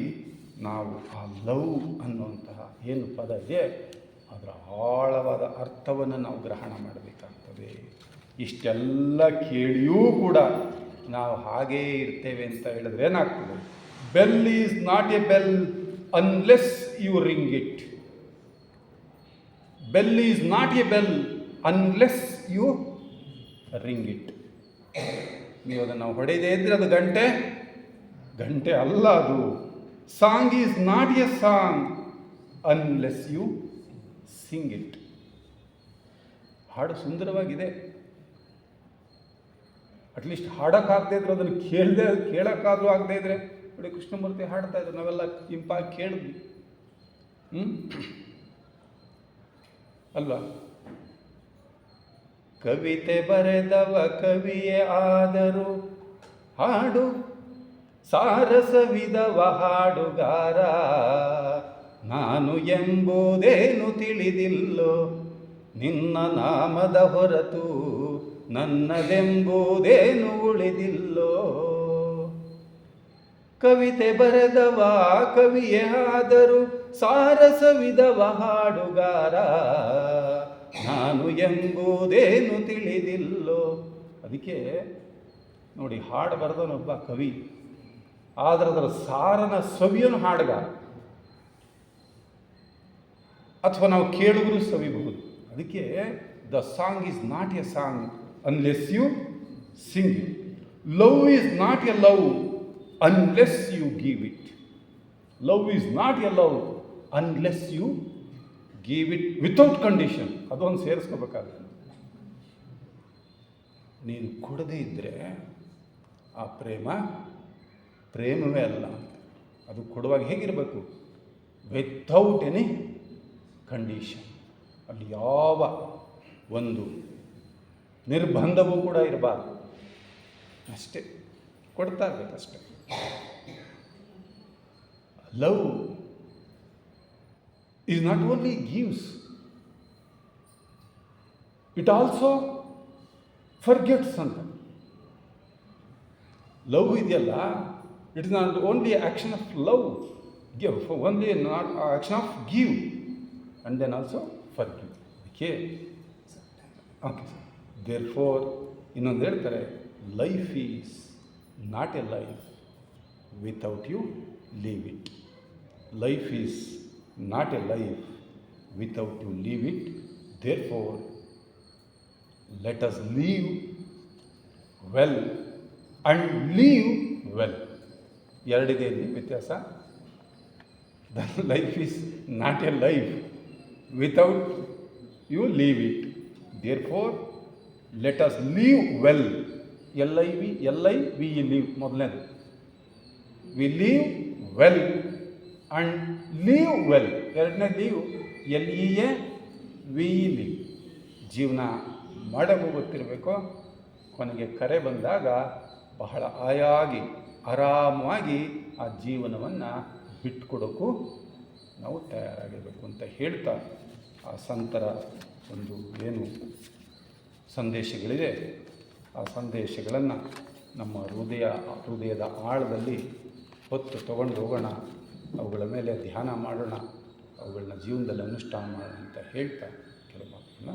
S3: ನಾವು ಆ ಲವ್ ಅನ್ನುವಂತಹ ಏನು ಪದ ಇದೆ ಅದರ ಆಳವಾದ ಅರ್ಥವನ್ನು ನಾವು ಗ್ರಹಣ ಮಾಡಬೇಕಾಗ್ತದೆ. ಇಷ್ಟೆಲ್ಲ ಕೇಳಿಯೂ ಕೂಡ ನಾವು ಹಾಗೇ ಇರ್ತೇವೆ ಅಂತ ಹೇಳಿದ್ರೆ ಏನಾಗ್ತದೆ? Bell is not a bell unless you ring it. Bell is not a bell unless you ring it. ನೀವು ಅದನ್ನು ಹೊಡೆಯದೇ ಇದ್ದರೆ ಅದು ಗಂಟೆ ಅಲ್ಲ. ಅದು song is not a song unless you sing it. ಹಾಡು ಸುಂದರವಾಗಿದೆ, ಅಟ್ಲೀಸ್ಟ್ ಹಾಡೋಕ್ಕಾಗದೇ ಇದ್ರೆ ಅದನ್ನು ಕೇಳೋಕ್ಕಾದ್ರೂ ಆಗದೇ ಇದ್ರೆ ನೋಡಿ, ಕೃಷ್ಣಮೂರ್ತಿ ಹಾಡ್ತಾ ಇದ್ರು, ನಾವೆಲ್ಲ ಇಂಪಾಗಿ ಕೇಳಿದ್ವಿ ಅಲ್ವಾ? ಕವಿತೆ ಬರೆದವ ಕವಿಯೇ ಆದರೂ ಹಾಡು ಸಾರಸವಿದವ ಹಾಡುಗಾರ. ನಾನು ಎಂಬುದೇನು ತಿಳಿದಿಲ್ಲೋ ನಿನ್ನ ನಾಮದ ಹೊರತು ನನ್ನದೆಂಬುದೇನು ಉಳಿದಿಲ್ಲೋ. ಕವಿತೆ ಬರೆದವ ಕವಿಯೇ ಆದರೂ ಸಾರಸವಿದವ ಹಾಡುಗಾರ. ನಾನು ಎಂಬುದೇನು ತಿಳಿದಿಲ್ಲೋ. ಅದಕ್ಕೆ ನೋಡಿ, ಹಾಡು ಬರೆದವನೊಬ್ಬ ಕವಿ, ಆದರೆ ಅದರ ಸಾರನ ಸವಿಯನ್ನು ಹಾಡುಗಾರ, ಅಥವಾ ನಾವು ಕೇಳಿದ್ರೂ ಸವಿಬಹುದು. ಅದಕ್ಕೆ the song is not a song unless you sing it. Love is not a love unless you give it. Love is not a love unless you give it without condition. ಅದೊಂದು ಸೇರಿಸ್ಕೋಬೇಕಾಗುತ್ತೆ. ನೀನು ಕೊಡದೇ ಇದ್ದರೆ ಆ ಪ್ರೇಮವೇ ಅಲ್ಲ. ಅದು ಕೊಡುವಾಗ ಹೇಗಿರಬೇಕು? Without any condition. ಅಲ್ಲಿ ಯಾವ ಒಂದು ನಿರ್ಬಂಧವೂ ಕೂಡ ಇರಬಾರ್ದು. ಅಷ್ಟೇ, ಕೊಡ್ತಾ ಇರಬೇಕಷ್ಟೆ. Love is not only gives, it also forgets ಅಂತ. ಲವ್ ಇದೆಯಲ್ಲ, it is not only action of love, give, only not action of give and then also forgive. Okay, sir. Therefore ಇನ್ನೊಂದು ಹೇಳ್ತಾರೆ, life is not a life without you leave it. Life is not a life without you leave it. Therefore let us leave well and leave well. ಎರಡಿದೆ ಇಲ್ಲಿ ವ್ಯತ್ಯಾಸ. The life is not a life without you leave it. Therefore let us live well. L-I-V live ಮೊದಲನೇದು. we live well and live well. ಎರಡನೇ leave L-E-A-V-E. ಜೀವನ ಮಾಡೋಕ್ಕೂ ಗೊತ್ತಿರಬೇಕು. ಕೊನೆಗೆ ಕರೆ ಬಂದಾಗ ಬಹಳ ಆಯಾಗಿ ಆರಾಮವಾಗಿ ಆ ಜೀವನವನ್ನು ಬಿಟ್ಕೊಡೋಕ್ಕೂ ನಾವು ತಯಾರಾಗಿರಬೇಕು ಅಂತ ಹೇಳ್ತಾ, ಆ ಸಂತರ ಒಂದು ಏನು ಸಂದೇಶಗಳಿದೆ ಆ ಸಂದೇಶಗಳನ್ನು ನಮ್ಮ ಹೃದಯದ ಆಳದಲ್ಲಿ ಹೊತ್ತು ತಗೊಂಡು ಹೋಗೋಣ. ಅವುಗಳ ಮೇಲೆ ಧ್ಯಾನ ಮಾಡೋಣ, ಅವುಗಳನ್ನ ಜೀವನದಲ್ಲಿ ಅನುಷ್ಠಾನ ಮಾಡೋಣ ಅಂತ ಹೇಳ್ತಾ ಕೆಲವು ಮಾತನ್ನು